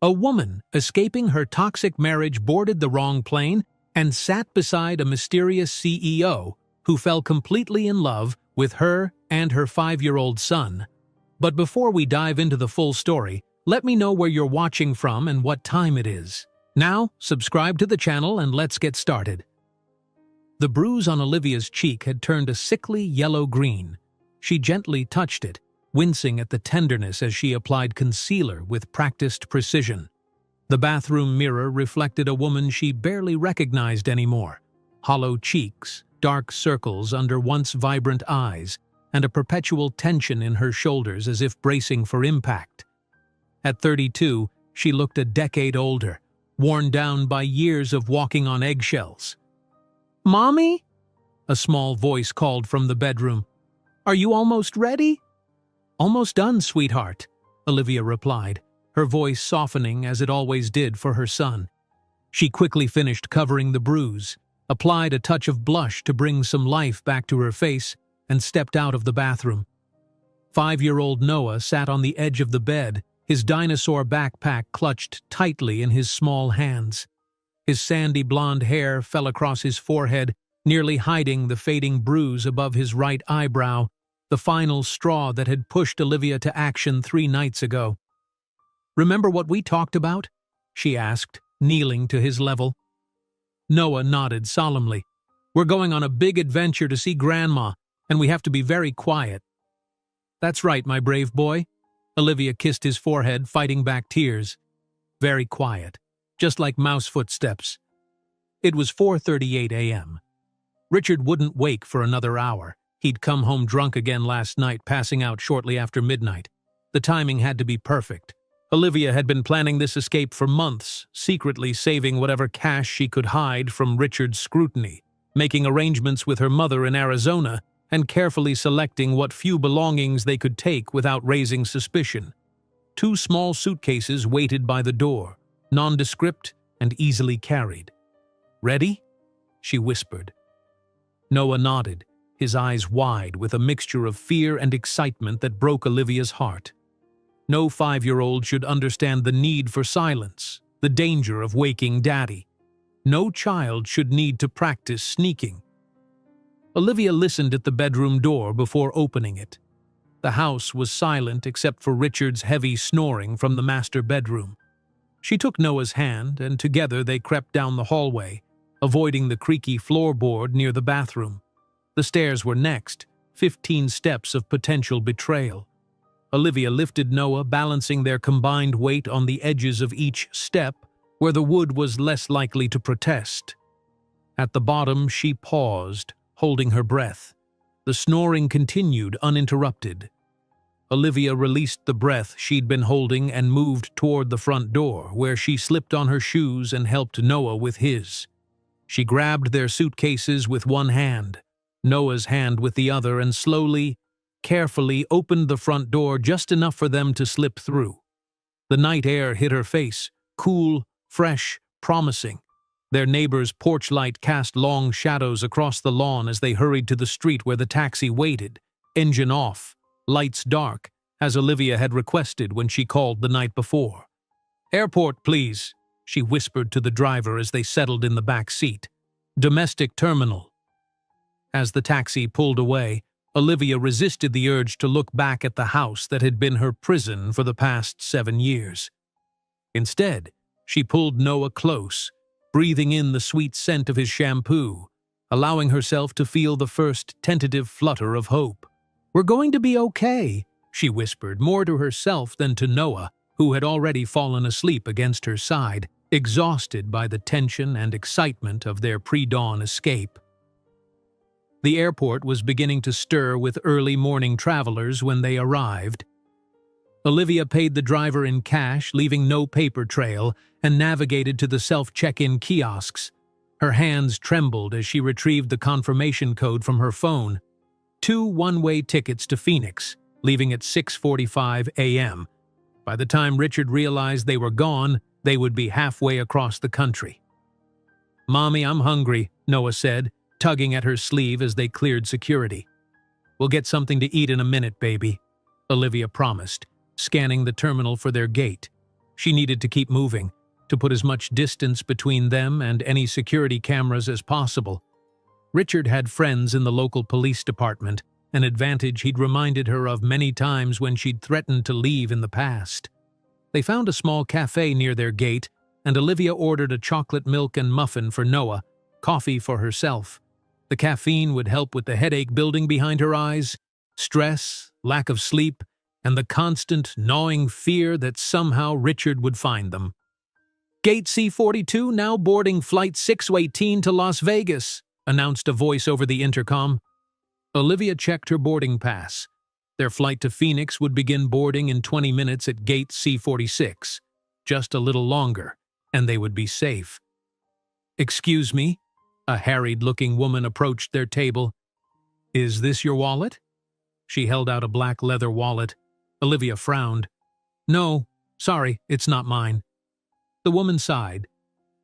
A woman escaping her toxic marriage boarded the wrong plane and sat beside a mysterious CEO who fell completely in love with her and her 5-year-old son. But before we dive into the full story, let me know where you're watching from and what time it is. Now, subscribe to the channel and let's get started. The bruise on Olivia's cheek had turned a sickly yellow-green. She gently touched it, wincing at the tenderness as she applied concealer with practiced precision. The bathroom mirror reflected a woman she barely recognized anymore. Hollow cheeks, dark circles under once vibrant eyes, and a perpetual tension in her shoulders as if bracing for impact. At 32, she looked a decade older, worn down by years of walking on eggshells. "Mommy?" A small voice called from the bedroom. "Are you almost ready?" "Almost done, sweetheart," Olivia replied, her voice softening as it always did for her son. She quickly finished covering the bruise, applied a touch of blush to bring some life back to her face, and stepped out of the bathroom. 5-year-old Noah sat on the edge of the bed, his dinosaur backpack clutched tightly in his small hands. His sandy blonde hair fell across his forehead, nearly hiding the fading bruise above his right eyebrow, the final straw that had pushed Olivia to action 3 nights ago. "Remember what we talked about?" she asked, kneeling to his level. Noah nodded solemnly. "We're going on a big adventure to see Grandma, and we have to be very quiet." "That's right, my brave boy." Olivia kissed his forehead, fighting back tears. "Very quiet, just like mouse footsteps." It was 4:38 a.m. Richard wouldn't wake for another hour. He'd come home drunk again last night, passing out shortly after midnight. The timing had to be perfect. Olivia had been planning this escape for months, secretly saving whatever cash she could hide from Richard's scrutiny, making arrangements with her mother in Arizona, and carefully selecting what few belongings they could take without raising suspicion. 2 small suitcases waited by the door, nondescript and easily carried. "Ready?" she whispered. Noah nodded, his eyes wide with a mixture of fear and excitement that broke Olivia's heart. No 5-year-old should understand the need for silence, the danger of waking daddy. No child should need to practice sneaking. Olivia listened at the bedroom door before opening it. The house was silent except for Richard's heavy snoring from the master bedroom. She took Noah's hand, and together they crept down the hallway, avoiding the creaky floorboard near the bathroom. The stairs were next, 15 steps of potential betrayal. Olivia lifted Noah, balancing their combined weight on the edges of each step, where the wood was less likely to protest. At the bottom, she paused, holding her breath. The snoring continued uninterrupted. Olivia released the breath she'd been holding and moved toward the front door, where she slipped on her shoes and helped Noah with his. She grabbed their suitcases with one hand, Noah's hand with the other, and slowly, carefully opened the front door just enough for them to slip through. The night air hit her face, cool, fresh, promising. Their neighbor's porch light cast long shadows across the lawn as they hurried to the street where the taxi waited, engine off, lights dark, as Olivia had requested when she called the night before. "Airport, please," she whispered to the driver as they settled in the back seat. "Domestic terminal." As the taxi pulled away, Olivia resisted the urge to look back at the house that had been her prison for the past 7 years. Instead, she pulled Noah close, breathing in the sweet scent of his shampoo, allowing herself to feel the first tentative flutter of hope. "We're going to be okay," she whispered, more to herself than to Noah, who had already fallen asleep against her side, exhausted by the tension and excitement of their pre-dawn escape. The airport was beginning to stir with early morning travelers when they arrived. Olivia paid the driver in cash, leaving no paper trail, and navigated to the self-check-in kiosks. Her hands trembled as she retrieved the confirmation code from her phone. 2 one-way tickets to Phoenix, leaving at 6:45 a.m. By the time Richard realized they were gone, they would be halfway across the country. "Mommy, I'm hungry," Noah said, tugging at her sleeve as they cleared security. "We'll get something to eat in a minute, baby," Olivia promised, scanning the terminal for their gate. She needed to keep moving, to put as much distance between them and any security cameras as possible. Richard had friends in the local police department, an advantage he'd reminded her of many times when she'd threatened to leave in the past. They found a small cafe near their gate, and Olivia ordered a chocolate milk and muffin for Noah, coffee for herself. The caffeine would help with the headache building behind her eyes, stress, lack of sleep, and the constant, gnawing fear that somehow Richard would find them. "Gate C-42 now boarding Flight 618 to Las Vegas," announced a voice over the intercom. Olivia checked her boarding pass. Their flight to Phoenix would begin boarding in 20 minutes at Gate C-46. Just a little longer, and they would be safe. "Excuse me?" A harried-looking woman approached their table. "Is this your wallet?" She held out a black leather wallet. Olivia frowned. "No, sorry, it's not mine." The woman sighed.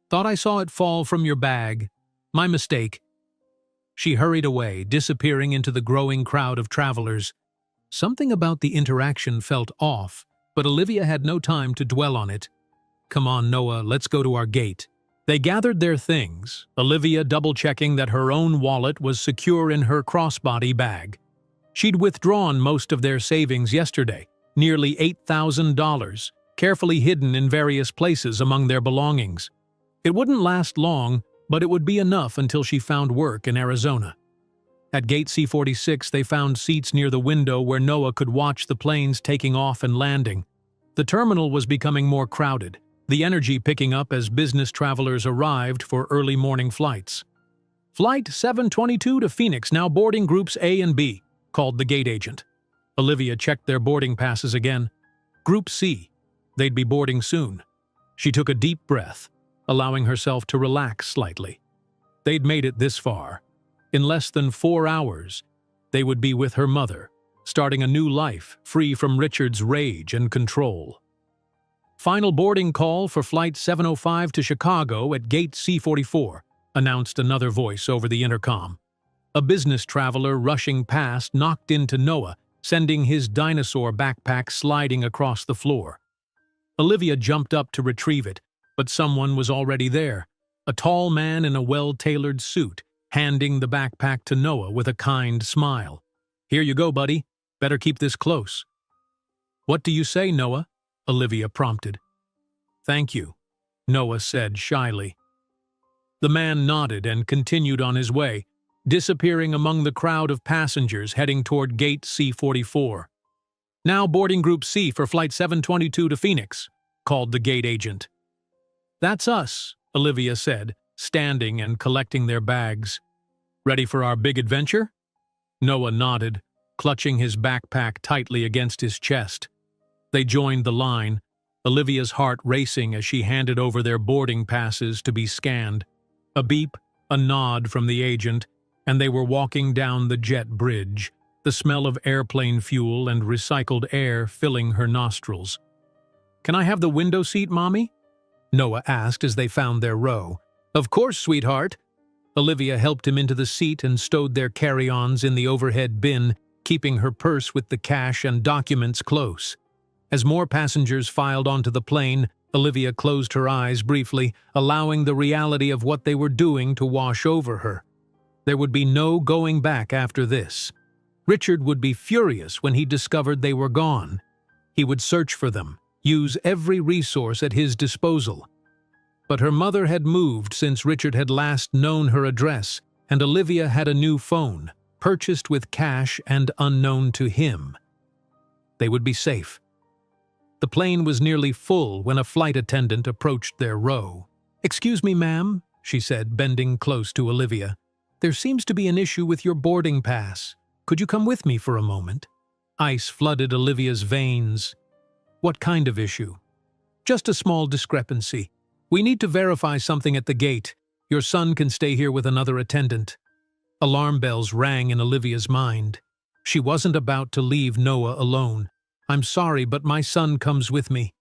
"Thought I saw it fall from your bag. My mistake." She hurried away, disappearing into the growing crowd of travelers. Something about the interaction felt off, but Olivia had no time to dwell on it. "Come on, Noah, let's go to our gate." They gathered their things, Olivia double-checking that her own wallet was secure in her crossbody bag. She'd withdrawn most of their savings yesterday, nearly $8,000, carefully hidden in various places among their belongings. It wouldn't last long, but it would be enough until she found work in Arizona. At Gate C-46, they found seats near the window where Noah could watch the planes taking off and landing. The terminal was becoming more crowded, the energy picking up as business travelers arrived for early morning flights. "Flight 722 to Phoenix, now boarding groups A and B," called the gate agent. Olivia checked their boarding passes again. Group C. They'd be boarding soon. She took a deep breath, allowing herself to relax slightly. They'd made it this far. In less than 4 hours, they would be with her mother, starting a new life free from Richard's rage and control. "Final boarding call for Flight 705 to Chicago at Gate C-44, announced another voice over the intercom. A business traveler rushing past knocked into Noah, sending his dinosaur backpack sliding across the floor. Olivia jumped up to retrieve it, but someone was already there, a tall man in a well-tailored suit, handing the backpack to Noah with a kind smile. "Here you go, buddy. Better keep this close." "What do you say, Noah?" Olivia prompted. "Thank you," Noah said shyly. The man nodded and continued on his way, disappearing among the crowd of passengers heading toward Gate C-44. "Now boarding Group C for Flight 722 to Phoenix," called the gate agent. "That's us," Olivia said, standing and collecting their bags. "Ready for our big adventure?" Noah nodded, clutching his backpack tightly against his chest. They joined the line, Olivia's heart racing as she handed over their boarding passes to be scanned. A beep, a nod from the agent, and they were walking down the jet bridge, the smell of airplane fuel and recycled air filling her nostrils. "Can I have the window seat, Mommy?" Noah asked as they found their row. "Of course, sweetheart." Olivia helped him into the seat and stowed their carry-ons in the overhead bin, keeping her purse with the cash and documents close. As more passengers filed onto the plane, Olivia closed her eyes briefly, allowing the reality of what they were doing to wash over her. There would be no going back after this. Richard would be furious when he discovered they were gone. He would search for them, use every resource at his disposal. But her mother had moved since Richard had last known her address, and Olivia had a new phone, purchased with cash and unknown to him. They would be safe. The plane was nearly full when a flight attendant approached their row. "Excuse me, ma'am," she said, bending close to Olivia. "There seems to be an issue with your boarding pass. Could you come with me for a moment?" Ice flooded Olivia's veins. "What kind of issue?" "Just a small discrepancy. We need to verify something at the gate. Your son can stay here with another attendant." Alarm bells rang in Olivia's mind. She wasn't about to leave Noah alone. "I'm sorry, but my son comes with me."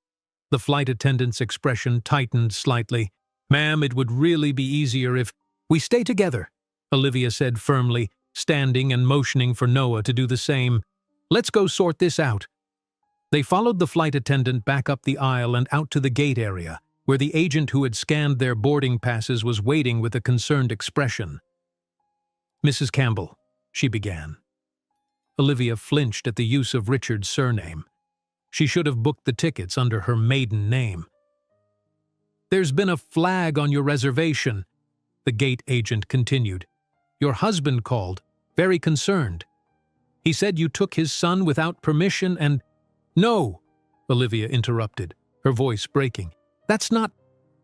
The flight attendant's expression tightened slightly. "Ma'am, it would really be easier if we stay together," Olivia said firmly, standing and motioning for Noah to do the same. "Let's go sort this out." They followed the flight attendant back up the aisle and out to the gate area, where the agent who had scanned their boarding passes was waiting with a concerned expression. "Mrs. Campbell," she began. Olivia flinched at the use of Richard's surname. She should have booked the tickets under her maiden name. "There's been a flag on your reservation," the gate agent continued. "Your husband called, very concerned. He said you took his son without permission and—" "No," Olivia interrupted, her voice breaking. "That's not—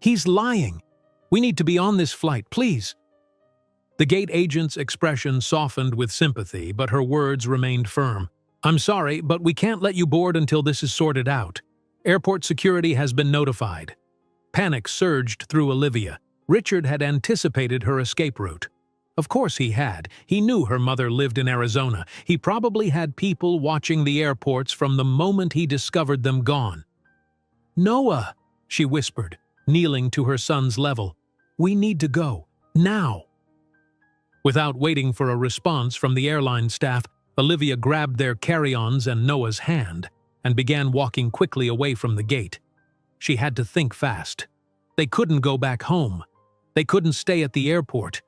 He's lying. We need to be on this flight, please." The gate agent's expression softened with sympathy, but her words remained firm. "I'm sorry, but we can't let you board until this is sorted out. Airport security has been notified." Panic surged through Olivia. Richard had anticipated her escape route. Of course he had. He knew her mother lived in Arizona. He probably had people watching the airports from the moment he discovered them gone. "Noah," she whispered, kneeling to her son's level. "We need to go. Now." Without waiting for a response from the airline staff, Olivia grabbed their carry-ons and Noah's hand and began walking quickly away from the gate. She had to think fast. They couldn't go back home. They couldn't stay at the airport.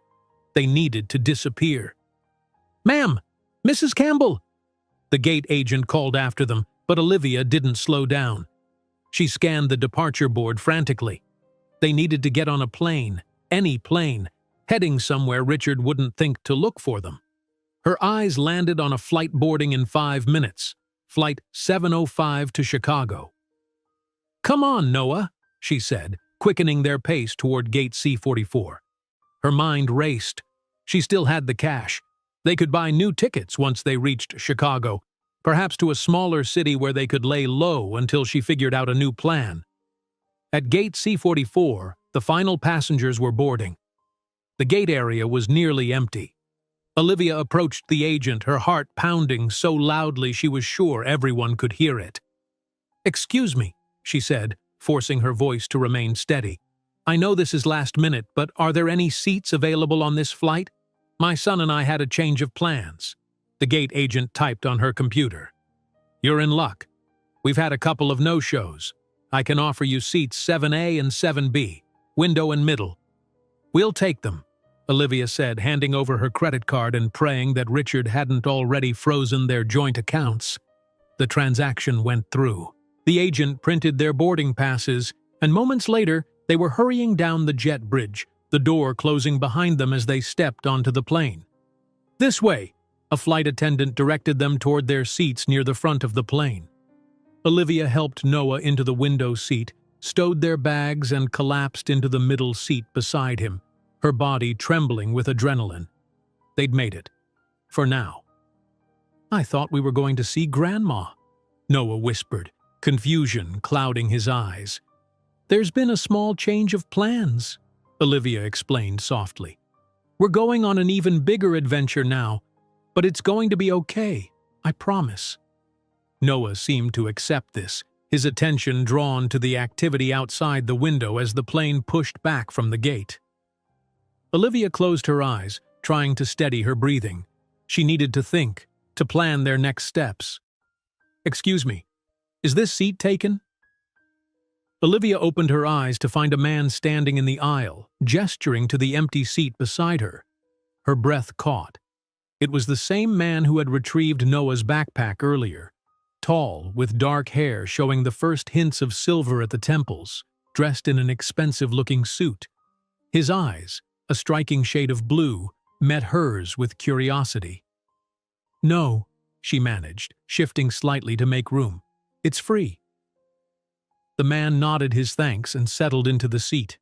They needed to disappear. "Ma'am! Mrs. Campbell!" The gate agent called after them, but Olivia didn't slow down. She scanned the departure board frantically. They needed to get on a plane, any plane, heading somewhere Richard wouldn't think to look for them. Her eyes landed on a flight boarding in 5 minutes, Flight 705 to Chicago. "Come on, Noah," she said, quickening their pace toward gate C-44. Her mind raced. She still had the cash. They could buy new tickets once they reached Chicago, perhaps to a smaller city where they could lay low until she figured out a new plan. At gate C-44, the final passengers were boarding. The gate area was nearly empty. Olivia approached the agent, her heart pounding so loudly she was sure everyone could hear it. "Excuse me," she said, forcing her voice to remain steady. "I know this is last minute, but are there any seats available on this flight? My son and I had a change of plans." The gate agent typed on her computer. "You're in luck. We've had a couple of no-shows. I can offer you seats 7A and 7B, window and middle." "We'll take them," Olivia said, handing over her credit card and praying that Richard hadn't already frozen their joint accounts. The transaction went through. The agent printed their boarding passes, and moments later, they were hurrying down the jet bridge, the door closing behind them as they stepped onto the plane. "This way," a flight attendant directed them toward their seats near the front of the plane. Olivia helped Noah into the window seat, stowed their bags, and collapsed into the middle seat beside him, her body trembling with adrenaline. They'd made it. For now. "I thought we were going to see Grandma," Noah whispered, confusion clouding his eyes. "There's been a small change of plans," Olivia explained softly. "We're going on an even bigger adventure now, but it's going to be okay, I promise." Noah seemed to accept this, his attention drawn to the activity outside the window as the plane pushed back from the gate. Olivia closed her eyes, trying to steady her breathing. She needed to think, to plan their next steps. "Excuse me, is this seat taken?" Olivia opened her eyes to find a man standing in the aisle, gesturing to the empty seat beside her. Her breath caught. It was the same man who had retrieved Noah's backpack earlier. Tall, with dark hair showing the first hints of silver at the temples, dressed in an expensive-looking suit. His eyes, a striking shade of blue, met hers with curiosity. "No," she managed, shifting slightly to make room. "It's free." The man nodded his thanks and settled into the seat.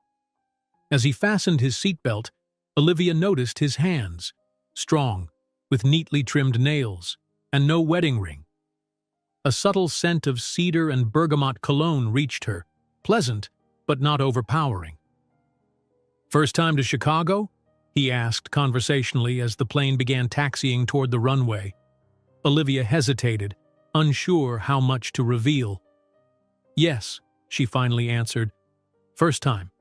As he fastened his seatbelt, Olivia noticed his hands, strong, with neatly trimmed nails, and no wedding ring. A subtle scent of cedar and bergamot cologne reached her, pleasant but not overpowering. "First time to Chicago?" he asked conversationally as the plane began taxiing toward the runway. Olivia hesitated, unsure how much to reveal. "Yes," she finally answered. "First time.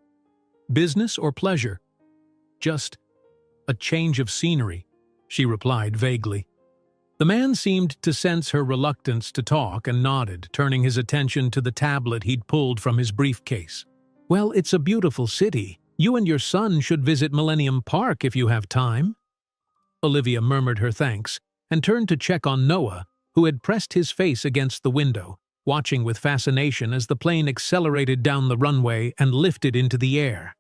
Business or pleasure?" "Just a change of scenery," she replied vaguely. The man seemed to sense her reluctance to talk and nodded, turning his attention to the tablet he'd pulled from his briefcase. "Well, it's a beautiful city. You and your son should visit Millennium Park if you have time." Olivia murmured her thanks and turned to check on Noah, who had pressed his face against the window, watching with fascination as the plane accelerated down the runway and lifted into the air.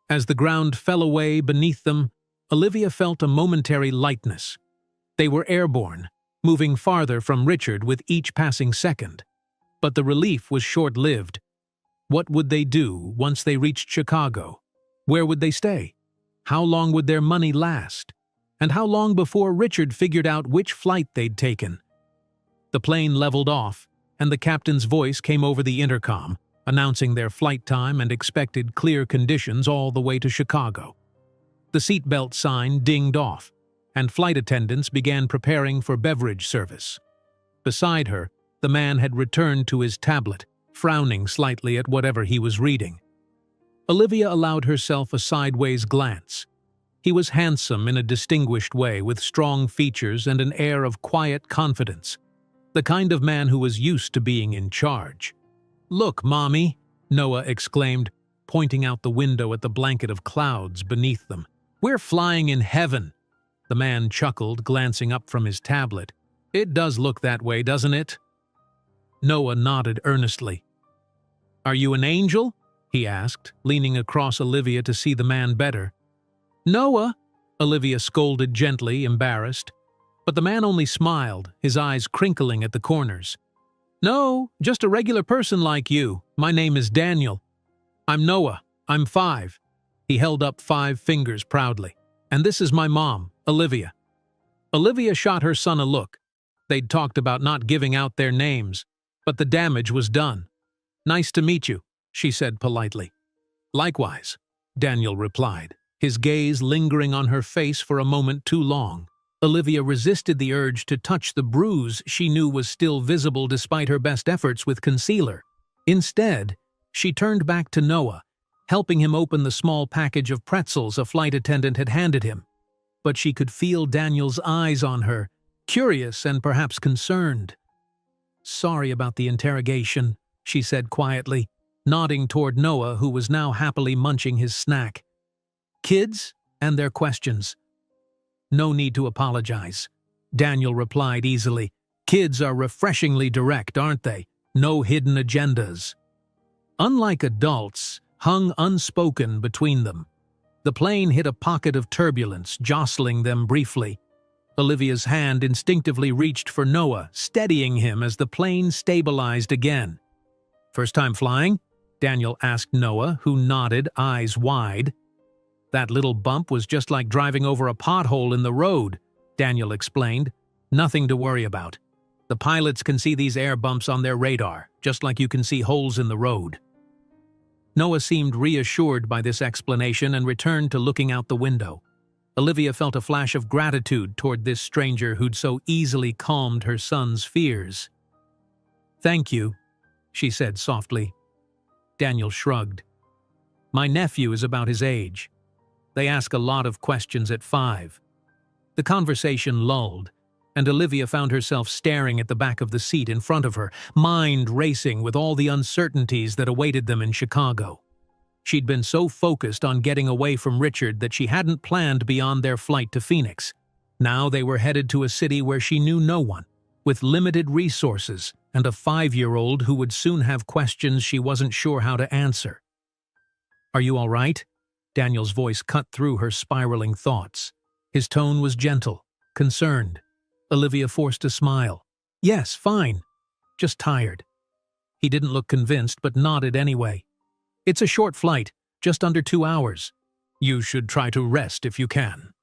As the ground fell away beneath them, Olivia felt a momentary lightness. They were airborne, moving farther from Richard with each passing second. But the relief was short-lived. What would they do once they reached Chicago? Where would they stay? How long would their money last? And how long before Richard figured out which flight they'd taken? The plane leveled off, and the captain's voice came over the intercom, announcing their flight time and expected clear conditions all the way to Chicago. The seatbelt sign dinged off, and flight attendants began preparing for beverage service. Beside her, the man had returned to his tablet, frowning slightly at whatever he was reading. Olivia allowed herself a sideways glance. He was handsome in a distinguished way, with strong features and an air of quiet confidence, the kind of man who was used to being in charge. "Look, Mommy," Noah exclaimed, pointing out the window at the blanket of clouds beneath them. "We're flying in heaven." The man chuckled, glancing up from his tablet. "It does look that way, doesn't it?" Noah nodded earnestly. "Are you an angel?" he asked, leaning across Olivia to see the man better. "Noah," Olivia scolded gently, embarrassed. But the man only smiled, his eyes crinkling at the corners. "No, just a regular person like you. My name is Daniel. I'm Noah. I'm 5. He held up 5 fingers proudly. "And this is my mom, Olivia." Olivia shot her son a look. They'd talked about not giving out their names, but the damage was done. "Nice to meet you," she said politely. "Likewise," Daniel replied, his gaze lingering on her face for a moment too long. Olivia resisted the urge to touch the bruise she knew was still visible despite her best efforts with concealer. Instead, she turned back to Noah, helping him open the small package of pretzels a flight attendant had handed him. But she could feel Daniel's eyes on her, curious and perhaps concerned. "Sorry about the interrogation," she said quietly, nodding toward Noah, who was now happily munching his snack. "Kids and their questions." "No need to apologize," Daniel replied easily. "Kids are refreshingly direct, aren't they? No hidden agendas." Unlike adults, hung unspoken between them. The plane hit a pocket of turbulence, jostling them briefly. Olivia's hand instinctively reached for Noah, steadying him as the plane stabilized again. "First time flying?" Daniel asked Noah, who nodded, eyes wide. "That little bump was just like driving over a pothole in the road," Daniel explained. "Nothing to worry about. The pilots can see these air bumps on their radar, just like you can see holes in the road." Noah seemed reassured by this explanation and returned to looking out the window. Olivia felt a flash of gratitude toward this stranger who'd so easily calmed her son's fears. "Thank you," she said softly. Daniel shrugged. "My nephew is about his age. They ask a lot of questions at 5. The conversation lulled, and Olivia found herself staring at the back of the seat in front of her, mind racing with all the uncertainties that awaited them in Chicago. She'd been so focused on getting away from Richard that she hadn't planned beyond their flight to Phoenix. Now they were headed to a city where she knew no one, with limited resources and a 5-year-old who would soon have questions she wasn't sure how to answer. "Are you all right?" Daniel's voice cut through her spiraling thoughts. His tone was gentle, concerned. Olivia forced a smile. "Yes, fine. Just tired." He didn't look convinced, but nodded anyway. "It's a short flight, just under 2 hours. You should try to rest if you can."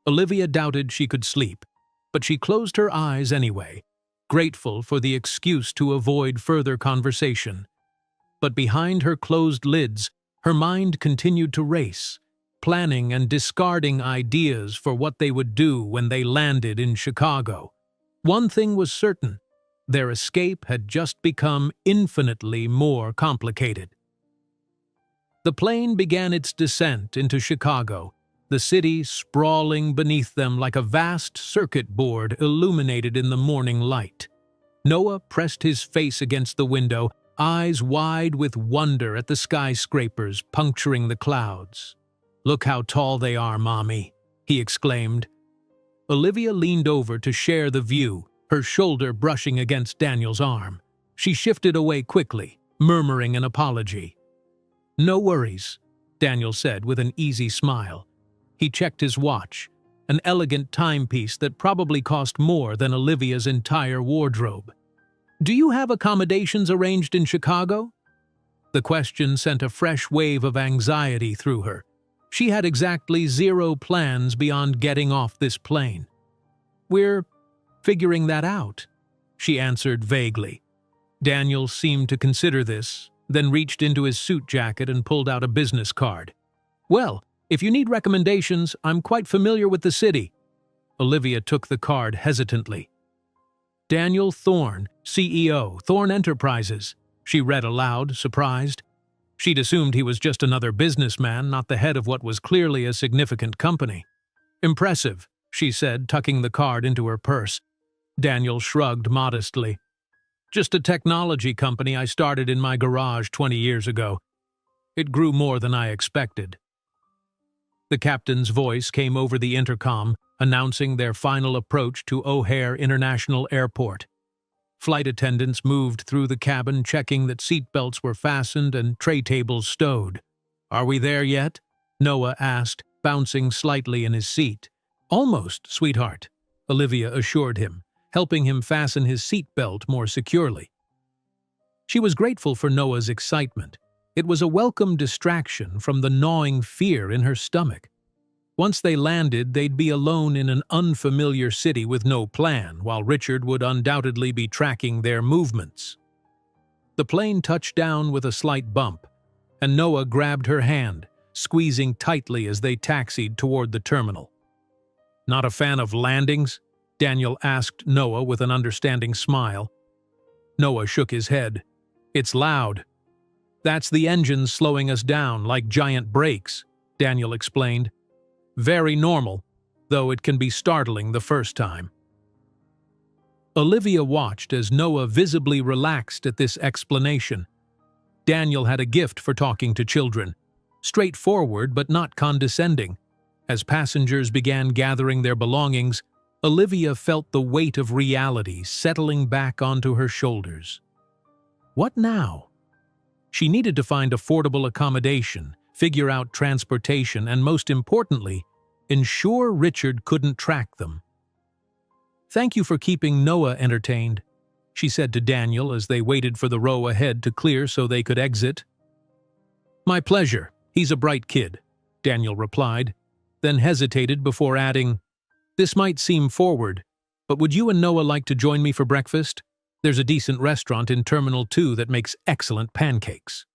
Olivia doubted she could sleep, but she closed her eyes anyway, grateful for the excuse to avoid further conversation. But behind her closed lids, her mind continued to race, planning and discarding ideas for what they would do when they landed in Chicago. One thing was certain: their escape had just become infinitely more complicated. The plane began its descent into Chicago, the city sprawling beneath them like a vast circuit board illuminated in the morning light. Noah pressed his face against the window, eyes wide with wonder at the skyscrapers puncturing the clouds. "Look how tall they are, Mommy," he exclaimed. Olivia leaned over to share the view, her shoulder brushing against Daniel's arm. She shifted away quickly, murmuring an apology. "No worries," Daniel said with an easy smile. He checked his watch, an elegant timepiece that probably cost more than Olivia's entire wardrobe. "Do you have accommodations arranged in Chicago?" The question sent a fresh wave of anxiety through her. She had exactly 0 plans beyond getting off this plane. "We're figuring that out," she answered vaguely. Daniel seemed to consider this, then reached into his suit jacket and pulled out a business card. "Well, if you need recommendations, I'm quite familiar with the city." Olivia took the card hesitantly. "Daniel Thorne, CEO, Thorne Enterprises," she read aloud, surprised. She'd assumed he was just another businessman, not the head of what was clearly a significant company. "Impressive," she said, tucking the card into her purse. Daniel shrugged modestly. "Just a technology company I started in my garage 20 years ago. It grew more than I expected." The captain's voice came over the intercom, announcing their final approach to O'Hare International Airport. Flight attendants moved through the cabin, checking that seatbelts were fastened and tray tables stowed. "Are we there yet?" Noah asked, bouncing slightly in his seat. "Almost, sweetheart," Olivia assured him, helping him fasten his seatbelt more securely. She was grateful for Noah's excitement. It was a welcome distraction from the gnawing fear in her stomach. Once they landed, they'd be alone in an unfamiliar city with no plan, while Richard would undoubtedly be tracking their movements. The plane touched down with a slight bump, and Noah grabbed her hand, squeezing tightly as they taxied toward the terminal. "Not a fan of landings?" Daniel asked Noah with an understanding smile. Noah shook his head. "It's loud." "That's the engines slowing us down like giant brakes," Daniel explained. "Very normal, though it can be startling the first time." Olivia watched as Noah visibly relaxed at this explanation. Daniel had a gift for talking to children, straightforward but not condescending. As passengers began gathering their belongings, Olivia felt the weight of reality settling back onto her shoulders. What now? She needed to find affordable accommodation, figure out transportation, and most importantly, ensure Richard couldn't track them. "Thank you for keeping Noah entertained," she said to Daniel as they waited for the row ahead to clear so they could exit. "My pleasure. He's a bright kid," Daniel replied, then hesitated before adding, "This might seem forward, but would you and Noah like to join me for breakfast? There's a decent restaurant in Terminal 2 that makes excellent pancakes."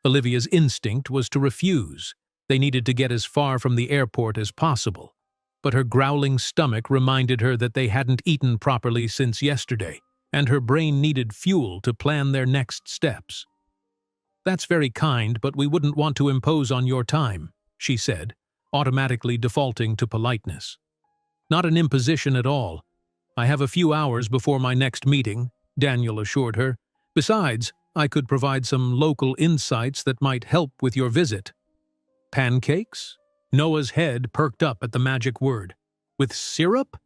Olivia's instinct was to refuse. They needed to get as far from the airport as possible. But her growling stomach reminded her that they hadn't eaten properly since yesterday, and her brain needed fuel to plan their next steps. "That's very kind, but we wouldn't want to impose on your time," she said, automatically defaulting to politeness. "Not an imposition at all. I have a few hours before my next meeting," Daniel assured her. "Besides, I could provide some local insights that might help with your visit." "Pancakes?" Noah's head perked up at the magic word. "With syrup?"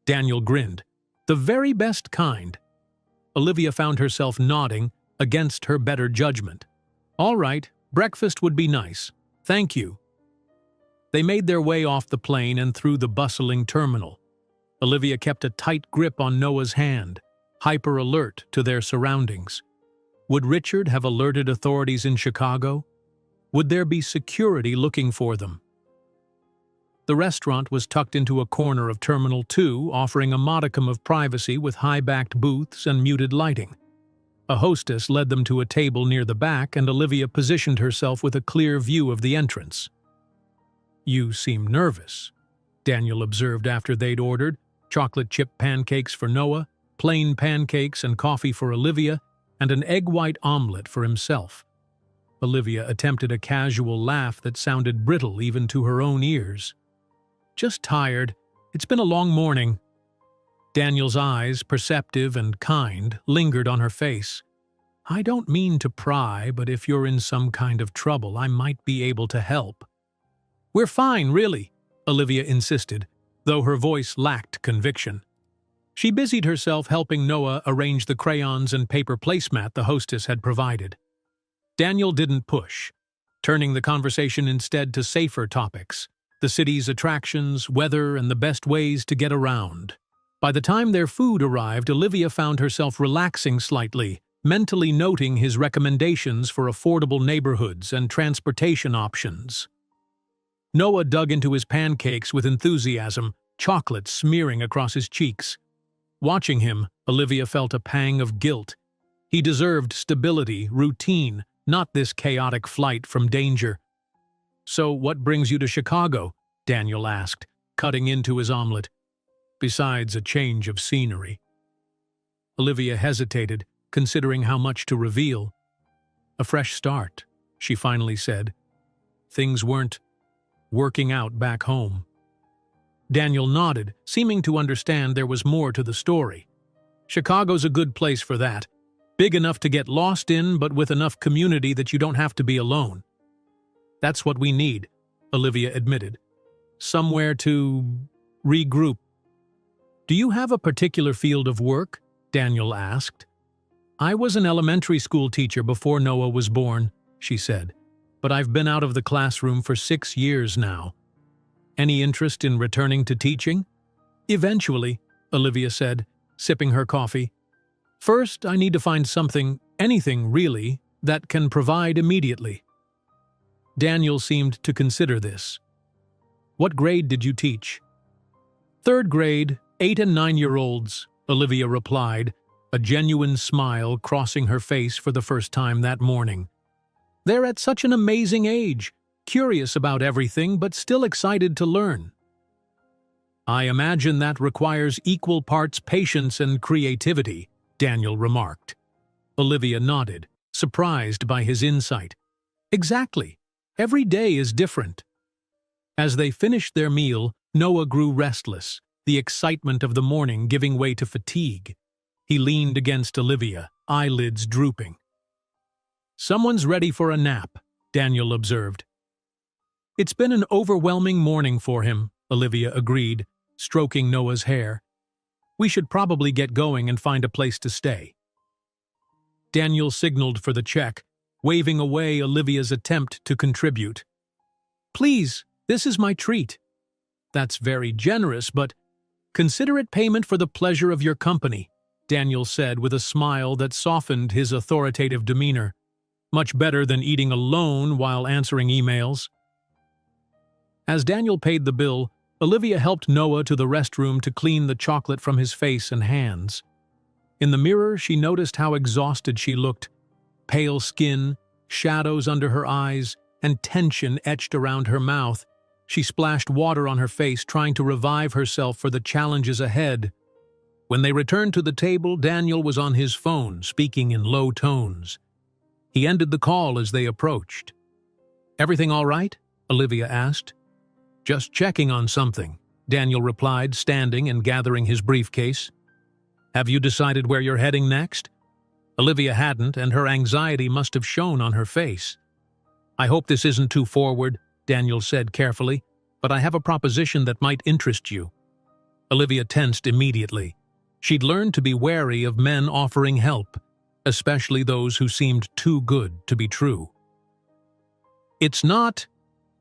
Daniel grinned. "The very best kind." Olivia found herself nodding against her better judgment. "All right, breakfast would be nice. Thank you." They made their way off the plane and through the bustling terminal. Olivia kept a tight grip on Noah's hand, hyper alert to their surroundings. Would Richard have alerted authorities in Chicago? Would there be security looking for them? The restaurant was tucked into a corner of Terminal 2, offering a modicum of privacy with high-backed booths and muted lighting. A hostess led them to a table near the back, and Olivia positioned herself with a clear view of the entrance. "You seem nervous," Daniel observed after they'd ordered, chocolate chip pancakes for Noah, plain pancakes and coffee for Olivia, and an egg white omelet for himself. Olivia attempted a casual laugh that sounded brittle even to her own ears. Just tired. It's been a long morning. Daniel's eyes, perceptive and kind, lingered on her face. I don't mean to pry, but if you're in some kind of trouble, I might be able to help. We're fine, really, Olivia insisted, though her voice lacked conviction. She busied herself helping Noah arrange the crayons and paper placemat the hostess had provided. Daniel didn't push, turning the conversation instead to safer topics, the city's attractions, weather, and the best ways to get around. By the time their food arrived, Olivia found herself relaxing slightly, mentally noting his recommendations for affordable neighborhoods and transportation options. Noah dug into his pancakes with enthusiasm, chocolate smearing across his cheeks. Watching him, Olivia felt a pang of guilt. He deserved stability, routine, not this chaotic flight from danger. So what brings you to Chicago? Daniel asked, cutting into his omelet. Besides a change of scenery. Olivia hesitated, considering how much to reveal. A fresh start, she finally said. Things weren't working out back home. Daniel nodded, seeming to understand there was more to the story. Chicago's a good place for that. Big enough to get lost in, but with enough community that you don't have to be alone. That's what we need, Olivia admitted. Somewhere to regroup. Do you have a particular field of work? Daniel asked. I was an elementary school teacher before Noah was born, she said, but I've been out of the classroom for 6 years now. Any interest in returning to teaching? Eventually, Olivia said, sipping her coffee. First, I need to find something, anything really, that can provide immediately. Daniel seemed to consider this. What grade did you teach? 3rd grade, 8 and 9-year-olds, Olivia replied, a genuine smile crossing her face for the first time that morning. They're at such an amazing age, curious about everything but still excited to learn. I imagine that requires equal parts patience and creativity, Daniel remarked. Olivia nodded, surprised by his insight. Exactly. Every day is different. As they finished their meal, Noah grew restless, the excitement of the morning giving way to fatigue. He leaned against Olivia, eyelids drooping. Someone's ready for a nap, Daniel observed. It's been an overwhelming morning for him, Olivia agreed, stroking Noah's hair. We should probably get going and find a place to stay. Daniel signaled for the check, waving away Olivia's attempt to contribute. Please, this is my treat. That's very generous, but consider it payment for the pleasure of your company, Daniel said with a smile that softened his authoritative demeanor. Much better than eating alone while answering emails. As Daniel paid the bill, Olivia helped Noah to the restroom to clean the chocolate from his face and hands. In the mirror, she noticed how exhausted she looked. Pale skin, shadows under her eyes, and tension etched around her mouth. She splashed water on her face, trying to revive herself for the challenges ahead. When they returned to the table, Daniel was on his phone, speaking in low tones. He ended the call as they approached. Everything all right? Olivia asked. Just checking on something, Daniel replied, standing and gathering his briefcase. Have you decided where you're heading next? Olivia hadn't, and her anxiety must have shown on her face. I hope this isn't too forward, Daniel said carefully, but I have a proposition that might interest you. Olivia tensed immediately. She'd learned to be wary of men offering help, especially those who seemed too good to be true. It's not,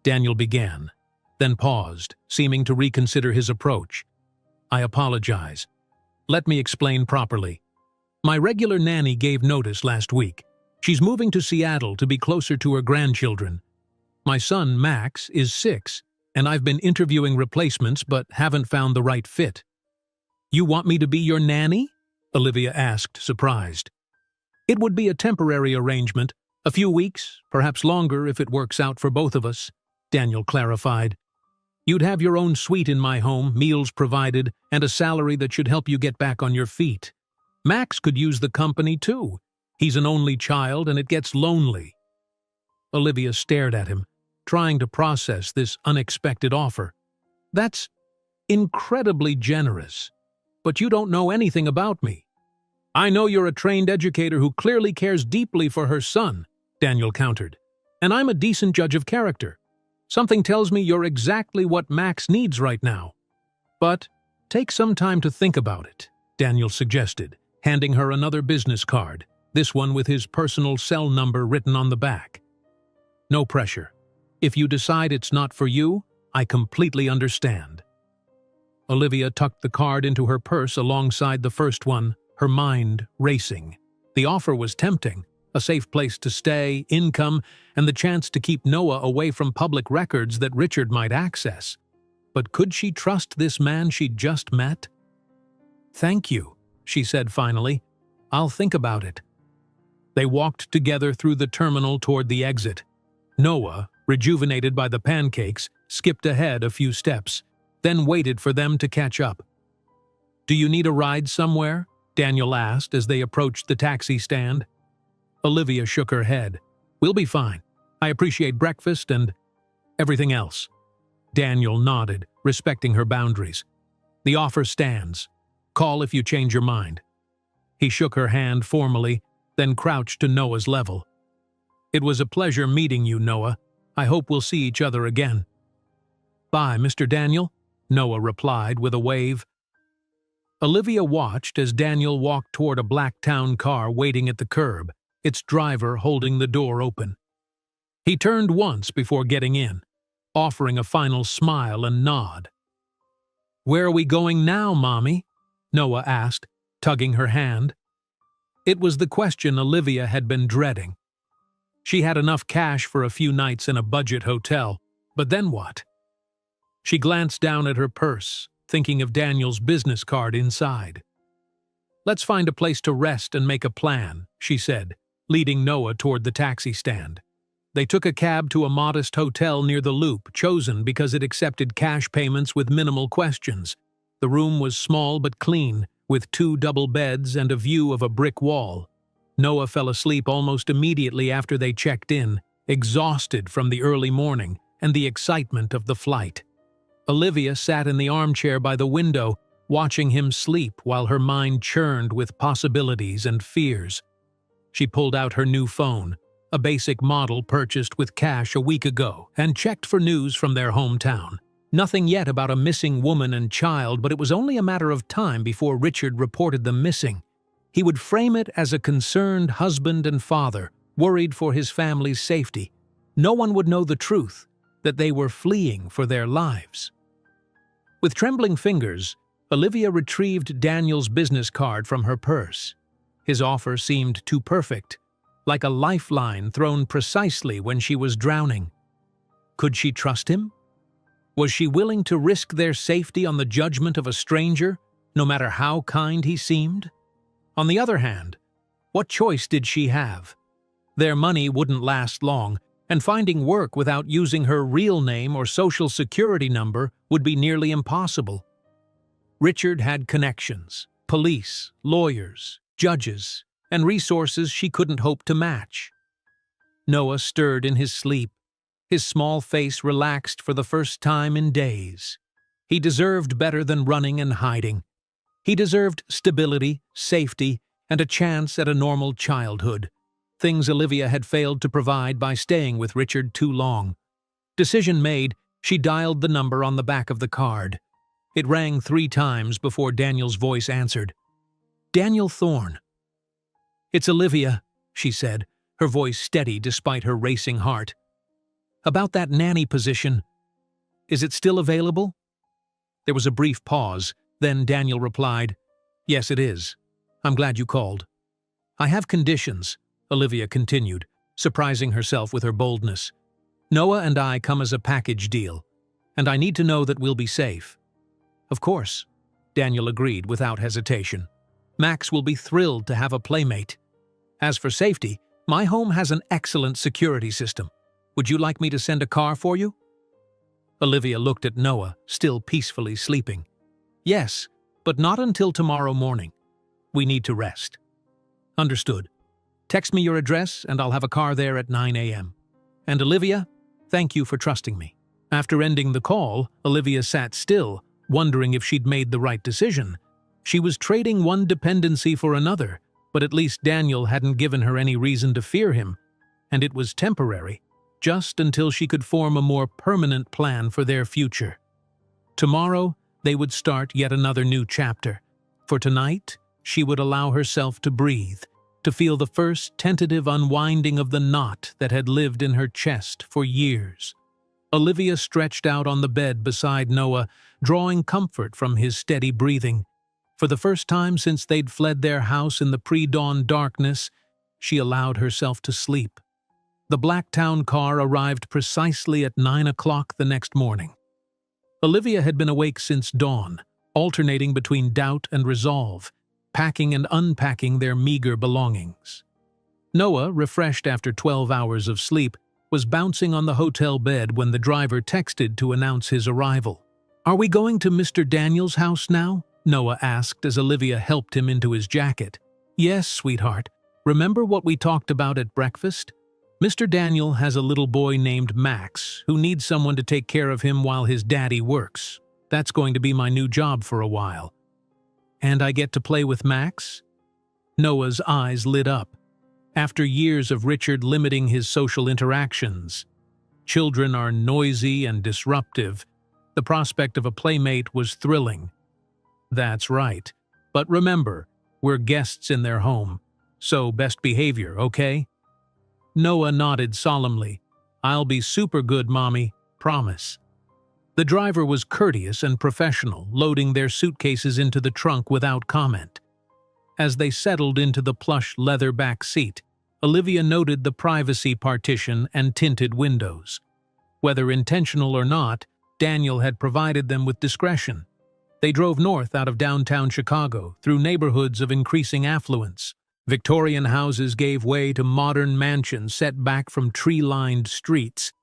Daniel began, then paused, seeming to reconsider his approach. I apologize. Let me explain properly. My regular nanny gave notice last week. She's moving to Seattle to be closer to her grandchildren. My son, Max, is 6, and I've been interviewing replacements but haven't found the right fit. You want me to be your nanny? Olivia asked, surprised. It would be a temporary arrangement, a few weeks, perhaps longer if it works out for both of us, Daniel clarified. You'd have your own suite in my home, meals provided, and a salary that should help you get back on your feet. Max could use the company too. He's an only child and it gets lonely. Olivia stared at him, trying to process this unexpected offer. That's incredibly generous, but you don't know anything about me. I know you're a trained educator who clearly cares deeply for her son, Daniel countered, and I'm a decent judge of character. Something tells me you're exactly what Max needs right now. But take some time to think about it, Daniel suggested, handing her another business card, this one with his personal cell number written on the back. No pressure. If you decide it's not for you, I completely understand. Olivia tucked the card into her purse alongside the first one, her mind racing. The offer was tempting, a safe place to stay, income, and the chance to keep Noah away from public records that Richard might access. But could she trust this man she'd just met? "Thank you," she said finally. "I'll think about it." They walked together through the terminal toward the exit. Noah, rejuvenated by the pancakes, skipped ahead a few steps, then waited for them to catch up. "Do you need a ride somewhere?" Daniel asked as they approached the taxi stand. Olivia shook her head. "We'll be fine. I appreciate breakfast and everything else." Daniel nodded, respecting her boundaries. "The offer stands. Call if you change your mind." He shook her hand formally, then crouched to Noah's level. "It was a pleasure meeting you, Noah. I hope we'll see each other again." "Bye, Mr. Daniel," Noah replied with a wave. Olivia watched as Daniel walked toward a black town car waiting at the curb, its driver holding the door open. He turned once before getting in, offering a final smile and nod. "Where are we going now, Mommy?" Noah asked, tugging her hand. It was the question Olivia had been dreading. She had enough cash for a few nights in a budget hotel, but then what? She glanced down at her purse, thinking of Daniel's business card inside. "Let's find a place to rest and make a plan," she said, leading Noah toward the taxi stand. They took a cab to a modest hotel near the Loop, chosen because it accepted cash payments with minimal questions. The room was small but clean, with 2 double beds and a view of a brick wall. Noah fell asleep almost immediately after they checked in, exhausted from the early morning and the excitement of the flight. Olivia sat in the armchair by the window, watching him sleep while her mind churned with possibilities and fears. She pulled out her new phone, a basic model purchased with cash a week ago, and checked for news from their hometown. Nothing yet about a missing woman and child, but it was only a matter of time before Richard reported them missing. He would frame it as a concerned husband and father, worried for his family's safety. No one would know the truth, that they were fleeing for their lives. With trembling fingers, Olivia retrieved Daniel's business card from her purse. His offer seemed too perfect, like a lifeline thrown precisely when she was drowning. Could she trust him? Was she willing to risk their safety on the judgment of a stranger, no matter how kind he seemed? On the other hand, what choice did she have? Their money wouldn't last long, and finding work without using her real name or social security number would be nearly impossible. Richard had connections, police, lawyers, judges, and resources she couldn't hope to match. Noah stirred in his sleep, his small face relaxed for the first time in days. He deserved better than running and hiding. He deserved stability, safety, and a chance at a normal childhood, things Olivia had failed to provide by staying with Richard too long. Decision made, she dialed the number on the back of the card. It rang 3 times before Daniel's voice answered. "Daniel Thorne." "It's Olivia," she said, her voice steady despite her racing heart. "About that nanny position. Is it still available?" There was a brief pause, then Daniel replied, "Yes, it is. I'm glad you called." "I have conditions," Olivia continued, surprising herself with her boldness. "Noah and I come as a package deal, and I need to know that we'll be safe." "Of course," Daniel agreed without hesitation. "Max will be thrilled to have a playmate. As for safety, my home has an excellent security system. Would you like me to send a car for you?" Olivia looked at Noah, still peacefully sleeping. "Yes, but not until tomorrow morning. We need to rest." "Understood. Text me your address and I'll have a car there at 9 a.m. And Olivia, thank you for trusting me." After ending the call, Olivia sat still, wondering if she'd made the right decision. She was trading one dependency for another, but at least Daniel hadn't given her any reason to fear him, and it was temporary, just until she could form a more permanent plan for their future. Tomorrow, they would start yet another new chapter. For tonight, she would allow herself to breathe, to feel the first tentative unwinding of the knot that had lived in her chest for years. Olivia stretched out on the bed beside Noah, drawing comfort from his steady breathing. For the first time since they'd fled their house in the pre-dawn darkness, she allowed herself to sleep. The Blacktown car arrived precisely at 9 o'clock the next morning. Olivia had been awake since dawn, alternating between doubt and resolve, packing and unpacking their meager belongings. Noah, refreshed after 12 hours of sleep, was bouncing on the hotel bed when the driver texted to announce his arrival. "Are we going to Mr. Daniel's house now?" Noah asked as Olivia helped him into his jacket. "Yes, sweetheart. Remember what we talked about at breakfast? Mr. Daniel has a little boy named Max who needs someone to take care of him while his daddy works. That's going to be my new job for a while." "And I get to play with Max?" Noah's eyes lit up. After years of Richard limiting his social interactions, children are noisy and disruptive. The prospect of a playmate was thrilling. "That's right. But remember, we're guests in their home, so best behavior, okay?" Noah nodded solemnly. "I'll be super good, Mommy. Promise." The driver was courteous and professional, loading their suitcases into the trunk without comment. As they settled into the plush leather back seat, Olivia noted the privacy partition and tinted windows. Whether intentional or not, Daniel had provided them with discretion. They drove north out of downtown Chicago, through neighborhoods of increasing affluence. Victorian houses gave way to modern mansions set back from tree-lined streets.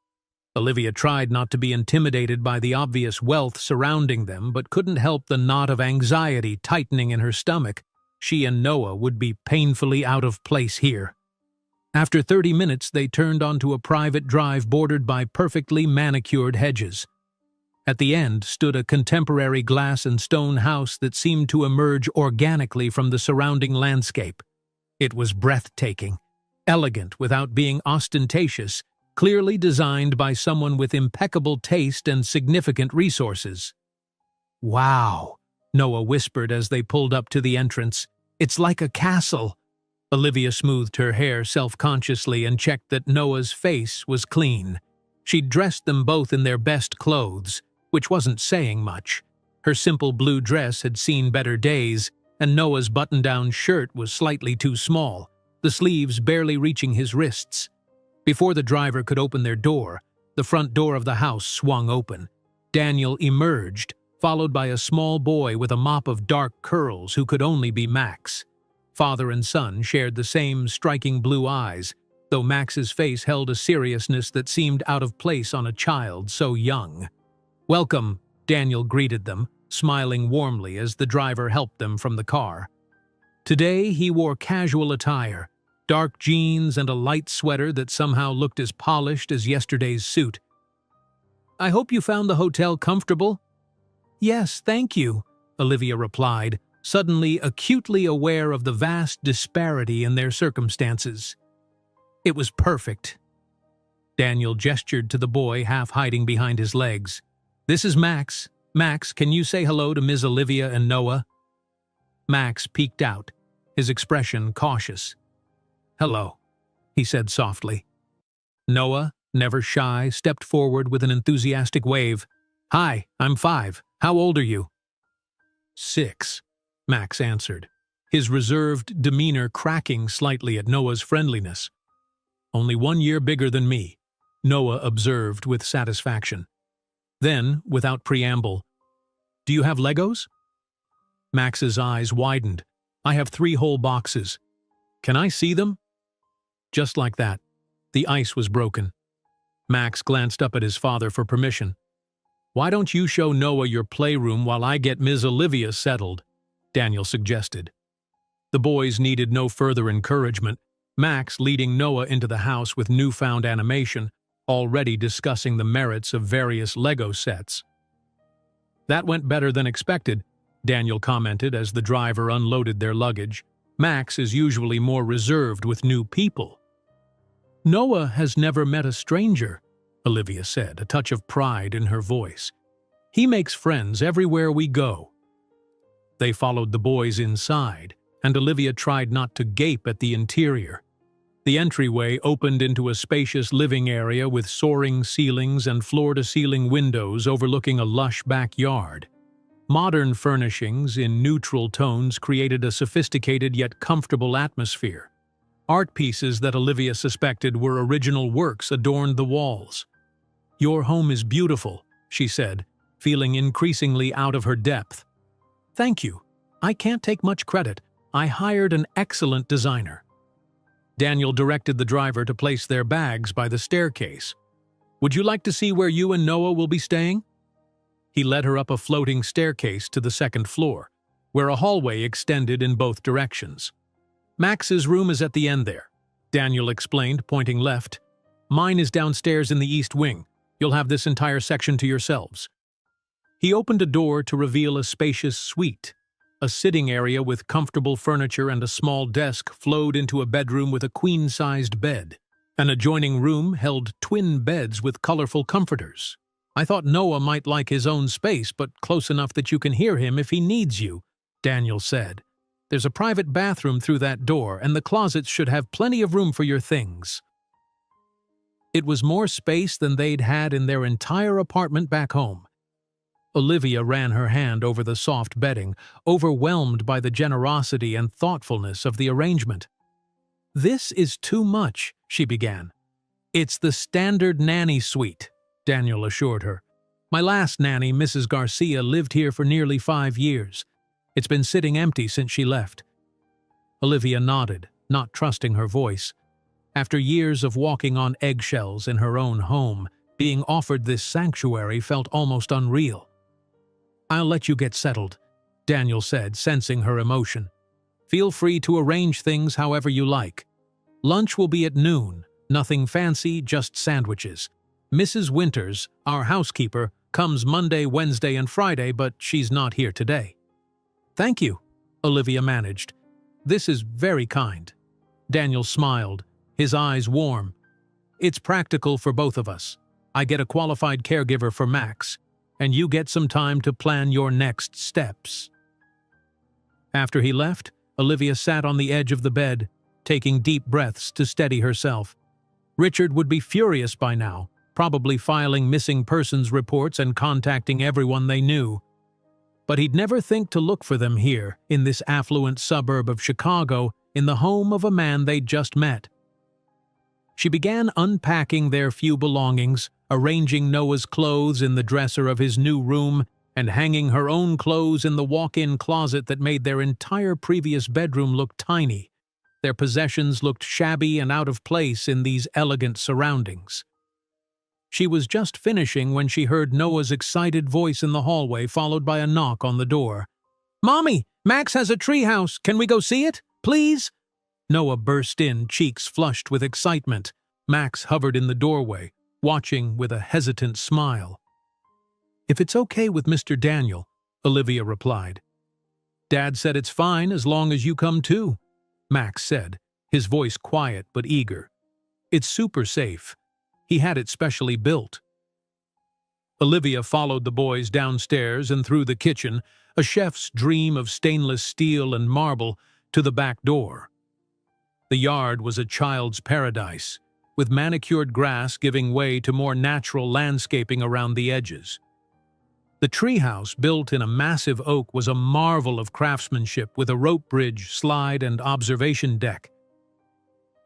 Olivia tried not to be intimidated by the obvious wealth surrounding them, but couldn't help the knot of anxiety tightening in her stomach. She and Noah would be painfully out of place here. After 30 minutes, they turned onto a private drive bordered by perfectly manicured hedges. At the end stood a contemporary glass and stone house that seemed to emerge organically from the surrounding landscape. It was breathtaking, elegant without being ostentatious, clearly designed by someone with impeccable taste and significant resources. "Wow," Noah whispered as they pulled up to the entrance. "It's like a castle." Olivia smoothed her hair self-consciously and checked that Noah's face was clean. She'd dressed them both in their best clothes, which wasn't saying much. Her simple blue dress had seen better days, and Noah's button-down shirt was slightly too small, the sleeves barely reaching his wrists. Before the driver could open their door, the front door of the house swung open. Daniel emerged, followed by a small boy with a mop of dark curls who could only be Max. Father and son shared the same striking blue eyes, though Max's face held a seriousness that seemed out of place on a child so young. "Welcome," Daniel greeted them, smiling warmly as the driver helped them from the car. Today he wore casual attire, dark jeans and a light sweater that somehow looked as polished as yesterday's suit. "I hope you found the hotel comfortable?" "Yes, thank you," Olivia replied, suddenly acutely aware of the vast disparity in their circumstances. "It was perfect." Daniel gestured to the boy half hiding behind his legs. "This is Max. Max, can you say hello to Ms. Olivia and Noah?" Max peeked out, his expression cautious. "Hello," he said softly. Noah, never shy, stepped forward with an enthusiastic wave. "Hi, I'm 5. How old are you?" 6, Max answered, his reserved demeanor cracking slightly at Noah's friendliness. "Only 1 year bigger than me," Noah observed with satisfaction. Then, without preamble, "Do you have Legos?" Max's eyes widened. "I have 3 whole boxes. Can I see them?" Just like that, the ice was broken. Max glanced up at his father for permission. "Why don't you show Noah your playroom while I get Ms. Olivia settled?" Daniel suggested. The boys needed no further encouragement, Max leading Noah into the house with newfound animation, already discussing the merits of various Lego sets. "That went better than expected," Daniel commented as the driver unloaded their luggage. "Max is usually more reserved with new people." "Noah has never met a stranger," Olivia said, a touch of pride in her voice. "He makes friends everywhere we go." They followed the boys inside, and Olivia tried not to gape at the interior. The entryway opened into a spacious living area with soaring ceilings and floor-to-ceiling windows overlooking a lush backyard. Modern furnishings in neutral tones created a sophisticated yet comfortable atmosphere. Art pieces that Olivia suspected were original works adorned the walls. "Your home is beautiful," she said, feeling increasingly out of her depth. "Thank you. I can't take much credit. I hired an excellent designer." Daniel directed the driver to place their bags by the staircase. "Would you like to see where you and Noah will be staying?" He led her up a floating staircase to the second floor, where a hallway extended in both directions. "Max's room is at the end there," Daniel explained, pointing left. "Mine is downstairs in the east wing. You'll have this entire section to yourselves." He opened a door to reveal a spacious suite. A sitting area with comfortable furniture and a small desk flowed into a bedroom with a queen-sized bed. An adjoining room held twin beds with colorful comforters. "I thought Noah might like his own space, but close enough that you can hear him if he needs you," Daniel said. "There's a private bathroom through that door, and the closets should have plenty of room for your things." It was more space than they'd had in their entire apartment back home. Olivia ran her hand over the soft bedding, overwhelmed by the generosity and thoughtfulness of the arrangement. "This is too much," she began. "It's the standard nanny suite," Daniel assured her. "My last nanny, Mrs. Garcia, lived here for nearly 5 years. It's been sitting empty since she left." Olivia nodded, not trusting her voice. After years of walking on eggshells in her own home, being offered this sanctuary felt almost unreal. "I'll let you get settled," Daniel said, sensing her emotion. "Feel free to arrange things however you like. Lunch will be at noon, nothing fancy, just sandwiches. Mrs. Winters, our housekeeper, comes Monday, Wednesday, and Friday, but she's not here today." "Thank you," Olivia managed. "This is very kind." Daniel smiled, his eyes warm. "It's practical for both of us. I get a qualified caregiver for Max, and you get some time to plan your next steps." After he left, Olivia sat on the edge of the bed, taking deep breaths to steady herself. Richard would be furious by now, probably filing missing persons reports and contacting everyone they knew. But he'd never think to look for them here, in this affluent suburb of Chicago, in the home of a man they'd just met. She began unpacking their few belongings, arranging Noah's clothes in the dresser of his new room, and hanging her own clothes in the walk-in closet that made their entire previous bedroom look tiny. Their possessions looked shabby and out of place in these elegant surroundings. She was just finishing when she heard Noah's excited voice in the hallway, followed by a knock on the door. "Mommy, Max has a treehouse. Can we go see it, please?" Noah burst in, cheeks flushed with excitement. Max hovered in the doorway, watching with a hesitant smile. "If it's okay with Mr. Daniel," Olivia replied. "Dad said it's fine as long as you come too," Max said, his voice quiet but eager. "It's super safe. He had it specially built." Olivia followed the boys downstairs and through the kitchen, a chef's dream of stainless steel and marble, to the back door. The yard was a child's paradise, with manicured grass giving way to more natural landscaping around the edges. The treehouse, built in a massive oak, was a marvel of craftsmanship with a rope bridge, slide, and observation deck.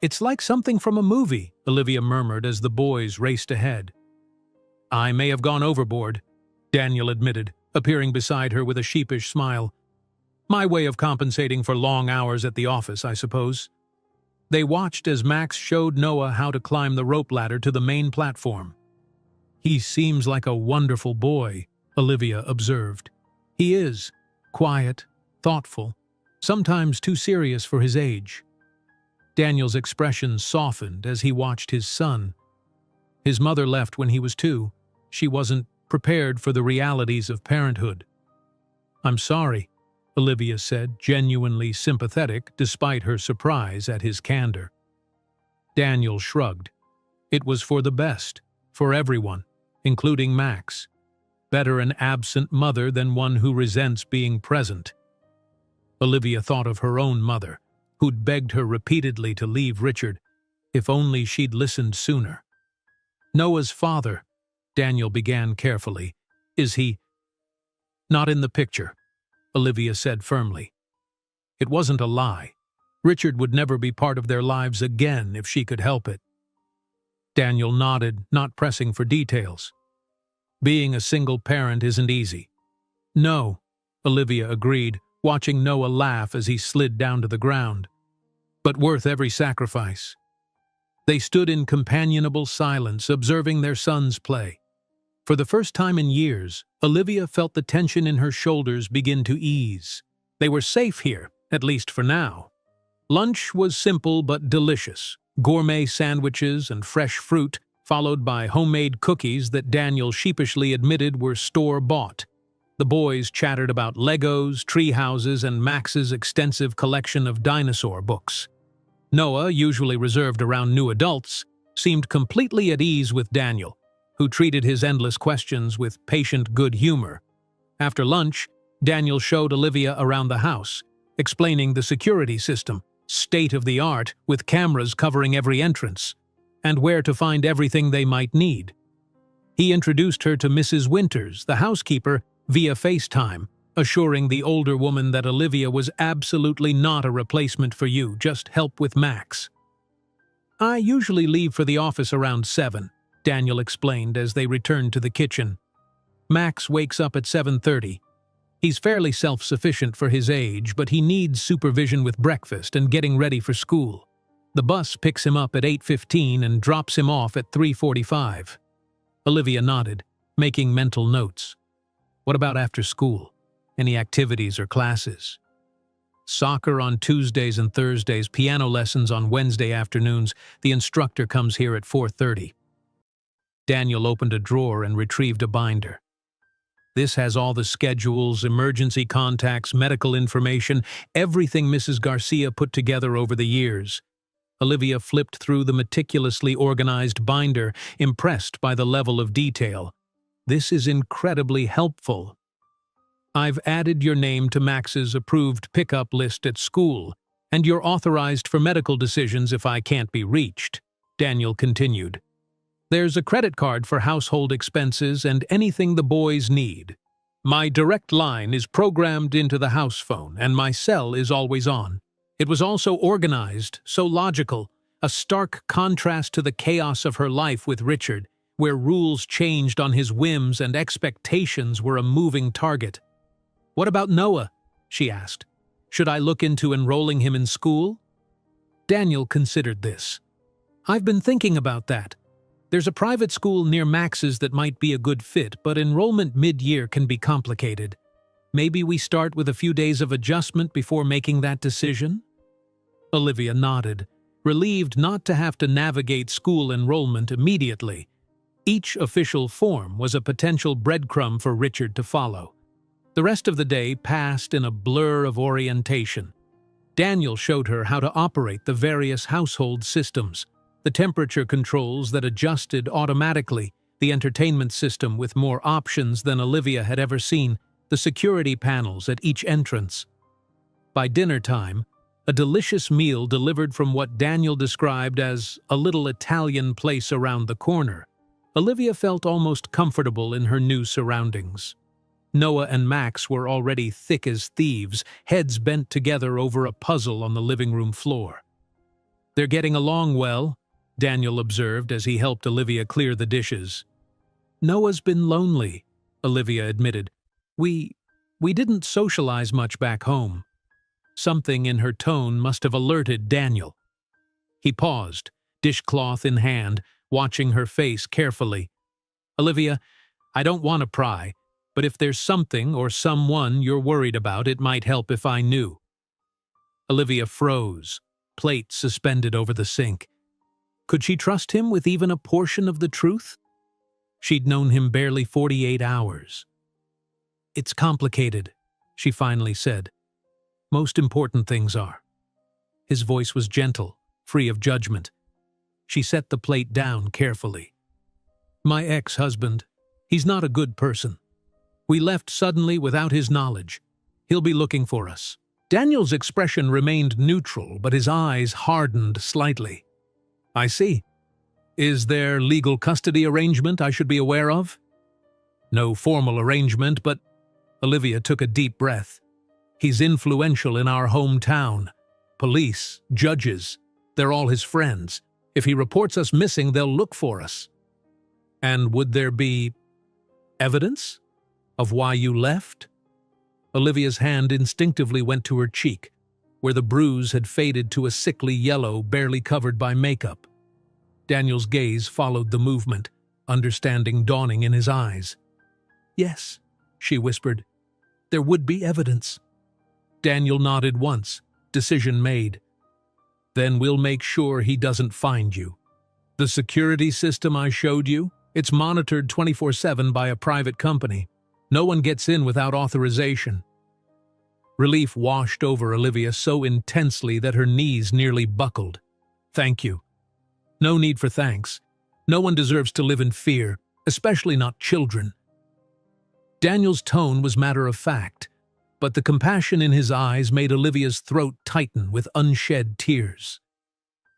"It's like something from a movie," Olivia murmured as the boys raced ahead. "I may have gone overboard," Daniel admitted, appearing beside her with a sheepish smile. "My way of compensating for long hours at the office, I suppose." They watched as Max showed Noah how to climb the rope ladder to the main platform. "He seems like a wonderful boy," Olivia observed. "He is. Quiet, thoughtful, sometimes too serious for his age." Daniel's expression softened as he watched his son. His mother left when he was 2. She wasn't prepared for the realities of parenthood. "I'm sorry," Olivia said, genuinely sympathetic despite her surprise at his candor. Daniel shrugged. It was for the best, for everyone, including Max. Better an absent mother than one who resents being present. Olivia thought of her own mother, who'd begged her repeatedly to leave Richard. If only she'd listened sooner. "Noah's father," Daniel began carefully. "Is he—" "Not in the picture," Olivia said firmly. It wasn't a lie. Richard would never be part of their lives again if she could help it. Daniel nodded, not pressing for details. Being a single parent isn't easy. "No," Olivia agreed, watching Noah laugh as he slid down to the ground. "But worth every sacrifice." They stood in companionable silence, observing their sons play. For the first time in years, Olivia felt the tension in her shoulders begin to ease. They were safe here, at least for now. Lunch was simple but delicious. Gourmet sandwiches and fresh fruit, followed by homemade cookies that Daniel sheepishly admitted were store-bought. The boys chattered about Legos, tree houses, and Max's extensive collection of dinosaur books. Noah, usually reserved around new adults, seemed completely at ease with Daniel, who treated his endless questions with patient good humor. After lunch, Daniel showed Olivia around the house, explaining the security system, state-of-the-art, with cameras covering every entrance, and where to find everything they might need. He introduced her to Mrs. Winters, the housekeeper, via FaceTime, assuring the older woman that Olivia was absolutely not a replacement for you, just help with Max. "I usually leave for the office around 7, Daniel explained as they returned to the kitchen. "Max wakes up at 7:30. He's fairly self-sufficient for his age, but he needs supervision with breakfast and getting ready for school. The bus picks him up at 8:15 and drops him off at 3:45. Olivia nodded, making mental notes. "What about after school? Any activities or classes?" "Soccer on Tuesdays and Thursdays, piano lessons on Wednesday afternoons. The instructor comes here at 4:30. Daniel opened a drawer and retrieved a binder. This has all the schedules, emergency contacts, medical information, everything Mrs. Garcia put together over the years. Olivia flipped through the meticulously organized binder, impressed by the level of detail. "This is incredibly helpful. I've added your name to Max's approved pickup list at school, and you're authorized for medical decisions if I can't be reached," Daniel continued. "There's a credit card for household expenses and anything the boys need. My direct line is programmed into the house phone, and my cell is always on. It was also organized, so logical, a stark contrast to the chaos of her life with Richard, where rules changed on his whims and expectations were a moving target. "What about Noah?" she asked. "Should I look into enrolling him in school?" Daniel considered this. "I've been thinking about that. There's a private school near Max's that might be a good fit, but enrollment mid-year can be complicated. Maybe we start with a few days of adjustment before making that decision?" Olivia nodded, relieved not to have to navigate school enrollment immediately. Each official form was a potential breadcrumb for Richard to follow. The rest of the day passed in a blur of orientation. Daniel showed her how to operate the various household systems, the temperature controls that adjusted automatically, the entertainment system with more options than Olivia had ever seen, the security panels at each entrance. By dinner time, a delicious meal delivered from what Daniel described as a little Italian place around the corner, Olivia felt almost comfortable in her new surroundings. Noah and Max were already thick as thieves, heads bent together over a puzzle on the living room floor. "They're getting along well," Daniel observed as he helped Olivia clear the dishes. "Noah's been lonely," Olivia admitted. We didn't socialize much back home." Something in her tone must have alerted Daniel. He paused, dishcloth in hand, watching her face carefully. "Olivia, I don't want to pry, but if there's something or someone you're worried about, it might help if I knew." Olivia froze, plate suspended over the sink. Could she trust him with even a portion of the truth? She'd known him barely 48 hours. "It's complicated," she finally said. "Most important things are." His voice was gentle, free of judgment. She set the plate down carefully. "My ex-husband, he's not a good person. We left suddenly without his knowledge. He'll be looking for us." Daniel's expression remained neutral, but his eyes hardened slightly. "I see. Is there legal custody arrangement I should be aware of?" "No formal arrangement, but—" Olivia took a deep breath. "He's influential in our hometown. Police, judges, they're all his friends. If he reports us missing, they'll look for us." "And would there be evidence of why you left?" Olivia's hand instinctively went to her cheek, where the bruise had faded to a sickly yellow barely covered by makeup. Daniel's gaze followed the movement, understanding dawning in his eyes. "Yes," she whispered. "There would be evidence." Daniel nodded once, decision made. "Then we'll make sure he doesn't find you. The security system I showed you, it's monitored 24/7 by a private company. No one gets in without authorization." Relief washed over Olivia so intensely that her knees nearly buckled. "Thank you." "No need for thanks. No one deserves to live in fear, especially not children." Daniel's tone was matter of fact, but the compassion in his eyes made Olivia's throat tighten with unshed tears.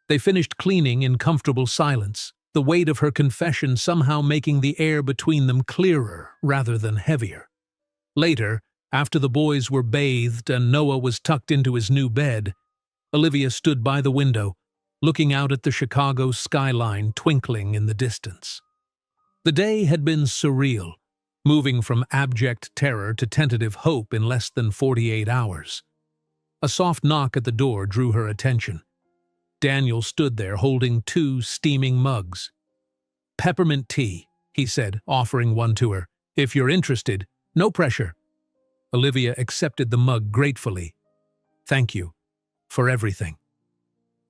They finished cleaning in comfortable silence, the weight of her confession somehow making the air between them clearer rather than heavier. Later, after the boys were bathed and Noah was tucked into his new bed, Olivia stood by the window, looking out at the Chicago skyline twinkling in the distance. The day had been surreal, moving from abject terror to tentative hope in less than 48 hours. A soft knock at the door drew her attention. Daniel stood there holding 2 steaming mugs. "Peppermint tea," he said, offering one to her. "If you're interested, no pressure." Olivia accepted the mug gratefully. "Thank you for everything."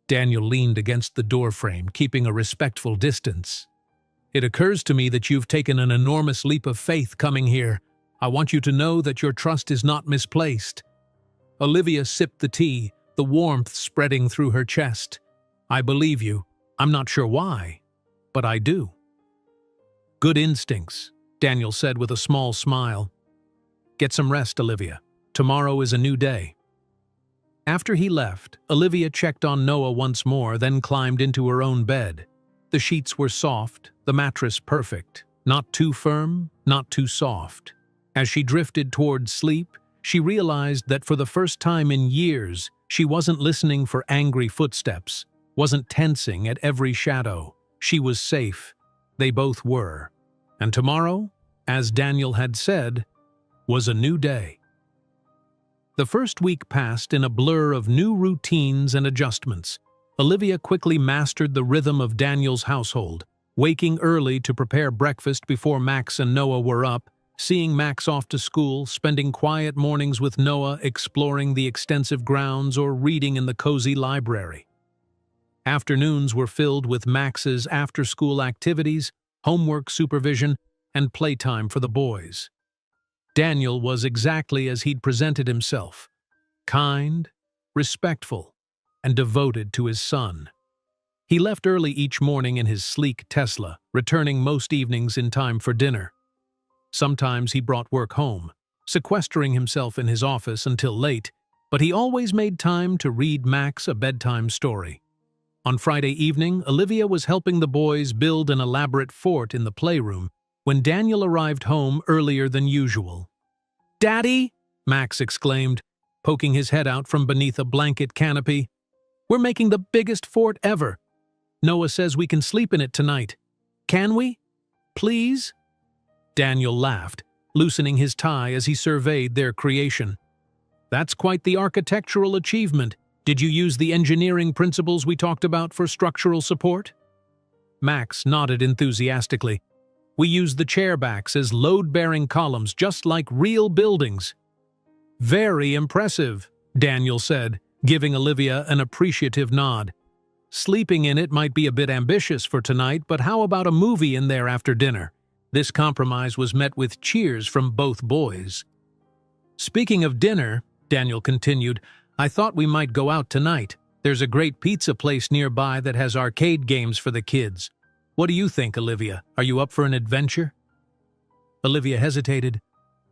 Daniel leaned against the doorframe, keeping a respectful distance. "It occurs to me that you've taken an enormous leap of faith coming here. I want you to know that your trust is not misplaced." Olivia sipped the tea, the warmth spreading through her chest. "I believe you. I'm not sure why, but I do." "Good instincts," Daniel said with a small smile. "Get some rest, Olivia. Tomorrow is a new day." After he left, Olivia checked on Noah once more, then climbed into her own bed. The sheets were soft, the mattress perfect, not too firm, not too soft. As she drifted toward sleep, she realized that for the first time in years, she wasn't listening for angry footsteps, wasn't tensing at every shadow. She was safe. They both were. And tomorrow, as Daniel had said, was a new day. The first week passed in a blur of new routines and adjustments. Olivia quickly mastered the rhythm of Daniel's household, waking early to prepare breakfast before Max and Noah were up, seeing Max off to school, spending quiet mornings with Noah exploring the extensive grounds or reading in the cozy library. Afternoons were filled with Max's after-school activities, homework supervision, and playtime for the boys. Daniel was exactly as he'd presented himself, kind, respectful, and devoted to his son. He left early each morning in his sleek Tesla, returning most evenings in time for dinner. Sometimes he brought work home, sequestering himself in his office until late, but he always made time to read Max a bedtime story. On Friday evening, Olivia was helping the boys build an elaborate fort in the playroom when Daniel arrived home earlier than usual. "Daddy!" Max exclaimed, poking his head out from beneath a blanket canopy. "We're making the biggest fort ever. Noah says we can sleep in it tonight. Can we? Please?" Daniel laughed, loosening his tie as he surveyed their creation. "That's quite the architectural achievement. Did you use the engineering principles we talked about for structural support?" Max nodded enthusiastically. "We used the chair backs as load-bearing columns, just like real buildings." "Very impressive," Daniel said, giving Olivia an appreciative nod. Sleeping in it might be a bit ambitious for tonight, but how about a movie in there after dinner? This compromise was met with cheers from both boys. Speaking of dinner, Daniel continued, I thought we might go out tonight. There's a great pizza place nearby that has arcade games for the kids. What do you think, Olivia? Are you up for an adventure? Olivia hesitated.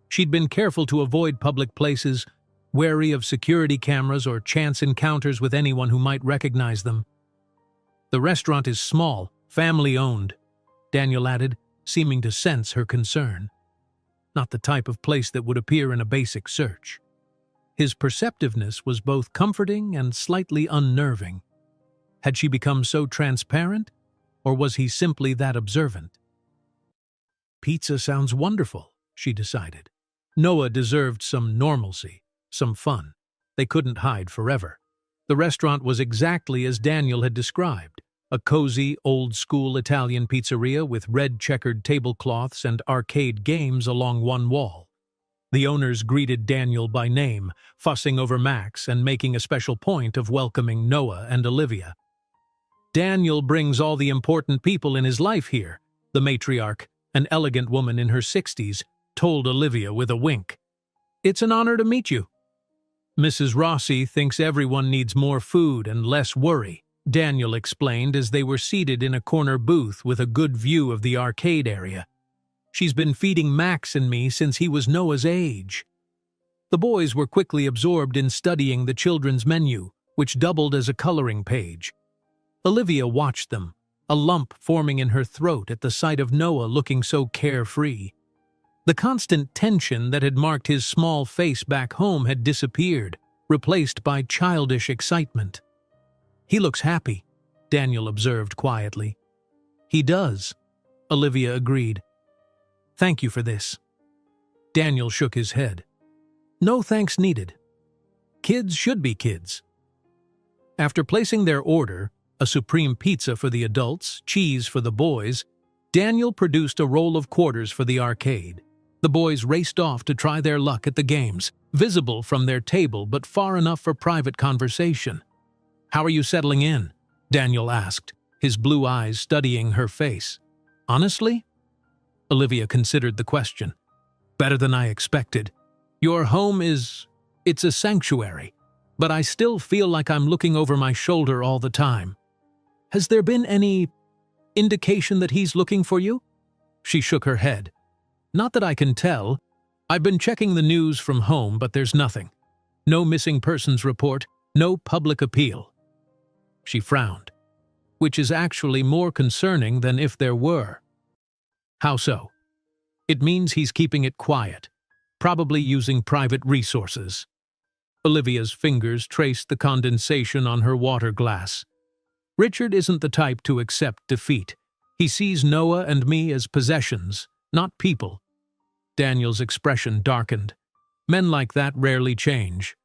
She'd been careful to avoid public places, wary of security cameras or chance encounters with anyone who might recognize them. The restaurant is small, family-owned, Daniel added, seeming to sense her concern. Not the type of place that would appear in a basic search. His perceptiveness was both comforting and slightly unnerving. Had she become so transparent, or was he simply that observant? Pizza sounds wonderful, she decided. Noah deserved some normalcy, some fun. They couldn't hide forever. The restaurant was exactly as Daniel had described, a cozy, old-school Italian pizzeria with red checkered tablecloths and arcade games along one wall. The owners greeted Daniel by name, fussing over Max and making a special point of welcoming Noah and Olivia. Daniel brings all the important people in his life here, the matriarch, an elegant woman in her 60s, told Olivia with a wink. It's an honor to meet you. Mrs. Rossi thinks everyone needs more food and less worry, Daniel explained as they were seated in a corner booth with a good view of the arcade area. She's been feeding Max and me since he was Noah's age. The boys were quickly absorbed in studying the children's menu, which doubled as a coloring page. Olivia watched them, a lump forming in her throat at the sight of Noah looking so carefree. The constant tension that had marked his small face back home had disappeared, replaced by childish excitement. He looks happy, Daniel observed quietly. He does, Olivia agreed. Thank you for this. Daniel shook his head. No thanks needed. Kids should be kids. After placing their order, a supreme pizza for the adults, cheese for the boys, Daniel produced a roll of quarters for the arcade. The boys raced off to try their luck at the games, visible from their table but far enough for private conversation. How are you settling in? Daniel asked, his blue eyes studying her face. Honestly? Olivia considered the question. Better than I expected. Your home it's a sanctuary, but I still feel like I'm looking over my shoulder all the time. Has there been any indication that he's looking for you? She shook her head. Not that I can tell. I've been checking the news from home, but there's nothing. No missing persons report, no public appeal. She frowned, which is actually more concerning than if there were. How so? It means he's keeping it quiet, probably using private resources. Olivia's fingers traced the condensation on her water glass. Richard isn't the type to accept defeat. He sees Noah and me as possessions, not people. Daniel's expression darkened. Men like that rarely change.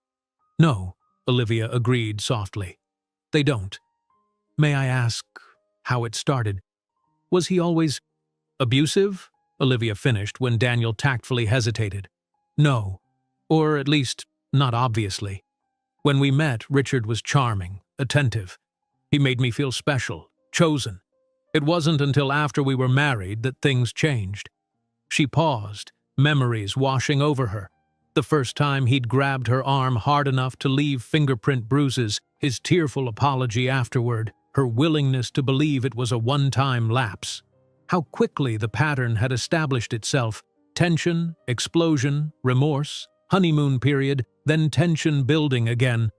No, Olivia agreed softly. They don't. May I ask how it started? Was he always abusive? Olivia finished when Daniel tactfully hesitated. No, or at least not obviously. When we met, Richard was charming, attentive. He made me feel special, chosen. It wasn't until after we were married that things changed. She paused, memories washing over her. The first time he'd grabbed her arm hard enough to leave fingerprint bruises, his tearful apology afterward, her willingness to believe it was a one-time lapse. How quickly the pattern had established itself. Tension, explosion, remorse, honeymoon period, then tension building again.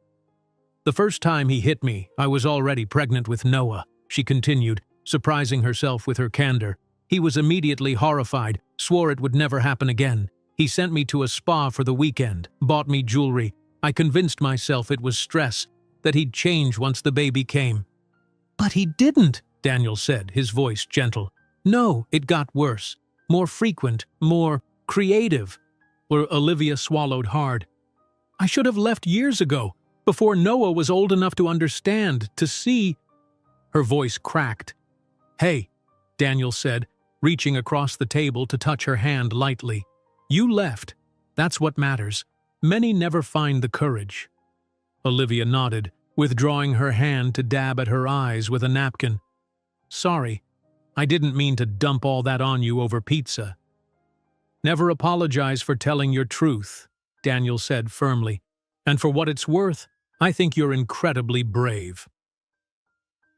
The first time he hit me, I was already pregnant with Noah, she continued, surprising herself with her candor. He was immediately horrified, swore it would never happen again. He sent me to a spa for the weekend, bought me jewelry. I convinced myself it was stress, that he'd change once the baby came. But he didn't, Daniel said, his voice gentle. No, it got worse. More frequent, more creative. Olivia swallowed hard. I should have left years ago, before Noah was old enough to understand, to see. Her voice cracked. Hey, Daniel said, reaching across the table to touch her hand lightly. You left. That's what matters. Many never find the courage. Olivia nodded, withdrawing her hand to dab at her eyes with a napkin. "Sorry, I didn't mean to dump all that on you over pizza." "Never apologize for telling your truth," Daniel said firmly. "And for what it's worth, I think you're incredibly brave."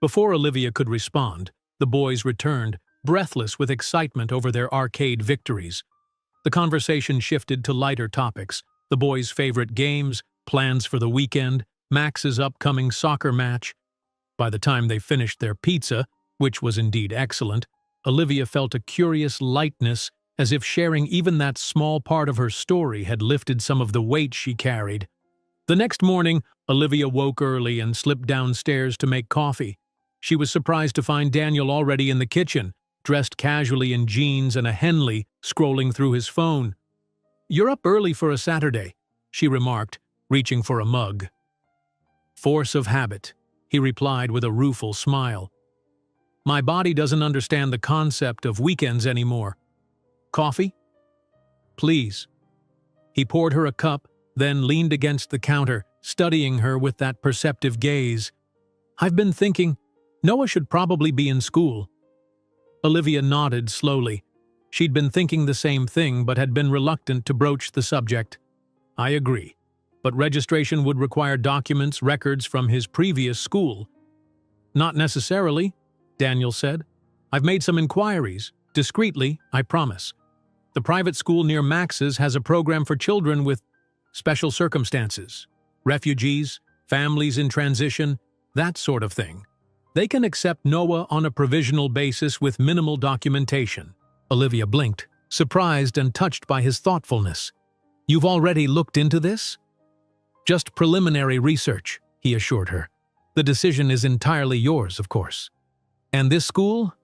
Before Olivia could respond, the boys returned, breathless with excitement over their arcade victories. The conversation shifted to lighter topics: the boys' favorite games, plans for the weekend, Max's upcoming soccer match. By the time they finished their pizza, which was indeed excellent, Olivia felt a curious lightness, as if sharing even that small part of her story had lifted some of the weight she carried. The next morning, Olivia woke early and slipped downstairs to make coffee. She was surprised to find Daniel already in the kitchen, dressed casually in jeans and a Henley, scrolling through his phone. "You're up early for a Saturday," she remarked, reaching for a mug. "Force of habit," he replied with a rueful smile. "My body doesn't understand the concept of weekends anymore. Coffee? Please." He poured her a cup, then leaned against the counter, studying her with that perceptive gaze. "I've been thinking, Noah should probably be in school." Olivia nodded slowly. She'd been thinking the same thing, but had been reluctant to broach the subject. "I agree, but registration would require documents, records from his previous school." "Not necessarily," Daniel said. "I've made some inquiries, discreetly, I promise. The private school near Max's has a program for children with special circumstances, refugees, families in transition, that sort of thing. They can accept Noah on a provisional basis with minimal documentation." Olivia blinked, surprised and touched by his thoughtfulness. "You've already looked into this?" "Just preliminary research," he assured her. "The decision is entirely yours, of course." "And this school?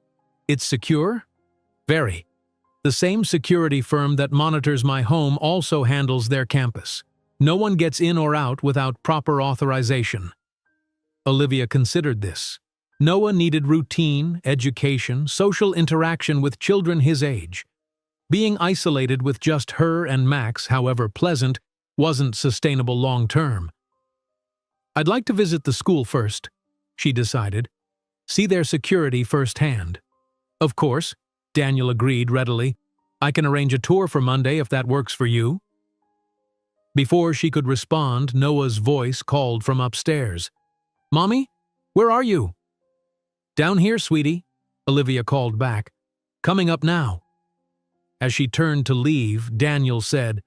It's secure?" "Very. The same security firm that monitors my home also handles their campus. No one gets in or out without proper authorization." Olivia considered this. Noah needed routine, education, social interaction with children his age. Being isolated with just her and Max, however pleasant, wasn't sustainable long-term. "I'd like to visit the school first," she decided. "See their security firsthand." "Of course," Daniel agreed readily. "I can arrange a tour for Monday if that works for you." Before she could respond, Noah's voice called from upstairs. "Mommy, where are you?" "Down here, sweetie," Olivia called back. "Coming up now." As she turned to leave, Daniel said,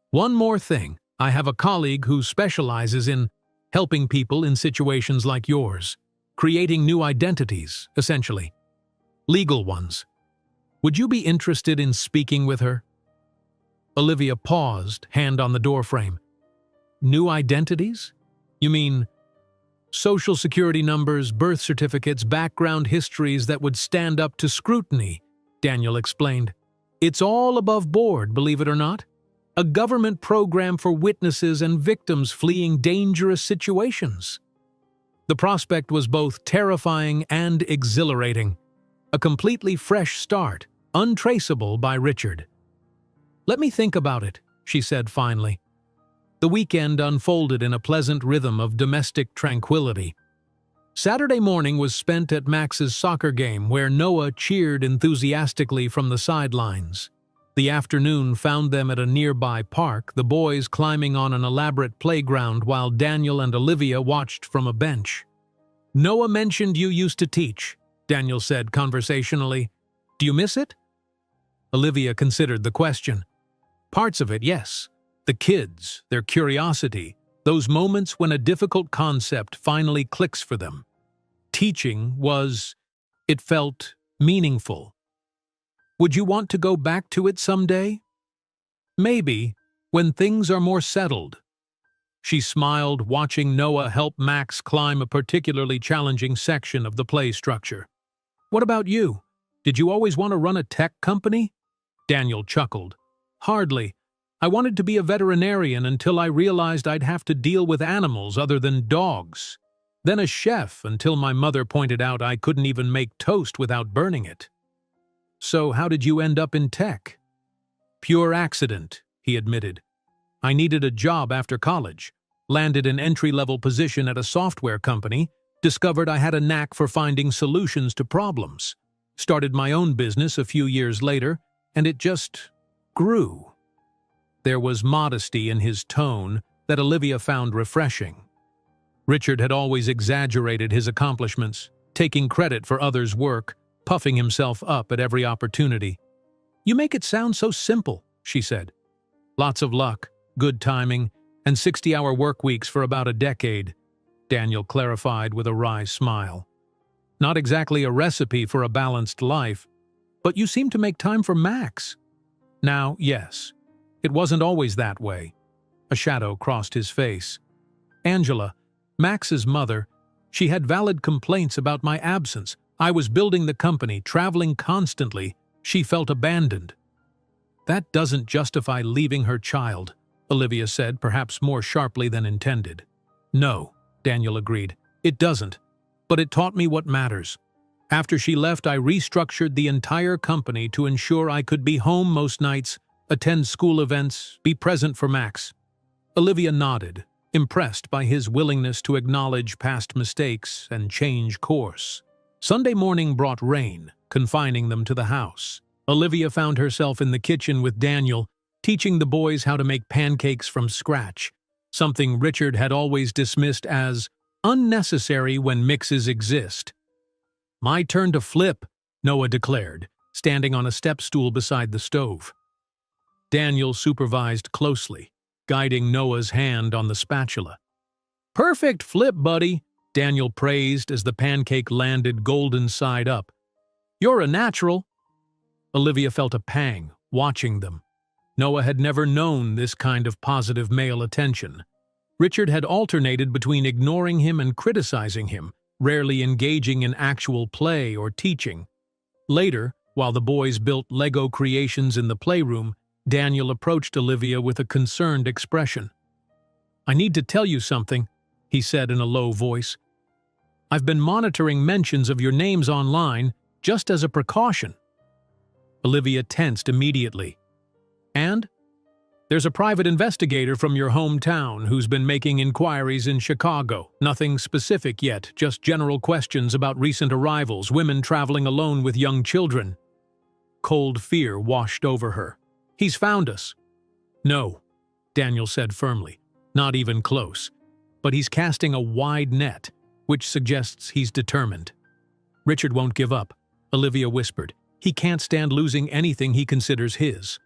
"One more thing. I have a colleague who specializes in helping people in situations like yours, creating new identities, essentially. Legal ones. Would you be interested in speaking with her?" Olivia paused, hand on the doorframe. "New identities? You mean social security numbers, birth certificates, background histories that would stand up to scrutiny," Daniel explained. "It's all above board, believe it or not. A government program for witnesses and victims fleeing dangerous situations." The prospect was both terrifying and exhilarating. A completely fresh start, untraceable by Richard. "Let me think about it," she said finally. The weekend unfolded in a pleasant rhythm of domestic tranquility. Saturday morning was spent at Max's soccer game, where Noah cheered enthusiastically from the sidelines. The afternoon found them at a nearby park, the boys climbing on an elaborate playground while Daniel and Olivia watched from a bench. "Noah mentioned you used to teach," Daniel said conversationally. "Do you miss it?" Olivia considered the question. "Parts of it, yes. The kids, their curiosity, those moments when a difficult concept finally clicks for them. Teaching it felt meaningful." "Would you want to go back to it someday?" "Maybe, when things are more settled." She smiled, watching Noah help Max climb a particularly challenging section of the play structure. "What about you? Did you always want to run a tech company?" Daniel chuckled. "Hardly. I wanted to be a veterinarian until I realized I'd have to deal with animals other than dogs. Then a chef until my mother pointed out I couldn't even make toast without burning it." "So how did you end up in tech?" "Pure accident," he admitted. "I needed a job after college. landed an entry-level position at a software company, discovered I had a knack for finding solutions to problems, started my own business a few years later, and it just grew. There was modesty in his tone that Olivia found refreshing. Richard had always exaggerated his accomplishments, taking credit for others' work, puffing himself up at every opportunity. "You make it sound so simple," she said. "Lots of luck, good timing, and 60-hour work weeks for about a decade," Daniel clarified with a wry smile. "Not exactly a recipe for a balanced life, but you seem to make time for Max." Now, yes, it wasn't always that way. A shadow crossed his face. Angela, Max's mother, she had valid complaints about my absence. I was building the company, traveling constantly. She felt abandoned. "That doesn't justify leaving her child," Olivia said, perhaps more sharply than intended. "No," Daniel agreed, "it doesn't. But it taught me what matters. After she left, I restructured the entire company to ensure I could be home most nights, attend school events, be present for Max." Olivia nodded, impressed by his willingness to acknowledge past mistakes and change course. Sunday morning brought rain, confining them to the house. Olivia found herself in the kitchen with Daniel, teaching the boys how to make pancakes from scratch, something Richard had always dismissed as unnecessary when mixes exist. "My turn to flip," Noah declared, standing on a step stool beside the stove. Daniel supervised closely, guiding Noah's hand on the spatula. "Perfect flip, buddy," Daniel praised as the pancake landed golden side up. "You're a natural." Olivia felt a pang, watching them. Noah had never known this kind of positive male attention. Richard had alternated between ignoring him and criticizing him, rarely engaging in actual play or teaching. Later, while the boys built Lego creations in the playroom, Daniel approached Olivia with a concerned expression. "I need to tell you something," he said in a low voice. "I've been monitoring mentions of your names online, just as a precaution." Olivia tensed immediately. "And? There's a private investigator from your hometown who's been making inquiries in Chicago. Nothing specific yet, just general questions about recent arrivals, women traveling alone with young children." Cold fear washed over her. "He's found us." "No," Daniel said firmly, "not even close. But he's casting a wide net, which suggests he's determined." "Richard won't give up," Olivia whispered. "He can't stand losing anything he considers his."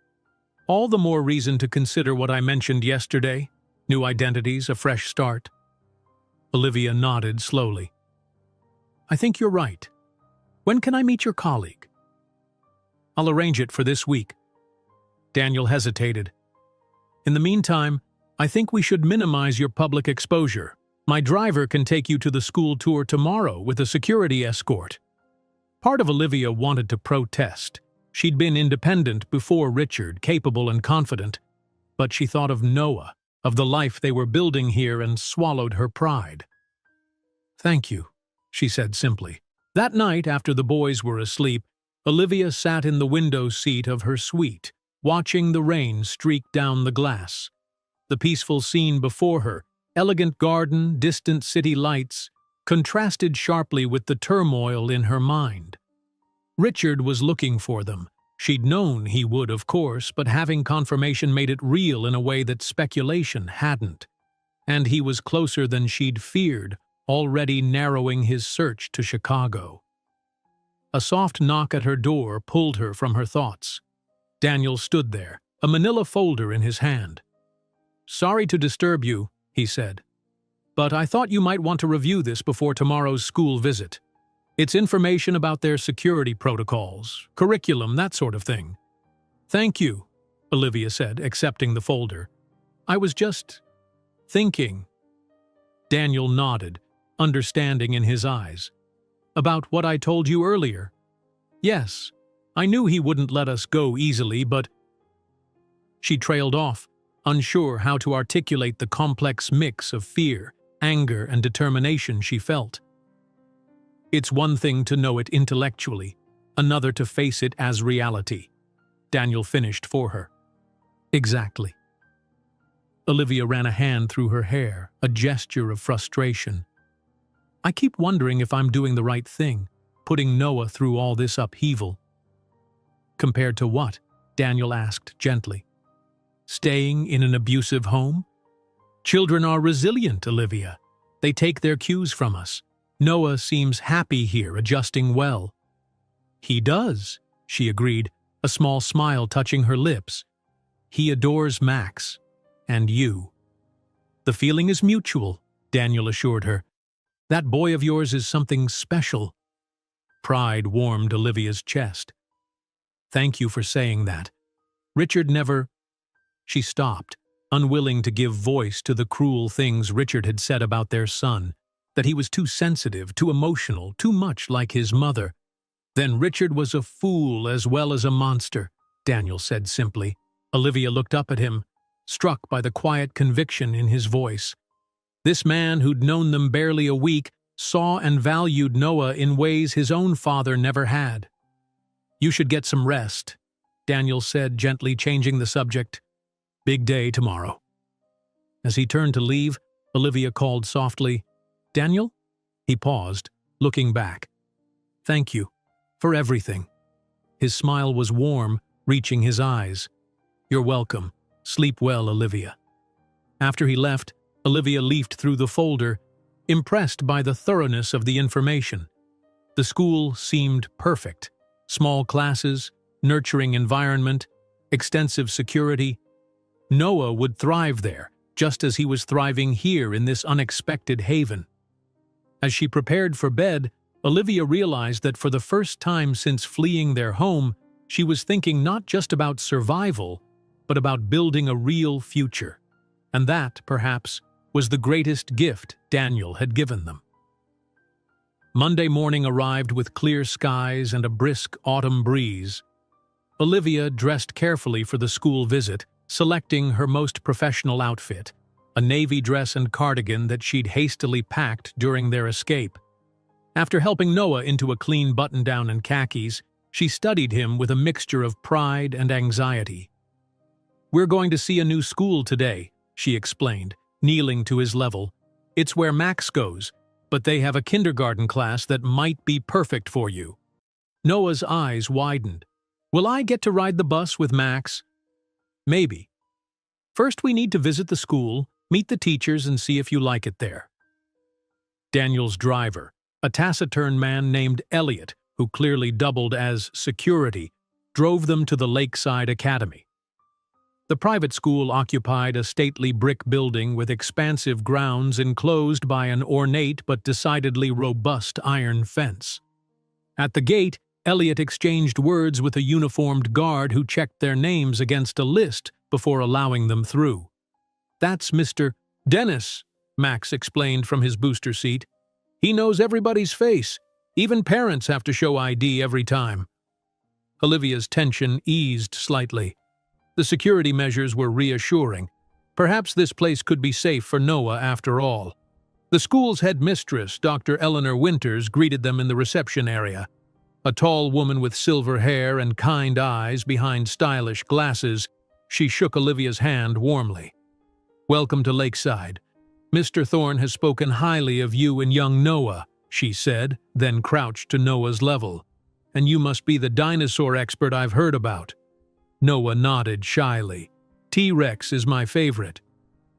"All the more reason to consider what I mentioned yesterday. New identities, a fresh start." Olivia nodded slowly. "I think you're right. When can I meet your colleague?" "I'll arrange it for this week." Daniel hesitated. "In the meantime, I think we should minimize your public exposure. My driver can take you to the school tour tomorrow with a security escort." Part of Olivia wanted to protest. She'd been independent before Richard, capable and confident. But she thought of Noah, of the life they were building here, and swallowed her pride. "Thank you," she said simply. That night, after the boys were asleep, Olivia sat in the window seat of her suite, watching the rain streak down the glass. The peaceful scene before her, elegant garden, distant city lights, contrasted sharply with the turmoil in her mind. Richard was looking for them. She'd known he would, of course, but having confirmation made it real in a way that speculation hadn't. And he was closer than she'd feared, already narrowing his search to Chicago. A soft knock at her door pulled her from her thoughts. Daniel stood there, a manila folder in his hand. "Sorry to disturb you," he said, "but I thought you might want to review this before tomorrow's school visit. It's information about their security protocols, curriculum, that sort of thing." "Thank you," Olivia said, accepting the folder. "I was just thinking." Daniel nodded, understanding in his eyes. "About what I told you earlier?" "Yes, I knew he wouldn't let us go easily, but—" She trailed off, unsure how to articulate the complex mix of fear, anger, and determination she felt. "It's one thing to know it intellectually, another to face it as reality," Daniel finished for her. "Exactly." Olivia ran a hand through her hair, a gesture of frustration. I keep wondering if I'm doing the right thing, putting Noah through all this upheaval. Compared to what? Daniel asked gently. Staying in an abusive home? Children are resilient, Olivia. They take their cues from us. Noah seems happy here, adjusting well. He does, she agreed, a small smile touching her lips. He adores Max. And you. The feeling is mutual, Daniel assured her. That boy of yours is something special. Pride warmed Olivia's chest. Thank you for saying that. Richard never... She stopped, unwilling to give voice to the cruel things Richard had said about their son, that he was too sensitive, too emotional, too much like his mother. Then Richard was a fool as well as a monster, Daniel said simply. Olivia looked up at him, struck by the quiet conviction in his voice. This man who'd known them barely a week saw and valued Noah in ways his own father never had. You should get some rest, Daniel said, gently changing the subject. Big day tomorrow. As he turned to leave, Olivia called softly, Daniel? He paused, looking back. Thank you for everything. His smile was warm, reaching his eyes. You're welcome. Sleep well, Olivia. After he left, Olivia leafed through the folder, impressed by the thoroughness of the information. The school seemed perfect. Small classes, nurturing environment, extensive security. Noah would thrive there, just as he was thriving here in this unexpected haven. As she prepared for bed, Olivia realized that for the first time since fleeing their home, she was thinking not just about survival, but about building a real future. And that, perhaps, was the greatest gift Daniel had given them. Monday morning arrived with clear skies and a brisk autumn breeze. Olivia dressed carefully for the school visit, selecting her most professional outfit, a navy dress and cardigan that she'd hastily packed during their escape. After helping Noah into a clean button-down and khakis, she studied him with a mixture of pride and anxiety. We're going to see a new school today, she explained, kneeling to his level. It's where Max goes, but they have a kindergarten class that might be perfect for you. Noah's eyes widened. Will I get to ride the bus with Max? Maybe. First we need to visit the school, meet the teachers, and see if you like it there. Daniel's driver, a taciturn man named Elliot, who clearly doubled as security, drove them to the Lakeside Academy. The private school occupied a stately brick building with expansive grounds enclosed by an ornate but decidedly robust iron fence. At the gate, Elliot exchanged words with a uniformed guard who checked their names against a list before allowing them through. That's Mr. Dennis, Max explained from his booster seat. He knows everybody's face. Even parents have to show ID every time. Olivia's tension eased slightly. The security measures were reassuring. Perhaps this place could be safe for Noah after all. The school's headmistress, Dr. Eleanor Winters, greeted them in the reception area. A tall woman with silver hair and kind eyes behind stylish glasses, she shook Olivia's hand warmly. Welcome to Lakeside. Mr. Thorne has spoken highly of you and young Noah, she said, then crouched to Noah's level. And you must be the dinosaur expert I've heard about. Noah nodded shyly. T-Rex is my favorite.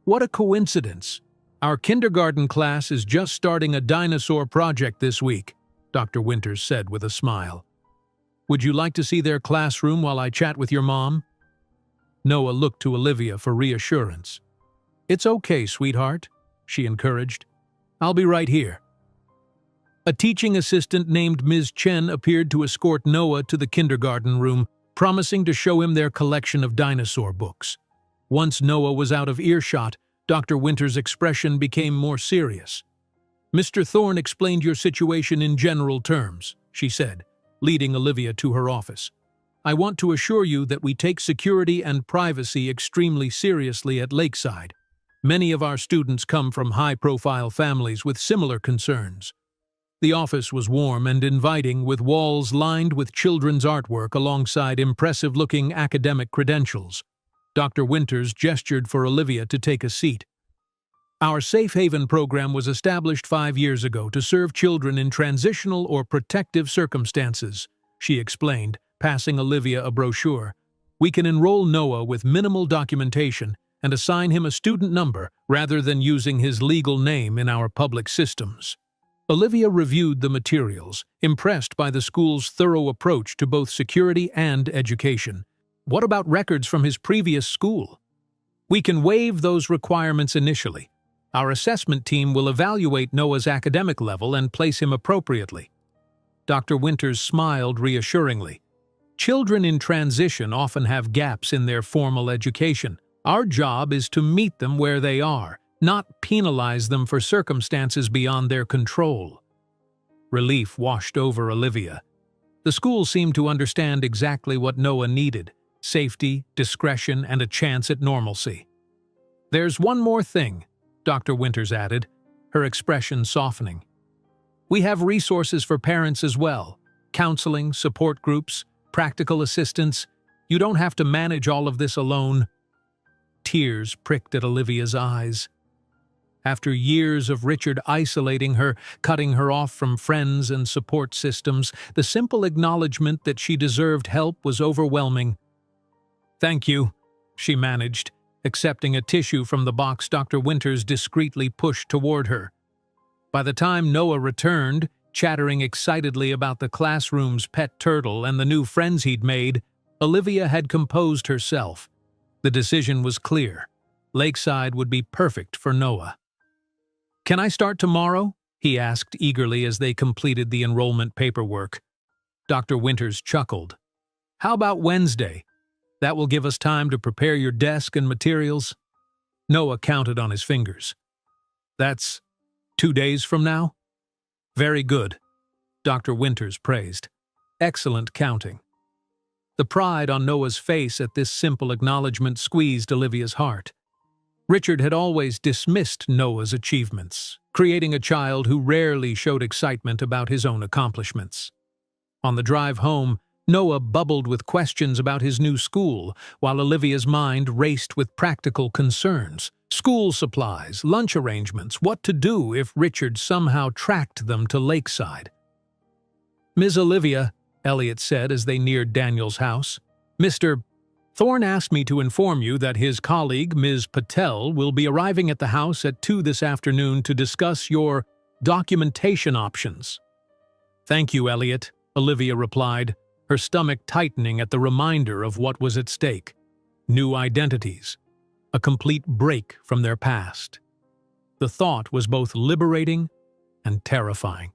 What a coincidence. Our kindergarten class is just starting a dinosaur project this week, Dr. Winters said with a smile. Would you like to see their classroom while I chat with your mom? Noah looked to Olivia for reassurance. It's okay, sweetheart, she encouraged. I'll be right here. A teaching assistant named Ms. Chen appeared to escort Noah to the kindergarten room, promising to show him their collection of dinosaur books. Once Noah was out of earshot, Dr. Winters' expression became more serious. Mr. Thorne explained your situation in general terms, she said, leading Olivia to her office. I want to assure you that we take security and privacy extremely seriously at Lakeside. Many of our students come from high-profile families with similar concerns. The office was warm and inviting, with walls lined with children's artwork alongside impressive-looking academic credentials. Dr. Winters gestured for Olivia to take a seat. Our Safe Haven program was established 5 years ago to serve children in transitional or protective circumstances, she explained, passing Olivia a brochure. We can enroll Noah with minimal documentation and assign him a student number rather than using his legal name in our public systems. Olivia reviewed the materials, impressed by the school's thorough approach to both security and education. What about records from his previous school? We can waive those requirements initially. Our assessment team will evaluate Noah's academic level and place him appropriately. Dr. Winters smiled reassuringly. Children in transition often have gaps in their formal education. Our job is to meet them where they are, not penalize them for circumstances beyond their control. Relief washed over Olivia. The school seemed to understand exactly what Noah needed: safety, discretion, and a chance at normalcy. There's one more thing, Dr. Winters added, her expression softening. We have resources for parents as well: counseling, support groups, practical assistance. You don't have to manage all of this alone. Tears pricked at Olivia's eyes. After years of Richard isolating her, cutting her off from friends and support systems, the simple acknowledgement that she deserved help was overwhelming. Thank you, she managed, accepting a tissue from the box Dr. Winters discreetly pushed toward her. By the time Noah returned, chattering excitedly about the classroom's pet turtle and the new friends he'd made, Olivia had composed herself. The decision was clear. Lakeside would be perfect for Noah. Can I start tomorrow? He asked eagerly as they completed the enrollment paperwork. Dr. Winters chuckled. How about Wednesday? That will give us time to prepare your desk and materials. Noah counted on his fingers. That's 2 days from now? Very good, Dr. Winters praised. Excellent counting. The pride on Noah's face at this simple acknowledgement squeezed Olivia's heart. Richard had always dismissed Noah's achievements, creating a child who rarely showed excitement about his own accomplishments. On the drive home, Noah bubbled with questions about his new school, while Olivia's mind raced with practical concerns. School supplies, lunch arrangements, what to do if Richard somehow tracked them to Lakeside. Ms. Olivia, Elliot said as they neared Daniel's house, Mr. Thorne asked me to inform you that his colleague, Ms. Patel, will be arriving at the house at 2 this afternoon to discuss your documentation options. Thank you, Elliot, Olivia replied, her stomach tightening at the reminder of what was at stake. New identities. A complete break from their past. The thought was both liberating and terrifying.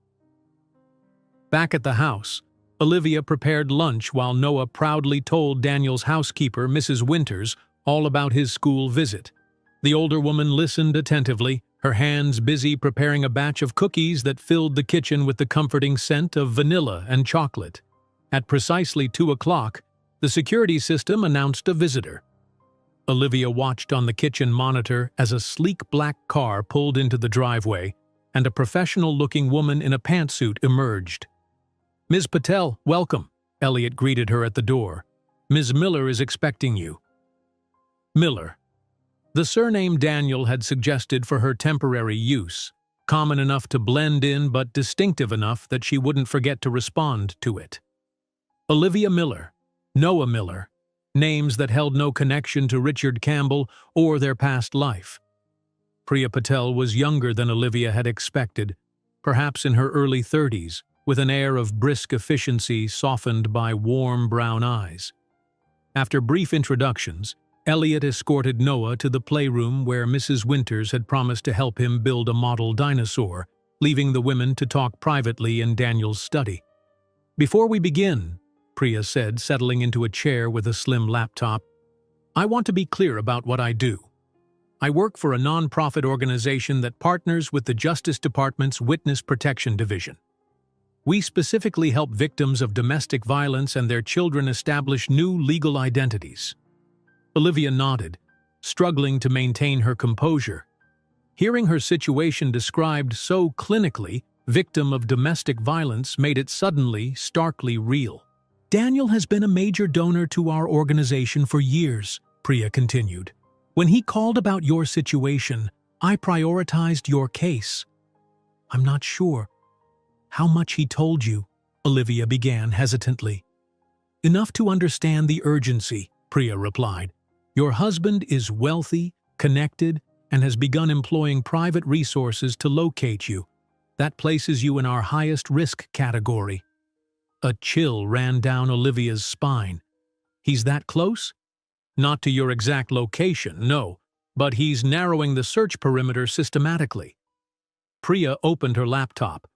Back at the house, Olivia prepared lunch while Noah proudly told Daniel's housekeeper, Mrs. Winters, all about his school visit. The older woman listened attentively, her hands busy preparing a batch of cookies that filled the kitchen with the comforting scent of vanilla and chocolate. At precisely 2 o'clock, the security system announced a visitor. Olivia watched on the kitchen monitor as a sleek black car pulled into the driveway, and a professional-looking woman in a pantsuit emerged. Ms. Patel, welcome, Elliot greeted her at the door. Ms. Miller is expecting you. Miller. The surname Daniel had suggested for her temporary use, common enough to blend in but distinctive enough that she wouldn't forget to respond to it. Olivia Miller, Noah Miller, names that held no connection to Richard Campbell or their past life. Priya Patel was younger than Olivia had expected, perhaps in her early 30s, with an air of brisk efficiency softened by warm brown eyes. After brief introductions, Elliot escorted Noah to the playroom where Mrs. Winters had promised to help him build a model dinosaur, leaving the women to talk privately in Daniel's study. Before we begin, Priya said, settling into a chair with a slim laptop, I want to be clear about what I do. I work for a non-profit organization that partners with the Justice Department's Witness Protection Division. We specifically help victims of domestic violence and their children establish new legal identities. Olivia nodded, struggling to maintain her composure. Hearing her situation described so clinically, victim of domestic violence, made it suddenly, starkly real. Daniel has been a major donor to our organization for years, Priya continued. When he called about your situation, I prioritized your case. I'm not sure how much he told you, Olivia began hesitantly. Enough to understand the urgency, Priya replied. Your husband is wealthy, connected, and has begun employing private resources to locate you. That places you in our highest risk category. A chill ran down Olivia's spine. He's that close? Not to your exact location, no, but he's narrowing the search perimeter systematically. Priya opened her laptop.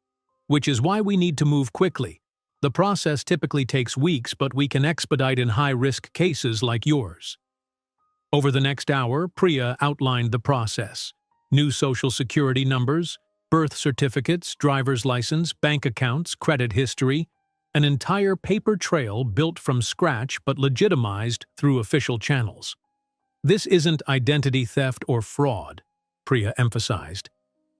Which is why we need to move quickly. The process typically takes weeks, but we can expedite in high-risk cases like yours. Over the next hour, Priya outlined the process. New social security numbers, birth certificates, driver's license, bank accounts, credit history, an entire paper trail built from scratch but legitimized through official channels. This isn't identity theft or fraud, Priya emphasized.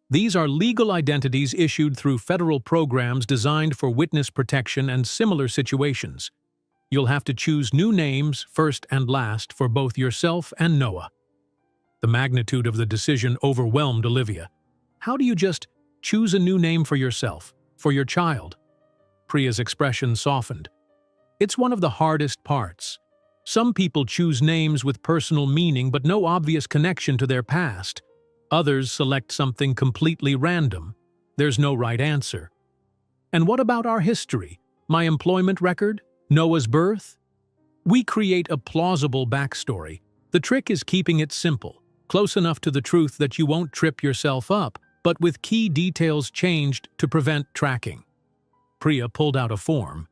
These are legal identities issued through federal programs designed for witness protection and similar situations. You'll have to choose new names, first and last, for both yourself and Noah. The magnitude of the decision overwhelmed Olivia. How do you just choose a new name for yourself, for your child? Priya's expression softened. It's one of the hardest parts. Some people choose names with personal meaning but no obvious connection to their past. Others select something completely random. There's no right answer. And what about our history? My employment record? Noah's birth? We create a plausible backstory. The trick is keeping it simple, close enough to the truth that you won't trip yourself up, but with key details changed to prevent tracking. Priya pulled out a form.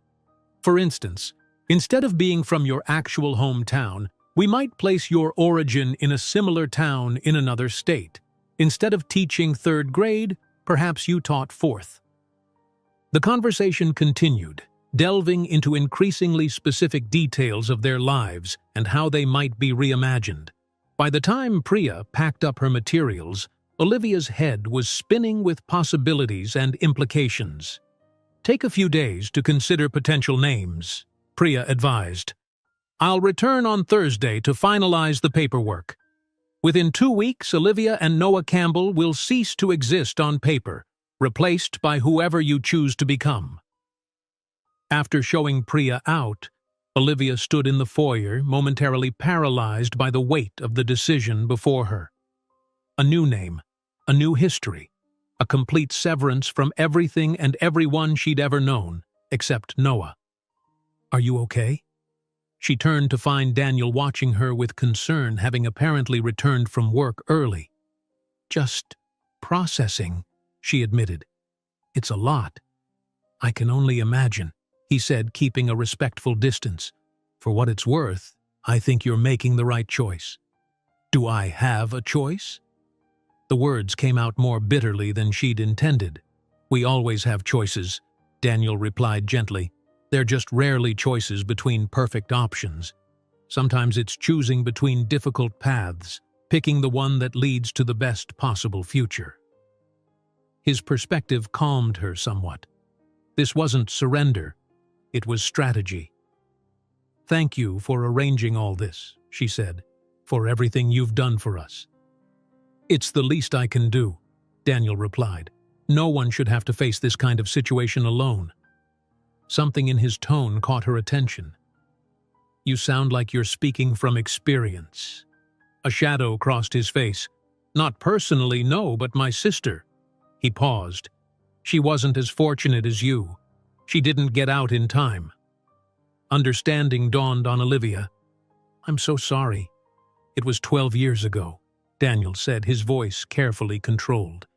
For instance, instead of being from your actual hometown, we might place your origin in a similar town in another state. Instead of teaching 3rd grade, perhaps you taught 4th. The conversation continued, delving into increasingly specific details of their lives and how they might be reimagined. By the time Priya packed up her materials, Olivia's head was spinning with possibilities and implications. Take a few days to consider potential names, Priya advised. I'll return on Thursday to finalize the paperwork. Within 2 weeks, Olivia and Noah Campbell will cease to exist on paper, replaced by whoever you choose to become. After showing Priya out, Olivia stood in the foyer, momentarily paralyzed by the weight of the decision before her. A new name, a new history, a complete severance from everything and everyone she'd ever known, except Noah. Are you okay? She turned to find Daniel watching her with concern, having apparently returned from work early. Just processing, she admitted. It's a lot. I can only imagine, he said, keeping a respectful distance. For what it's worth, I think you're making the right choice. Do I have a choice? The words came out more bitterly than she'd intended. We always have choices, Daniel replied gently. They're just rarely choices between perfect options. Sometimes it's choosing between difficult paths, picking the one that leads to the best possible future. His perspective calmed her somewhat. This wasn't surrender, it was strategy. Thank you for arranging all this, she said, for everything you've done for us. It's the least I can do, Daniel replied. No one should have to face this kind of situation alone. Something in his tone caught her attention. You sound like you're speaking from experience. A shadow crossed his face. Not personally, no, but my sister. He paused. She wasn't as fortunate as you. She didn't get out in time. Understanding dawned on Olivia. I'm so sorry. It was 12 years ago, Daniel said, his voice carefully controlled.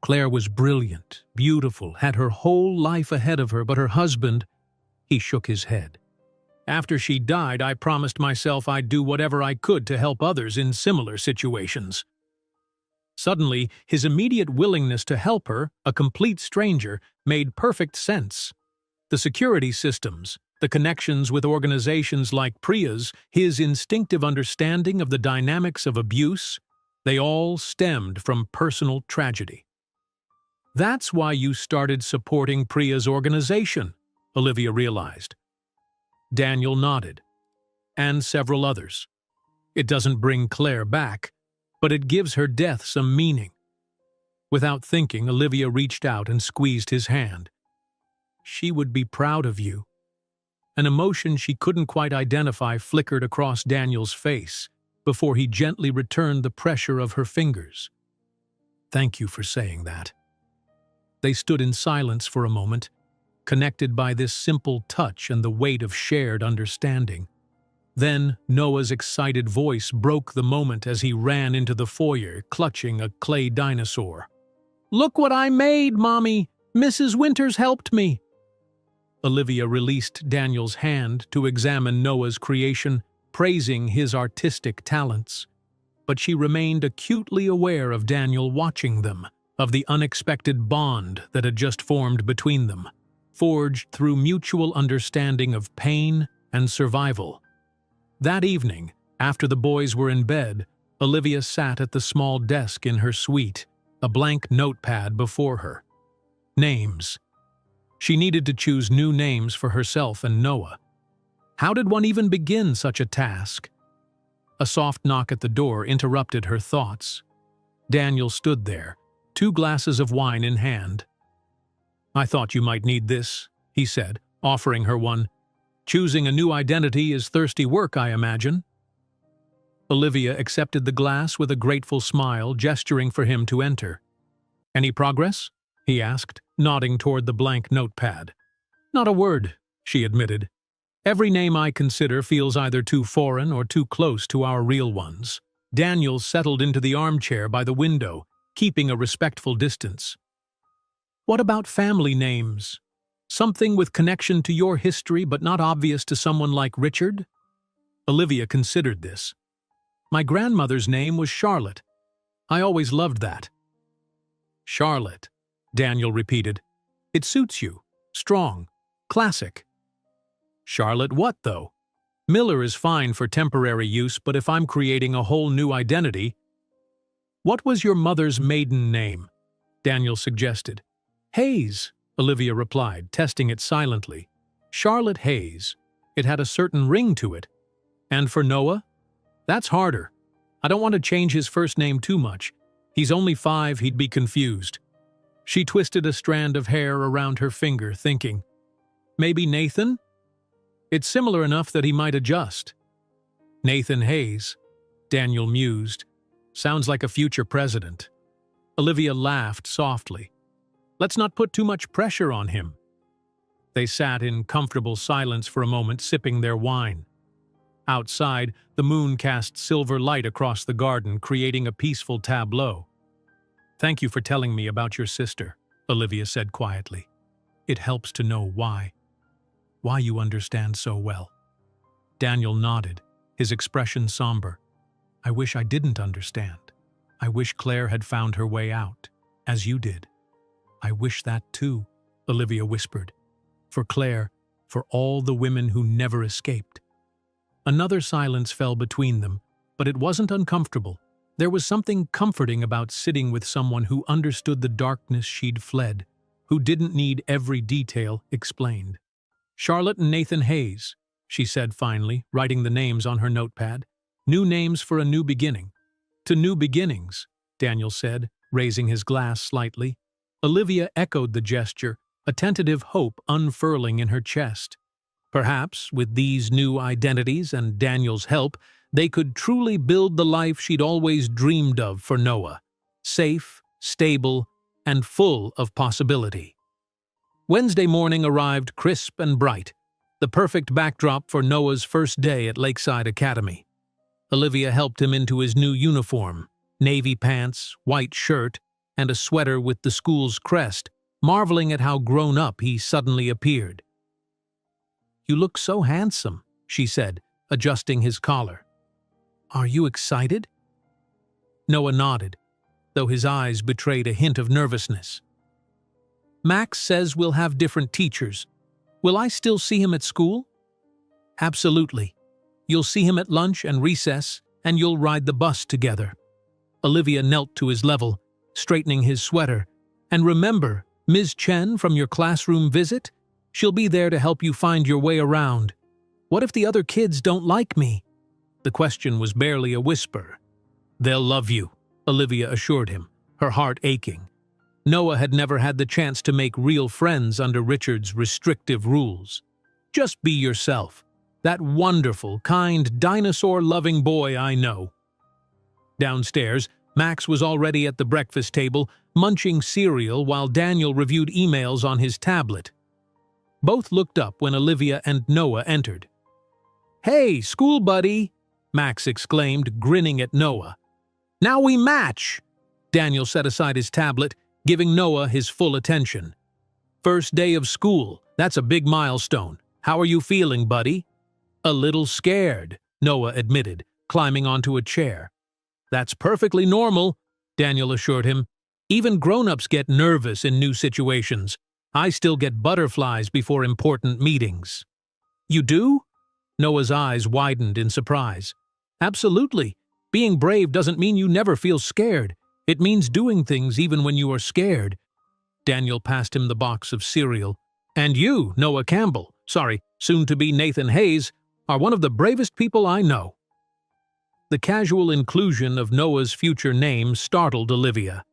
Claire was brilliant, beautiful, had her whole life ahead of her, but her husband, he shook his head. After she died, I promised myself I'd do whatever I could to help others in similar situations. Suddenly, his immediate willingness to help her, a complete stranger, made perfect sense. The security systems, the connections with organizations like Priya's, his instinctive understanding of the dynamics of abuse, they all stemmed from personal tragedy. That's why you started supporting Priya's organization, Olivia realized. Daniel nodded, and several others. It doesn't bring Claire back, but it gives her death some meaning. Without thinking, Olivia reached out and squeezed his hand. She would be proud of you. An emotion she couldn't quite identify flickered across Daniel's face before he gently returned the pressure of her fingers. Thank you for saying that. They stood in silence for a moment, connected by this simple touch and the weight of shared understanding. Then Noah's excited voice broke the moment as he ran into the foyer, clutching a clay dinosaur. "Look what I made, Mommy! Mrs. Winters helped me!" Olivia released Daniel's hand to examine Noah's creation, praising his artistic talents. But she remained acutely aware of Daniel watching them, of the unexpected bond that had just formed between them, forged through mutual understanding of pain and survival. That evening, after the boys were in bed, Olivia sat at the small desk in her suite, a blank notepad before her. Names. She needed to choose new names for herself and Noah. How did one even begin such a task? A soft knock at the door interrupted her thoughts. Daniel stood there, 2 glasses of wine in hand. "I thought you might need this," he said, offering her one. "Choosing a new identity is thirsty work, I imagine." Olivia accepted the glass with a grateful smile, gesturing for him to enter. "Any progress?" he asked, nodding toward the blank notepad. "Not a word," she admitted. "Every name I consider feels either too foreign or too close to our real ones." Daniel settled into the armchair by the window, keeping a respectful distance. "What about family names? Something with connection to your history but not obvious to someone like Richard?" Olivia considered this. "My grandmother's name was Charlotte. I always loved that." "Charlotte," Daniel repeated. "It suits you. Strong. Classic." "Charlotte what, though? Miller is fine for temporary use, but if I'm creating a whole new identity—" "What was your mother's maiden name?" Daniel suggested. "Hayes," Olivia replied, testing it silently. "Charlotte Hayes. It had a certain ring to it. And for Noah? That's harder. I don't want to change his first name too much. He's only 5, he'd be confused." She twisted a strand of hair around her finger, thinking, "Maybe Nathan? It's similar enough that he might adjust." "Nathan Hayes," Daniel mused. "Sounds like a future president." Olivia laughed softly. "Let's not put too much pressure on him." They sat in comfortable silence for a moment, sipping their wine. Outside, the moon cast silver light across the garden, creating a peaceful tableau. "Thank you for telling me about your sister," Olivia said quietly. "It helps to know why you understand so well." Daniel nodded, his expression somber. "I wish I didn't understand. I wish Claire had found her way out, as you did." "I wish that too," Olivia whispered. "For Claire, for all the women who never escaped." Another silence fell between them, but it wasn't uncomfortable. There was something comforting about sitting with someone who understood the darkness she'd fled, who didn't need every detail explained. "Charlotte and Nathan Hayes," she said finally, writing the names on her notepad. "New names for a new beginning." "To new beginnings," Daniel said, raising his glass slightly. Olivia echoed the gesture, a tentative hope unfurling in her chest. Perhaps, with these new identities and Daniel's help, they could truly build the life she'd always dreamed of for Noah. Safe, stable, and full of possibility. Wednesday morning arrived crisp and bright, the perfect backdrop for Noah's first day at Lakeside Academy. Olivia helped him into his new uniform, navy pants, white shirt, and a sweater with the school's crest, marveling at how grown up he suddenly appeared. "You look so handsome," she said, adjusting his collar. "Are you excited?" Noah nodded, though his eyes betrayed a hint of nervousness. "Max says we'll have different teachers. Will I still see him at school?" "Absolutely. You'll see him at lunch and recess, and you'll ride the bus together." Olivia knelt to his level, straightening his sweater. "And remember, Ms. Chen from your classroom visit? She'll be there to help you find your way around. What if the other kids don't like me?" The question was barely a whisper. "They'll love you," Olivia assured him, her heart aching. Noah had never had the chance to make real friends under Richard's restrictive rules. "Just be yourself. That wonderful, kind, dinosaur-loving boy I know." Downstairs, Max was already at the breakfast table, munching cereal while Daniel reviewed emails on his tablet. Both looked up when Olivia and Noah entered. "Hey, school buddy!" Max exclaimed, grinning at Noah. "Now we match!" Daniel set aside his tablet, giving Noah his full attention. "First day of school. That's a big milestone. How are you feeling, buddy?" "A little scared," Noah admitted, climbing onto a chair. "That's perfectly normal," Daniel assured him. "Even grown-ups get nervous in new situations. I still get butterflies before important meetings." "You do?" Noah's eyes widened in surprise. "Absolutely. Being brave doesn't mean you never feel scared. It means doing things even when you are scared." Daniel passed him the box of cereal. "And you, Noah Campbell, soon-to-be Nathan Hayes, are one of the bravest people I know." The casual inclusion of Noah's future name startled Olivia.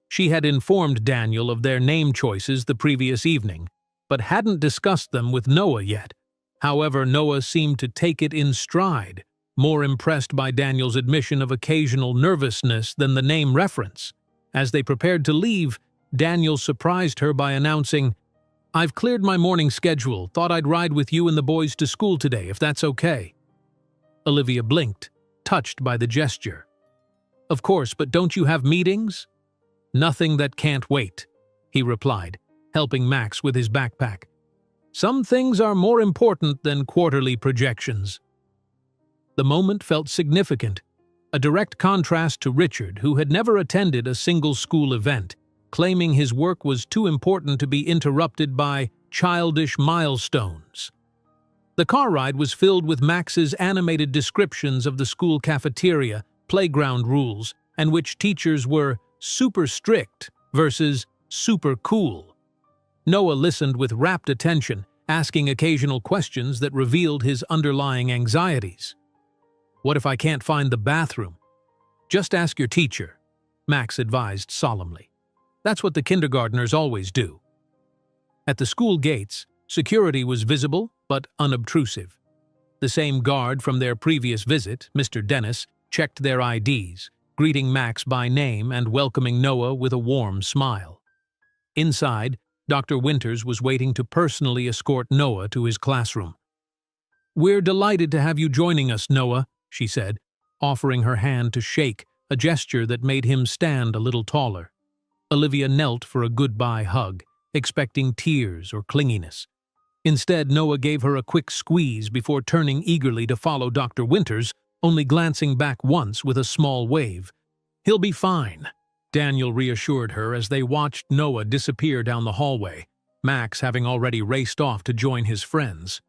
She had informed Daniel of their name choices the previous evening, but hadn't discussed them with Noah yet. However, Noah seemed to take it in stride, more impressed by Daniel's admission of occasional nervousness than the name reference. As they prepared to leave, Daniel surprised her by announcing, "I've cleared my morning schedule. Thought I'd ride with you and the boys to school today, if that's okay." Olivia blinked, touched by the gesture. "Of course, but don't you have meetings?" "Nothing that can't wait," he replied, helping Max with his backpack. "Some things are more important than quarterly projections." The moment felt significant, a direct contrast to Richard, who had never attended a single school event, claiming his work was too important to be interrupted by childish milestones. The car ride was filled with Max's animated descriptions of the school cafeteria, playground rules, and which teachers were super strict versus super cool. Noah listened with rapt attention, asking occasional questions that revealed his underlying anxieties. "What if I can't find the bathroom?" "Just ask your teacher," Max advised solemnly. "That's what the kindergartners always do." At the school gates, security was visible but unobtrusive. The same guard from their previous visit, Mr. Dennis, checked their IDs, greeting Max by name and welcoming Noah with a warm smile. Inside, Dr. Winters was waiting to personally escort Noah to his classroom. "We're delighted to have you joining us, Noah," she said, offering her hand to shake, a gesture that made him stand a little taller. Olivia knelt for a goodbye hug, expecting tears or clinginess. Instead, Noah gave her a quick squeeze before turning eagerly to follow Dr. Winters, only glancing back once with a small wave. "He'll be fine," Daniel reassured her as they watched Noah disappear down the hallway, Max having already raced off to join his friends.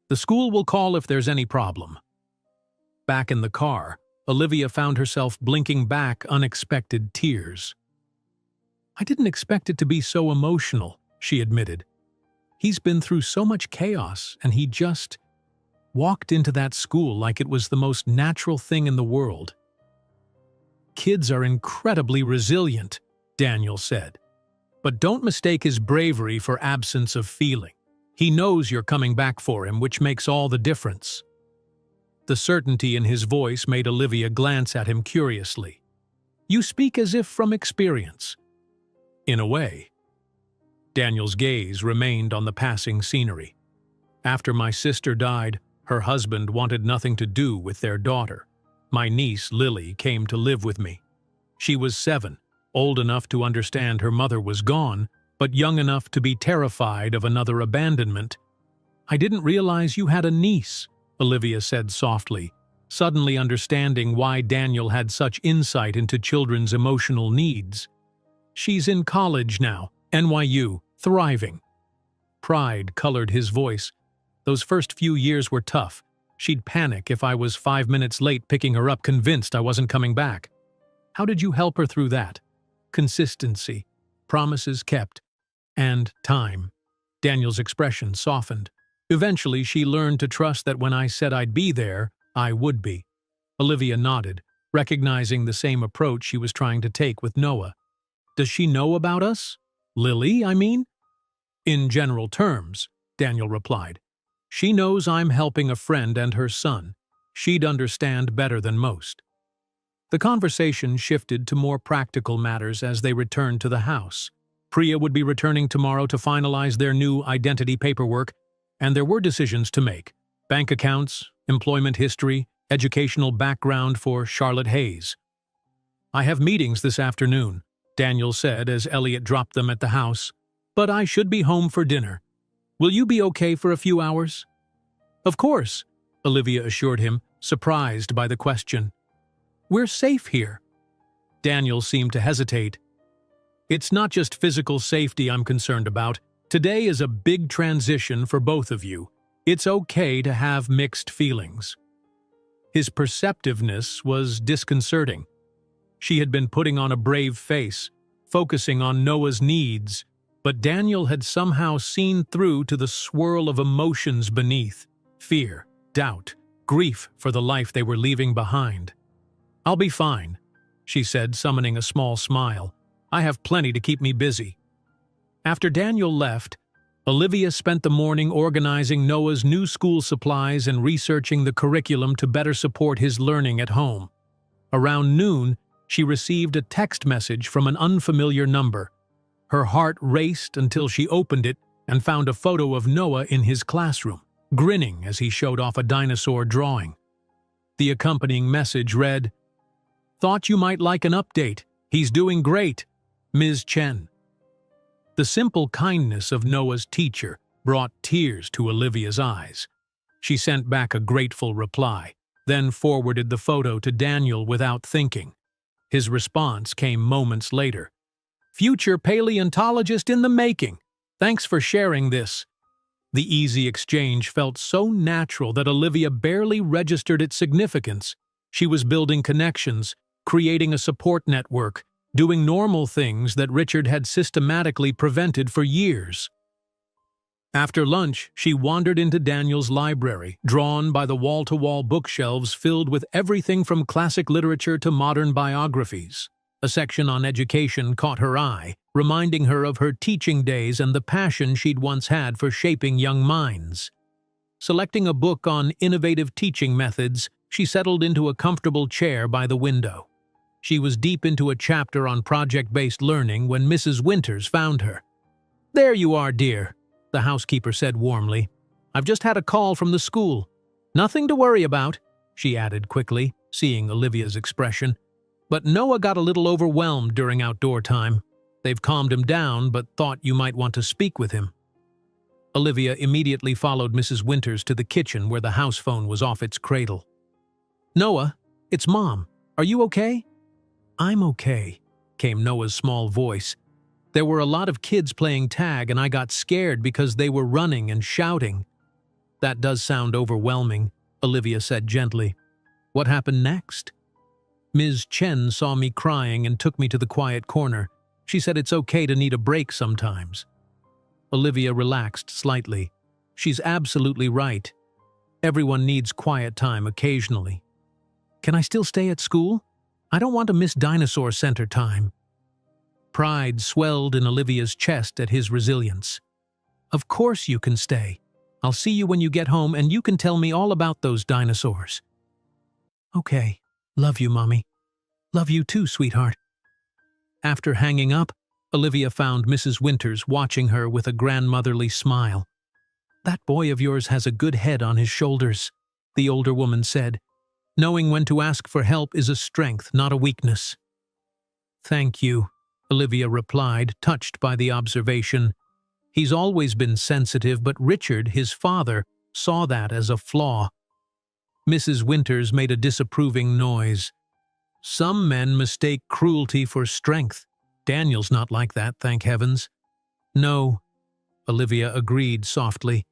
"The school will call if there's any problem." Back in the car, Olivia found herself blinking back unexpected tears. "I didn't expect it to be so emotional," she admitted. "He's been through so much chaos, and he just walked into that school like it was the most natural thing in the world." "Kids are incredibly resilient," Daniel said. "But don't mistake his bravery for absence of feeling. He knows you're coming back for him, which makes all the difference." The certainty in his voice made Olivia glance at him curiously. "You speak as if from experience." "In a way." Daniel's gaze remained on the passing scenery. "After my sister died, her husband wanted nothing to do with their daughter. My niece, Lily, came to live with me. She was 7, old enough to understand her mother was gone, but young enough to be terrified of another abandonment. I didn't realize you had a niece," Olivia said softly, suddenly understanding why Daniel had such insight into children's emotional needs. "She's in college now, NYU, thriving." Pride colored his voice. "Those first few years were tough. She'd panic if I was 5 minutes late picking her up, convinced I wasn't coming back. How did you help her through that?" "Consistency, promises kept, and time." Daniel's expression softened. "Eventually, she learned to trust that when I said I'd be there, I would be." Olivia nodded, recognizing the same approach she was trying to take with Noah. Does she know about us? Lily, I mean? In general terms, Daniel replied. She knows I'm helping a friend and her son. She'd understand better than most. The conversation shifted to more practical matters as they returned to the house. Priya would be returning tomorrow to finalize their new identity paperwork, and there were decisions to make. Bank accounts, employment history, educational background for Charlotte Hayes. I have meetings this afternoon, Daniel said as Elliot dropped them at the house, but I should be home for dinner. Will you be okay for a few hours? Of course, Olivia assured him, surprised by the question. We're safe here. Daniel seemed to hesitate. It's not just physical safety I'm concerned about. Today is a big transition for both of you. It's okay to have mixed feelings. His perceptiveness was disconcerting. She had been putting on a brave face, focusing on Noah's needs, but Daniel had somehow seen through to the swirl of emotions beneath: fear, doubt, grief for the life they were leaving behind. I'll be fine, she said, summoning a small smile. I have plenty to keep me busy. After Daniel left, Olivia spent the morning organizing Noah's new school supplies and researching the curriculum to better support his learning at home. Around noon, she received a text message from an unfamiliar number. Her heart raced until she opened it and found a photo of Noah in his classroom, grinning as he showed off a dinosaur drawing. The accompanying message read, "Thought you might like an update. He's doing great. Ms. Chen." The simple kindness of Noah's teacher brought tears to Olivia's eyes. She sent back a grateful reply, then forwarded the photo to Daniel without thinking. His response came moments later. "Future paleontologist in the making. Thanks for sharing this." The easy exchange felt so natural that Olivia barely registered its significance. She was building connections, creating a support network, doing normal things that Richard had systematically prevented for years. After lunch, she wandered into Daniel's library, drawn by the wall-to-wall bookshelves filled with everything from classic literature to modern biographies. A section on education caught her eye, reminding her of her teaching days and the passion she'd once had for shaping young minds. Selecting a book on innovative teaching methods, she settled into a comfortable chair by the window. She was deep into a chapter on project-based learning when Mrs. Winters found her. "There you are, dear," the housekeeper said warmly. "I've just had a call from the school. Nothing to worry about," she added quickly, seeing Olivia's expression. "But Noah got a little overwhelmed during outdoor time. They've calmed him down, but thought you might want to speak with him." Olivia immediately followed Mrs. Winters to the kitchen where the house phone was off its cradle. "Noah, it's Mom. Are you okay?" "I'm okay," came Noah's small voice. "There were a lot of kids playing tag and I got scared because they were running and shouting." "That does sound overwhelming," Olivia said gently. "What happened next?" "Ms. Chen saw me crying and took me to the quiet corner. She said it's okay to need a break sometimes." Olivia relaxed slightly. She's absolutely right. Everyone needs quiet time occasionally. "Can I still stay at school? I don't want to miss dinosaur center time." Pride swelled in Olivia's chest at his resilience. "Of course you can stay. I'll see you when you get home and you can tell me all about those dinosaurs." "Okay. Love you, Mommy." "Love you too, sweetheart." After hanging up, Olivia found Mrs. Winters watching her with a grandmotherly smile. "That boy of yours has a good head on his shoulders," the older woman said. "Knowing when to ask for help is a strength, not a weakness." "Thank you," Olivia replied, touched by the observation. He's always been sensitive, but Richard, his father, saw that as a flaw. Mrs. Winters made a disapproving noise. "Some men mistake cruelty for strength. Daniel's not like that, thank heavens." "No," Olivia agreed softly.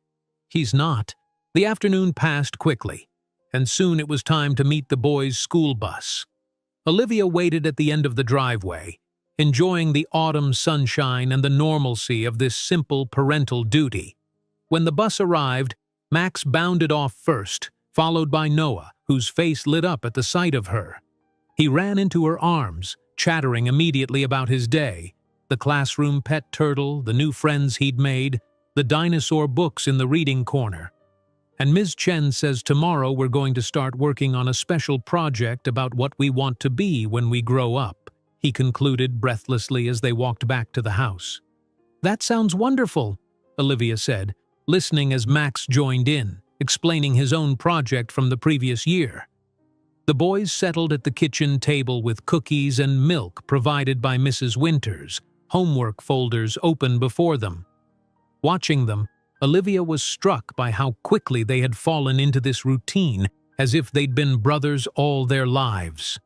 "He's not." The afternoon passed quickly, and soon it was time to meet the boys' school bus. Olivia waited at the end of the driveway, enjoying the autumn sunshine and the normalcy of this simple parental duty. When the bus arrived, Max bounded off first, followed by Noah, who whose face lit up at the sight of her. He ran into her arms, chattering immediately about his day, the classroom pet turtle, the new friends he'd made, the dinosaur books in the reading corner. And Ms. Chen says tomorrow we're going to start working on a special project about what we want to be when we grow up, he concluded breathlessly as they walked back to the house. That sounds wonderful, Olivia said, listening as Max joined in, explaining his own project from the previous year. The boys settled at the kitchen table with cookies and milk provided by Mrs. Winters, homework folders open before them. Watching them, Olivia was struck by how quickly they had fallen into this routine, as if they'd been brothers all their lives.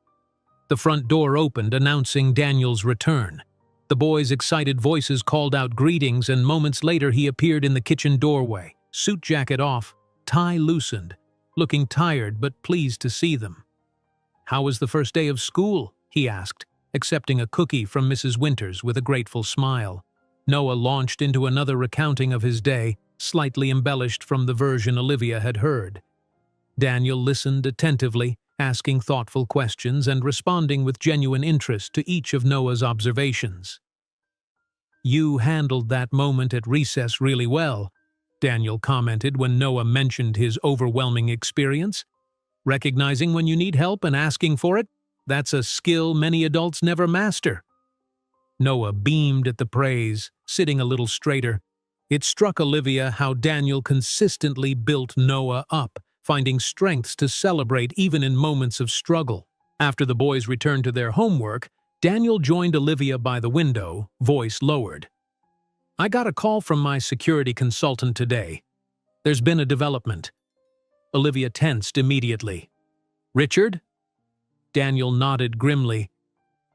The front door opened, announcing Daniel's return. The boys' excited voices called out greetings, and moments later he appeared in the kitchen doorway, suit jacket off, tie loosened, looking tired but pleased to see them. "How was the first day of school?" he asked, accepting a cookie from Mrs. Winters with a grateful smile. Noah launched into another recounting of his day, slightly embellished from the version Olivia had heard. Daniel listened attentively, asking thoughtful questions and responding with genuine interest to each of Noah's observations. "You handled that moment at recess really well," Daniel commented when Noah mentioned his overwhelming experience. "Recognizing when you need help and asking for it, that's a skill many adults never master." Noah beamed at the praise, sitting a little straighter. It struck Olivia how Daniel consistently built Noah up, finding strengths to celebrate even in moments of struggle. After the boys returned to their homework, Daniel joined Olivia by the window, voice lowered. "I got a call from my security consultant today. There's been a development." Olivia tensed immediately. "Richard?" Daniel nodded grimly.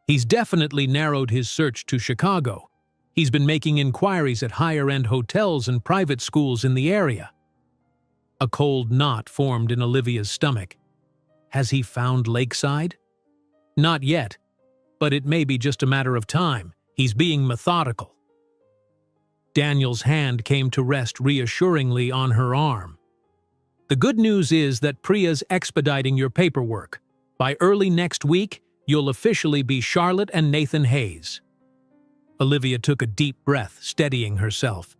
"He's definitely narrowed his search to Chicago. He's been making inquiries at higher-end hotels and private schools in the area." A cold knot formed in Olivia's stomach. Has he found Lakeside? Not yet, but it may be just a matter of time. He's being methodical. Daniel's hand came to rest reassuringly on her arm. "The good news is that Priya's expediting your paperwork. By early next week, you'll officially be Charlotte and Nathan Hayes." Olivia took a deep breath, steadying herself.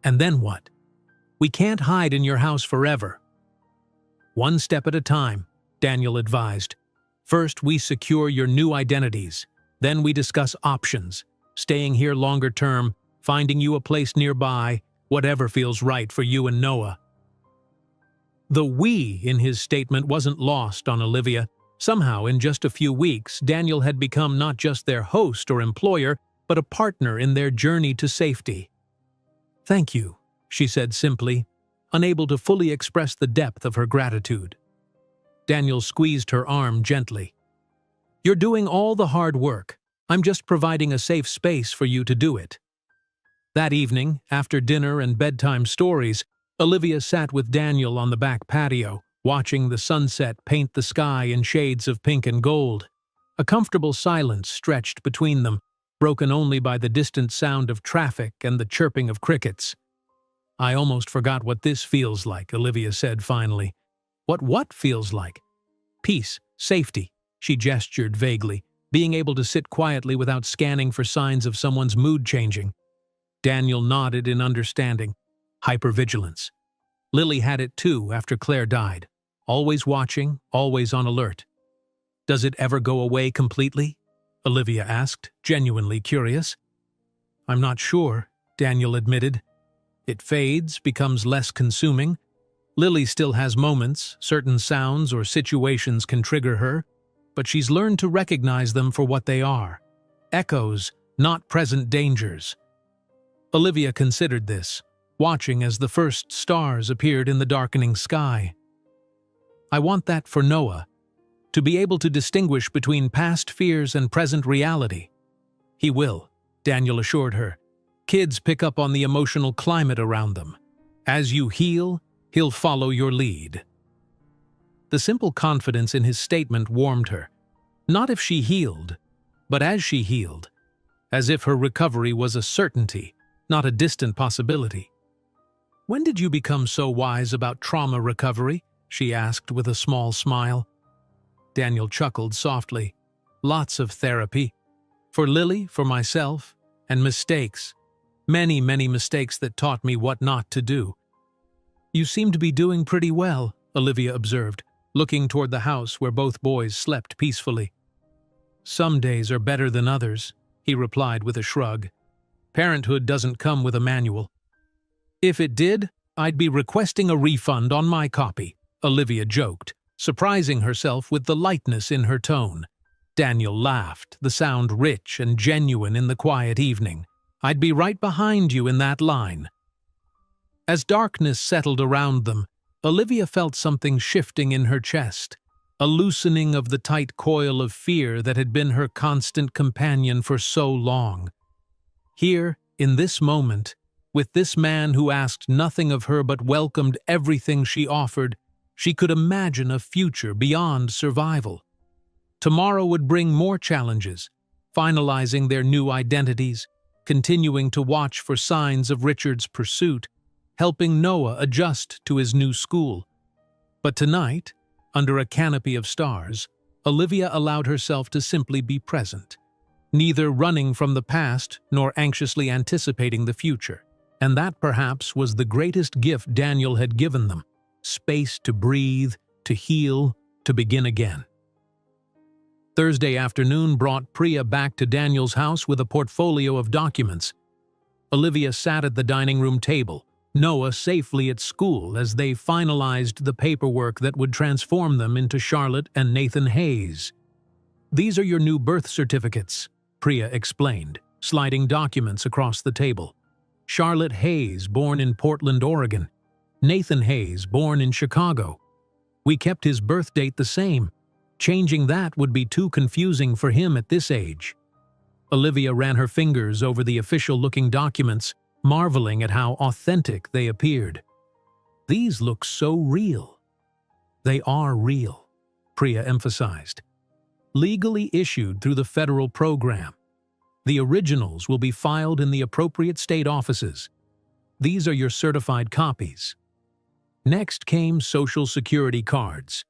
"And then what? We can't hide in your house forever." "One step at a time," Daniel advised. "First, we secure your new identities. Then we discuss options, staying here longer term, finding you a place nearby, whatever feels right for you and Noah." The "we" in his statement wasn't lost on Olivia. Somehow, in just a few weeks, Daniel had become not just their host or employer, but a partner in their journey to safety. "Thank you," she said simply, unable to fully express the depth of her gratitude. Daniel squeezed her arm gently. "You're doing all the hard work. I'm just providing a safe space for you to do it." That evening, after dinner and bedtime stories, Olivia sat with Daniel on the back patio, watching the sunset paint the sky in shades of pink and gold. A comfortable silence stretched between them, broken only by the distant sound of traffic and the chirping of crickets. "I almost forgot what this feels like," Olivia said finally. What feels like?" "Peace, safety," she gestured vaguely, being able to sit quietly without scanning for signs of someone's mood changing. Daniel nodded in understanding. "Hypervigilance. Lily had it too after Claire died. Always watching, always on alert." "Does it ever go away completely?" Olivia asked, genuinely curious. "I'm not sure," Daniel admitted. "It fades, becomes less consuming. Lily still has moments, certain sounds or situations can trigger her, but she's learned to recognize them for what they are. Echoes, not present dangers." Olivia considered this, watching as the first stars appeared in the darkening sky. "I want that for Noah, to be able to distinguish between past fears and present reality." "He will," Daniel assured her. "Kids pick up on the emotional climate around them. As you heal, he'll follow your lead." The simple confidence in his statement warmed her. Not if she healed, but as she healed, as if her recovery was a certainty, not a distant possibility. "When did you become so wise about trauma recovery?" she asked with a small smile. Daniel chuckled softly. Lots of therapy. For Lily, for myself, and mistakes. Many, many mistakes that taught me what not to do. You seem to be doing pretty well, Olivia observed, looking toward the house where both boys slept peacefully. Some days are better than others, he replied with a shrug. Parenthood doesn't come with a manual. If it did, I'd be requesting a refund on my copy, Olivia joked, surprising herself with the lightness in her tone. Daniel laughed, the sound rich and genuine in the quiet evening. I'd be right behind you in that line. As darkness settled around them, Olivia felt something shifting in her chest, a loosening of the tight coil of fear that had been her constant companion for so long. Here, in this moment, with this man who asked nothing of her but welcomed everything she offered, she could imagine a future beyond survival. Tomorrow would bring more challenges, finalizing their new identities, continuing to watch for signs of Richard's pursuit, helping Noah adjust to his new school. But tonight, under a canopy of stars, Olivia allowed herself to simply be present, neither running from the past nor anxiously anticipating the future. And that perhaps was the greatest gift Daniel had given them: space to breathe, to heal, to begin again. Thursday afternoon brought Priya back to Daniel's house with a portfolio of documents. Olivia sat at the dining room table, Noah safely at school as they finalized the paperwork that would transform them into Charlotte and Nathan Hayes. These are your new birth certificates, Priya explained, sliding documents across the table. Charlotte Hayes, born in Portland, Oregon. Nathan Hayes, born in Chicago. We kept his birth date the same. Changing that would be too confusing for him at this age. Olivia ran her fingers over the official-looking documents, marveling at how authentic they appeared. These look so real. They are real, Priya emphasized. Legally issued through the federal program. The originals will be filed in the appropriate state offices. These are your certified copies. Next came Social Security cards.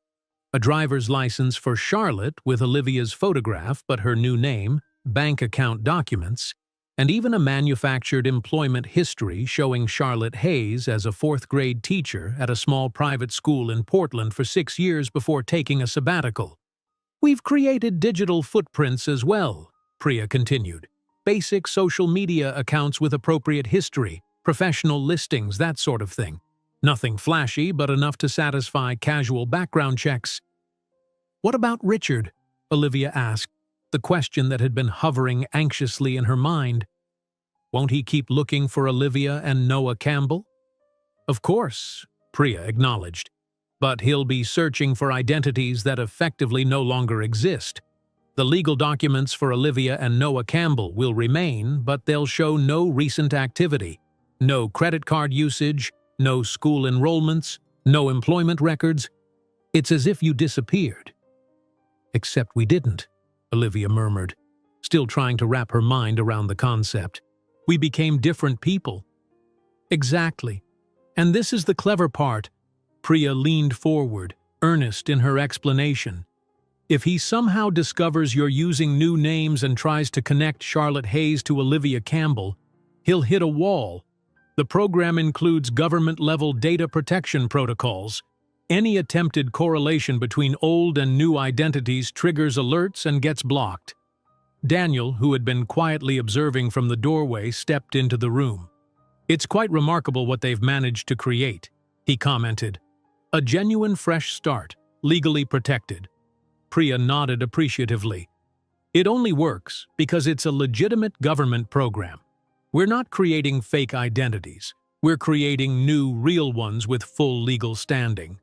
A driver's license for Charlotte with Olivia's photograph but her new name, bank account documents, and even a manufactured employment history showing Charlotte Hayes as a fourth-grade teacher at a small private school in Portland for 6 years before taking a sabbatical. We've created digital footprints as well, Priya continued. Basic social media accounts with appropriate history, professional listings, that sort of thing. Nothing flashy, but enough to satisfy casual background checks. What about Richard? Olivia asked, the question that had been hovering anxiously in her mind. Won't he keep looking for Olivia and Noah Campbell? Of course, Priya acknowledged. But he'll be searching for identities that effectively no longer exist. The legal documents for Olivia and Noah Campbell will remain, but they'll show no recent activity, no credit card usage, no school enrollments, no employment records. It's as if you disappeared. Except we didn't, Olivia murmured, still trying to wrap her mind around the concept. We became different people. Exactly. And this is the clever part. Priya leaned forward, earnest in her explanation. If he somehow discovers you're using new names and tries to connect Charlotte Hayes to Olivia Campbell, he'll hit a wall. The program includes government-level data protection protocols. Any attempted correlation between old and new identities triggers alerts and gets blocked. Daniel, who had been quietly observing from the doorway, stepped into the room. It's quite remarkable what they've managed to create, he commented. A genuine fresh start, legally protected. Priya nodded appreciatively. It only works because it's a legitimate government program. We're not creating fake identities. We're creating new, real ones with full legal standing.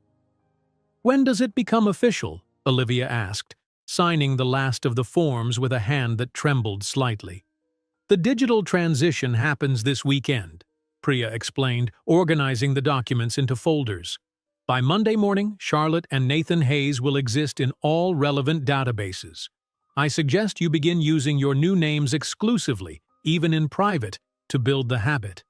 When does it become official? Olivia asked, signing the last of the forms with a hand that trembled slightly. The digital transition happens this weekend, Priya explained, organizing the documents into folders. By Monday morning, Charlotte and Nathan Hayes will exist in all relevant databases. I suggest you begin using your new names exclusively, even in private, to build the habit.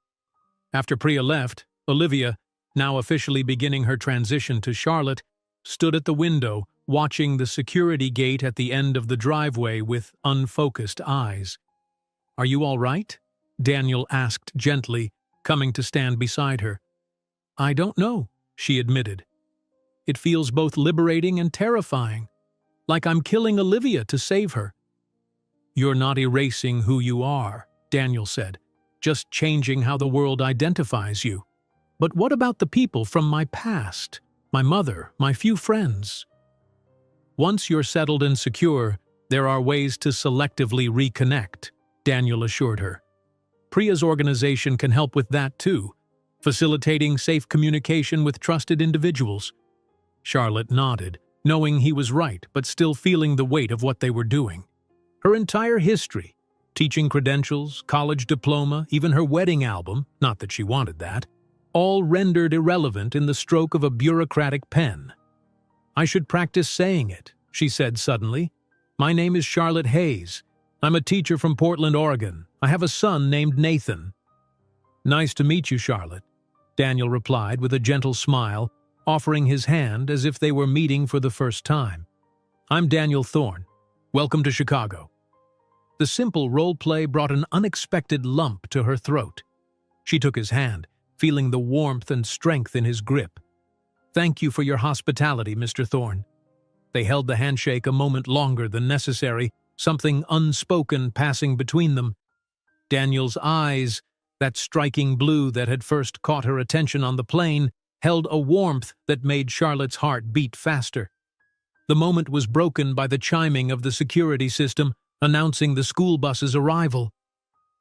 After Priya left, Olivia, now officially beginning her transition to Charlotte, stood at the window, watching the security gate at the end of the driveway with unfocused eyes. "Are you all right?" Daniel asked gently, coming to stand beside her. "I don't know," she admitted. "It feels both liberating and terrifying, like I'm killing Olivia to save her." "You're not erasing who you are," Daniel said, "just changing how the world identifies you. But what about the people from my past? My mother, my few friends?" "Once you're settled and secure, there are ways to selectively reconnect," Daniel assured her. "Priya's organization can help with that too, facilitating safe communication with trusted individuals." Charlotte nodded, knowing he was right but still feeling the weight of what they were doing. Her entire history, teaching credentials, college diploma, even her wedding album, not that she wanted that, all rendered irrelevant in the stroke of a bureaucratic pen. "I should practice saying it," she said suddenly. "My name is Charlotte Hayes. I'm a teacher from Portland, Oregon. I have a son named Nathan." "Nice to meet you, Charlotte," Daniel replied with a gentle smile, offering his hand as if they were meeting for the first time. "I'm Daniel Thorne. Welcome to Chicago." The simple role play brought an unexpected lump to her throat. She took his hand, feeling the warmth and strength in his grip. "Thank you for your hospitality, Mr. Thorne." They held the handshake a moment longer than necessary, something unspoken passing between them. Daniel's eyes, that striking blue that had first caught her attention on the plane, held a warmth that made Charlotte's heart beat faster. The moment was broken by the chiming of the security system, announcing the school bus's arrival.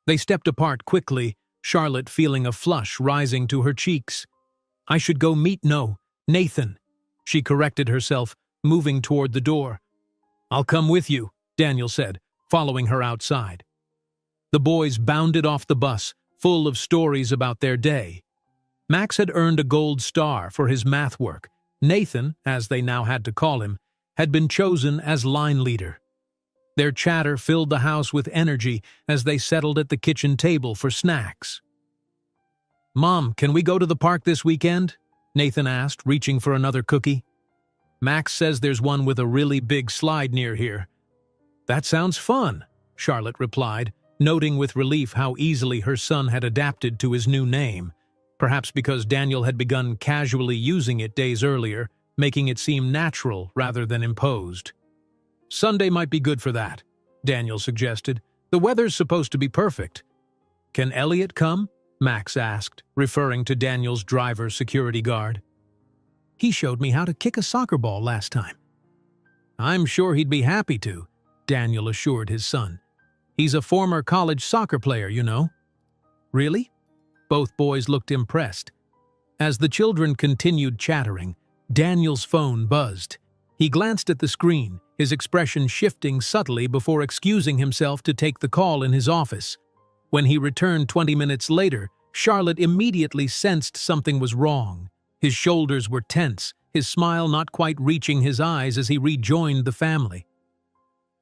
They stepped apart quickly, Charlotte feeling a flush rising to her cheeks. "I should go meet Nathan," she corrected herself, moving toward the door. "I'll come with you," Daniel said, following her outside. The boys bounded off the bus, full of stories about their day. Max had earned a gold star for his math work. Nathan, as they now had to call him, had been chosen as line leader. Their chatter filled the house with energy as they settled at the kitchen table for snacks. "Mom, can we go to the park this weekend?" Nathan asked, reaching for another cookie. "Max says there's one with a really big slide near here." "That sounds fun," Charlotte replied, noting with relief how easily her son had adapted to his new name, perhaps because Daniel had begun casually using it days earlier, making it seem natural rather than imposed. "Sunday might be good for that," Daniel suggested. "The weather's supposed to be perfect." "Can Elliot come?" Max asked, referring to Daniel's driver security guard. "He showed me how to kick a soccer ball last time." "I'm sure he'd be happy to," Daniel assured his son. "He's a former college soccer player, you know." "Really?" Both boys looked impressed. As the children continued chattering, Daniel's phone buzzed. He glanced at the screen, his expression shifting subtly before excusing himself to take the call in his office. When he returned 20 minutes later, Charlotte immediately sensed something was wrong. His shoulders were tense, his smile not quite reaching his eyes as he rejoined the family.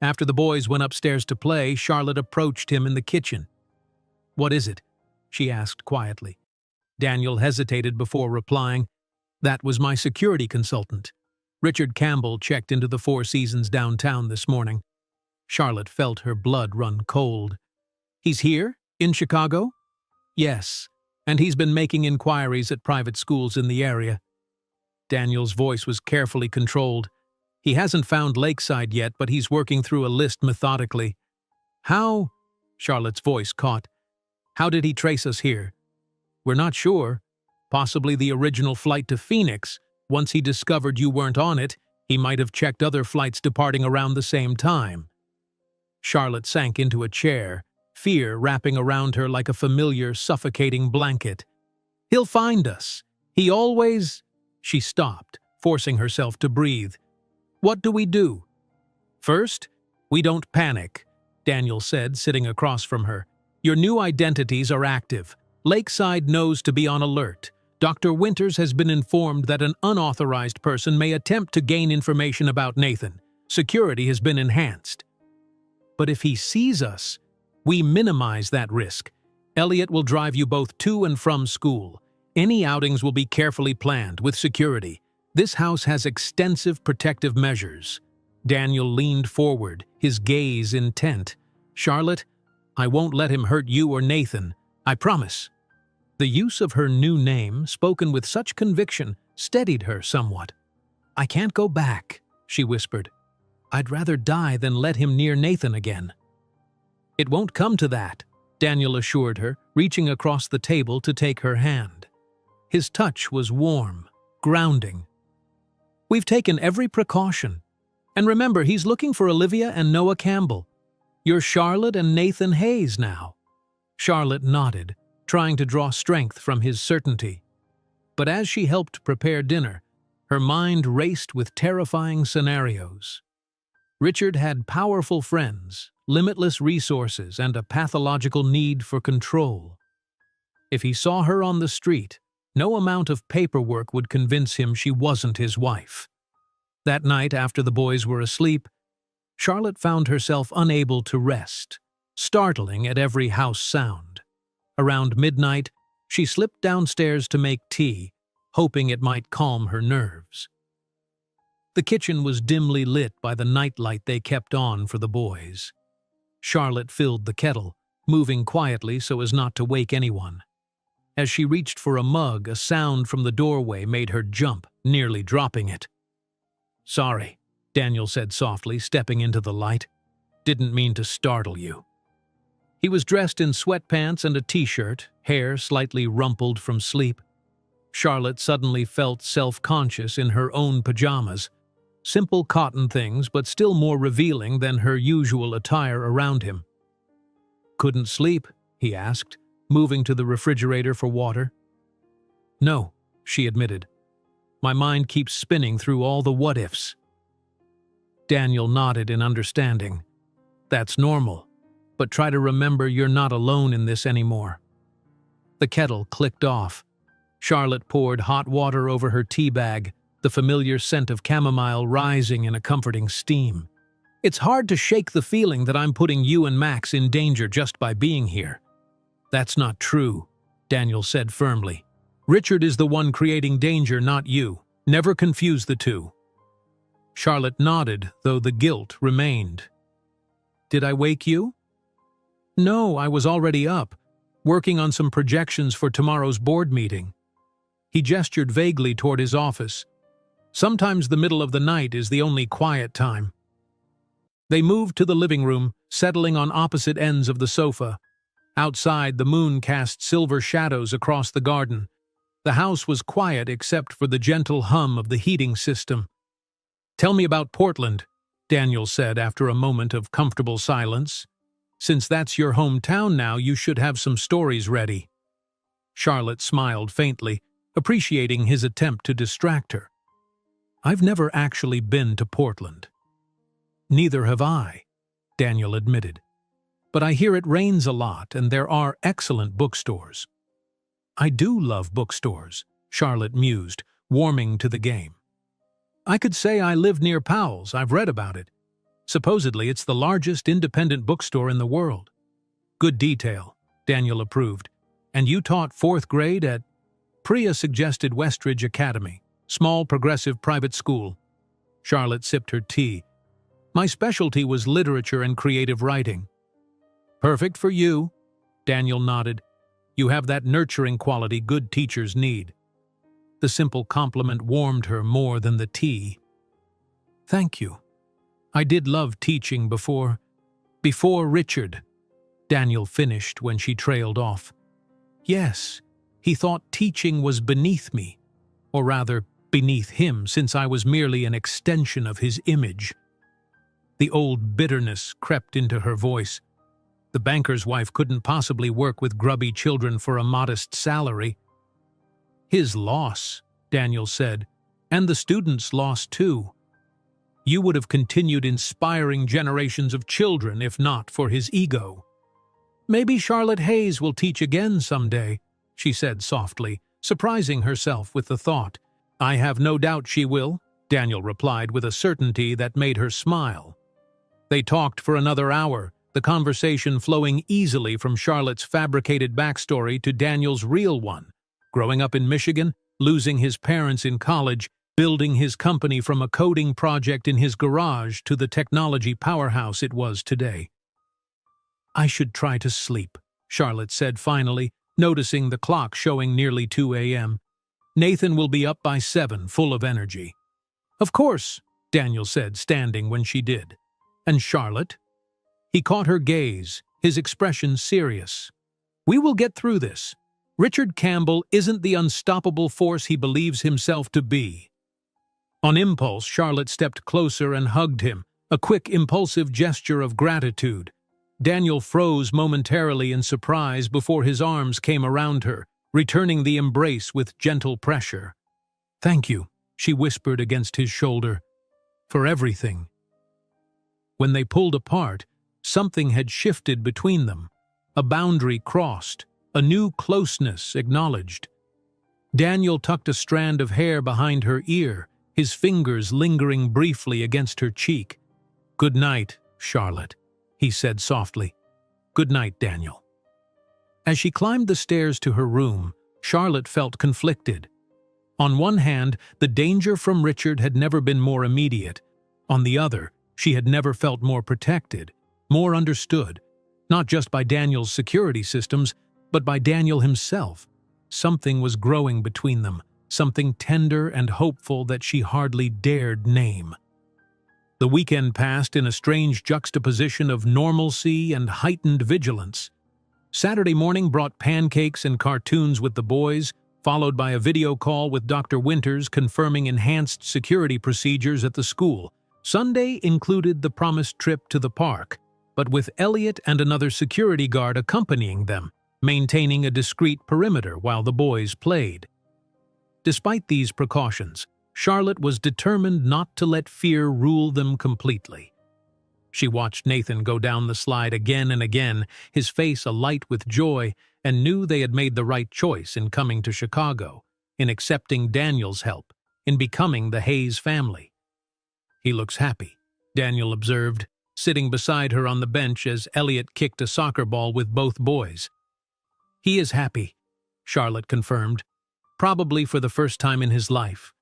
After the boys went upstairs to play, Charlotte approached him in the kitchen. "What is it?" she asked quietly. Daniel hesitated before replying. "That was my security consultant. Richard Campbell checked into the Four Seasons downtown this morning." Charlotte felt her blood run cold. "He's here? In Chicago?" "Yes, and he's been making inquiries at private schools in the area." Daniel's voice was carefully controlled. "He hasn't found Lakeside yet, but he's working through a list methodically." "How?" Charlotte's voice caught. "How did he trace us here?" "We're not sure. Possibly the original flight to Phoenix. Once he discovered you weren't on it, he might have checked other flights departing around the same time." Charlotte sank into a chair, fear wrapping around her like a familiar, suffocating blanket. "He'll find us. He always—" She stopped, forcing herself to breathe. "What do we do?" "First, we don't panic," Daniel said, sitting across from her. "Your new identities are active. Lakeside knows to be on alert. Dr. Winters has been informed that an unauthorized person may attempt to gain information about Nathan. Security has been enhanced." "But if he sees us, we minimize that risk. Elliot will drive you both to and from school. Any outings will be carefully planned, with security. This house has extensive protective measures. Daniel leaned forward, his gaze intent. Charlotte, I won't let him hurt you or Nathan. I promise. The use of her new name, spoken with such conviction, steadied her somewhat. I can't go back, she whispered. I'd rather die than let him near Nathan again. It won't come to that, Daniel assured her, reaching across the table to take her hand. His touch was warm, grounding. We've taken every precaution. And remember, he's looking for Olivia and Noah Campbell. You're Charlotte and Nathan Hayes now. Charlotte nodded, trying to draw strength from his certainty. But as she helped prepare dinner, her mind raced with terrifying scenarios. Richard had powerful friends, limitless resources, and a pathological need for control. If he saw her on the street, no amount of paperwork would convince him she wasn't his wife. That night, after the boys were asleep, Charlotte found herself unable to rest, startling at every house sound. Around midnight, she slipped downstairs to make tea, hoping it might calm her nerves. The kitchen was dimly lit by the nightlight they kept on for the boys. Charlotte filled the kettle, moving quietly so as not to wake anyone. As she reached for a mug, a sound from the doorway made her jump, nearly dropping it. Sorry, Daniel said softly, stepping into the light. Didn't mean to startle you. He was dressed in sweatpants and a t-shirt, hair slightly rumpled from sleep. Charlotte suddenly felt self-conscious in her own pajamas. Simple cotton things, but still more revealing than her usual attire around him. Couldn't sleep? He asked, moving to the refrigerator for water. No, she admitted. My mind keeps spinning through all the what-ifs. Daniel nodded in understanding. That's normal, but try to remember you're not alone in this anymore. The kettle clicked off. Charlotte poured hot water over her tea bag, the familiar scent of chamomile rising in a comforting steam. It's hard to shake the feeling that I'm putting you and Max in danger just by being here. That's not true, Daniel said firmly. Richard is the one creating danger, not you. Never confuse the two. Charlotte nodded, though the guilt remained. Did I wake you? No, I was already up, working on some projections for tomorrow's board meeting. He gestured vaguely toward his office. Sometimes the middle of the night is the only quiet time. They moved to the living room, settling on opposite ends of the sofa. Outside, the moon cast silver shadows across the garden. The house was quiet except for the gentle hum of the heating system. Tell me about Portland, Daniel said after a moment of comfortable silence. Since that's your hometown now, you should have some stories ready. Charlotte smiled faintly, appreciating his attempt to distract her. I've never actually been to Portland. Neither have I, Daniel admitted. But I hear it rains a lot and there are excellent bookstores. I do love bookstores, Charlotte mused, warming to the game. I could say I live near Powell's. I've read about it. Supposedly it's the largest independent bookstore in the world. Good detail, Daniel approved. And you taught 4th grade at... Priya suggested Westridge Academy, small progressive private school. Charlotte sipped her tea. My specialty was literature and creative writing. Perfect for you, Daniel nodded. You have that nurturing quality good teachers need. The simple compliment warmed her more than the tea. Thank you. I did love teaching before Richard, Daniel finished when she trailed off. Yes, he thought teaching was beneath me, or rather, beneath him, since I was merely an extension of his image. The old bitterness crept into her voice. The banker's wife couldn't possibly work with grubby children for a modest salary. His loss, Daniel said, and the students' loss too. You would have continued inspiring generations of children if not for his ego. Maybe Charlotte Hayes will teach again someday, she said softly, surprising herself with the thought. I have no doubt she will, Daniel replied with a certainty that made her smile. They talked for another hour, the conversation flowing easily from Charlotte's fabricated backstory to Daniel's real one, growing up in Michigan, losing his parents in college, building his company from a coding project in his garage to the technology powerhouse it was today. "I should try to sleep," Charlotte said finally, noticing the clock showing nearly 2 a.m. "Nathan will be up by 7, full of energy." "Of course," Daniel said, standing when she did. "And Charlotte?" He caught her gaze, his expression serious. "We will get through this. Richard Campbell isn't the unstoppable force he believes himself to be." On impulse, Charlotte stepped closer and hugged him, a quick, impulsive gesture of gratitude. Daniel froze momentarily in surprise before his arms came around her, returning the embrace with gentle pressure. "Thank you," she whispered against his shoulder, "for everything." When they pulled apart, something had shifted between them. A boundary crossed, a new closeness acknowledged. Daniel tucked a strand of hair behind her ear, his fingers lingering briefly against her cheek. "Good night, Charlotte," he said softly. "Good night, Daniel." As she climbed the stairs to her room, Charlotte felt conflicted. On one hand, the danger from Richard had never been more immediate. On the other, she had never felt more protected, more understood, not just by Daniel's security systems, but by Daniel himself. Something was growing between them, something tender and hopeful that she hardly dared name. The weekend passed in a strange juxtaposition of normalcy and heightened vigilance. Saturday morning brought pancakes and cartoons with the boys, followed by a video call with Dr. Winters confirming enhanced security procedures at the school. Sunday included the promised trip to the park, but with Elliot and another security guard accompanying them, maintaining a discreet perimeter while the boys played. Despite these precautions, Charlotte was determined not to let fear rule them completely. She watched Nathan go down the slide again and again, his face alight with joy, and knew they had made the right choice in coming to Chicago, in accepting Daniel's help, in becoming the Hayes family. "He looks happy," Daniel observed, sitting beside her on the bench as Elliot kicked a soccer ball with both boys. "He is happy," Charlotte confirmed, "probably for the first time in his life."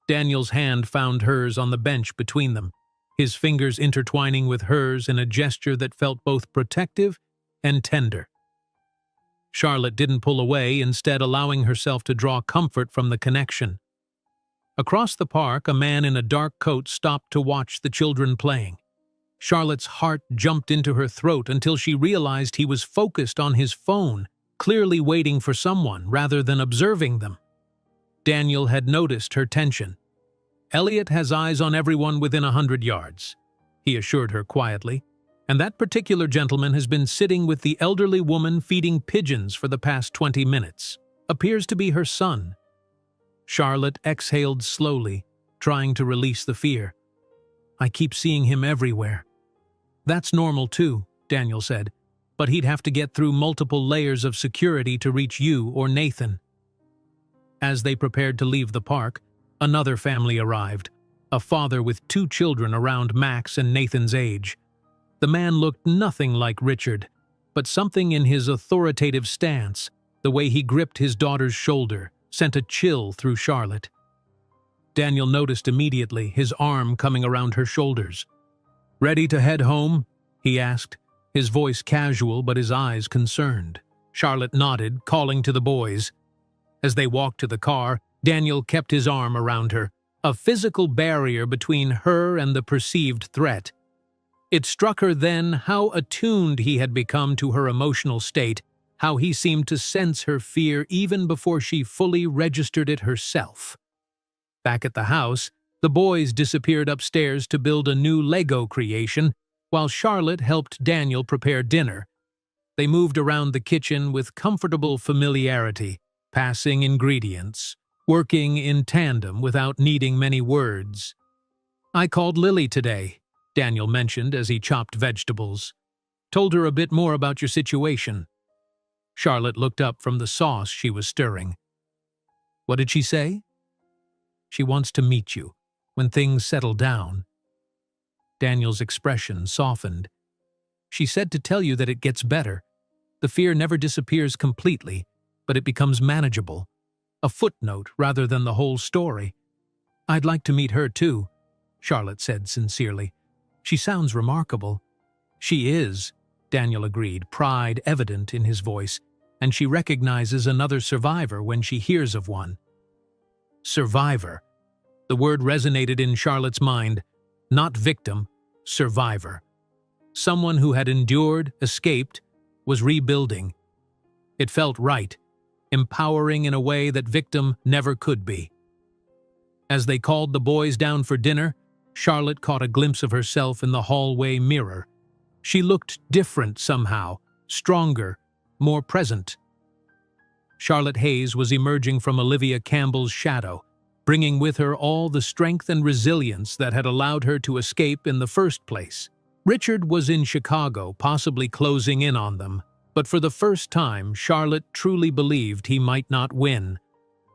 Daniel's hand found hers on the bench between them, his fingers intertwining with hers in a gesture that felt both protective and tender. Charlotte didn't pull away, instead allowing herself to draw comfort from the connection. Across the park, a man in a dark coat stopped to watch the children playing. Charlotte's heart jumped into her throat until she realized he was focused on his phone, clearly waiting for someone rather than observing them. Daniel had noticed her tension. "Elliot has eyes on everyone within 100 yards, he assured her quietly, "and that particular gentleman has been sitting with the elderly woman feeding pigeons for the past 20 minutes. Appears to be her son." Charlotte exhaled slowly, trying to release the fear. "I keep seeing him everywhere." "That's normal too," Daniel said, "but he'd have to get through multiple layers of security to reach you or Nathan." As they prepared to leave the park, another family arrived, a father with 2 children around Max and Nathan's age. The man looked nothing like Richard, but something in his authoritative stance, the way he gripped his daughter's shoulder, sent a chill through Charlotte. Daniel noticed immediately, his arm coming around her shoulders. "Ready to head home?" he asked, his voice casual but his eyes concerned. Charlotte nodded, calling to the boys. As they walked to the car, Daniel kept his arm around her, a physical barrier between her and the perceived threat. It struck her then how attuned he had become to her emotional state, how he seemed to sense her fear even before she fully registered it herself. Back at the house, the boys disappeared upstairs to build a new Lego creation, while Charlotte helped Daniel prepare dinner. They moved around the kitchen with comfortable familiarity, passing ingredients, working in tandem without needing many words. "I called Lily today," Daniel mentioned as he chopped vegetables. "Told her a bit more about your situation." Charlotte looked up from the sauce she was stirring. "What did she say?" "She wants to meet you, when things settle down." Daniel's expression softened. "She said to tell you that it gets better. The fear never disappears completely, but it becomes manageable. A footnote rather than the whole story. I'd like to meet her too, Charlotte said sincerely. She sounds remarkable. She is, Daniel agreed, pride evident in his voice, and she recognizes another survivor when she hears of one. Survivor. The word resonated in Charlotte's mind. Not victim, survivor. Someone who had endured, escaped, was rebuilding. It felt right, empowering in a way that victim never could be. As they called the boys down for dinner, Charlotte caught a glimpse of herself in the hallway mirror. She looked different somehow, stronger, more present. Charlotte Hayes was emerging from Olivia Campbell's shadow, bringing with her all the strength and resilience that had allowed her to escape in the first place. Richard was in Chicago, possibly closing in on them, but for the first time, Charlotte truly believed he might not win.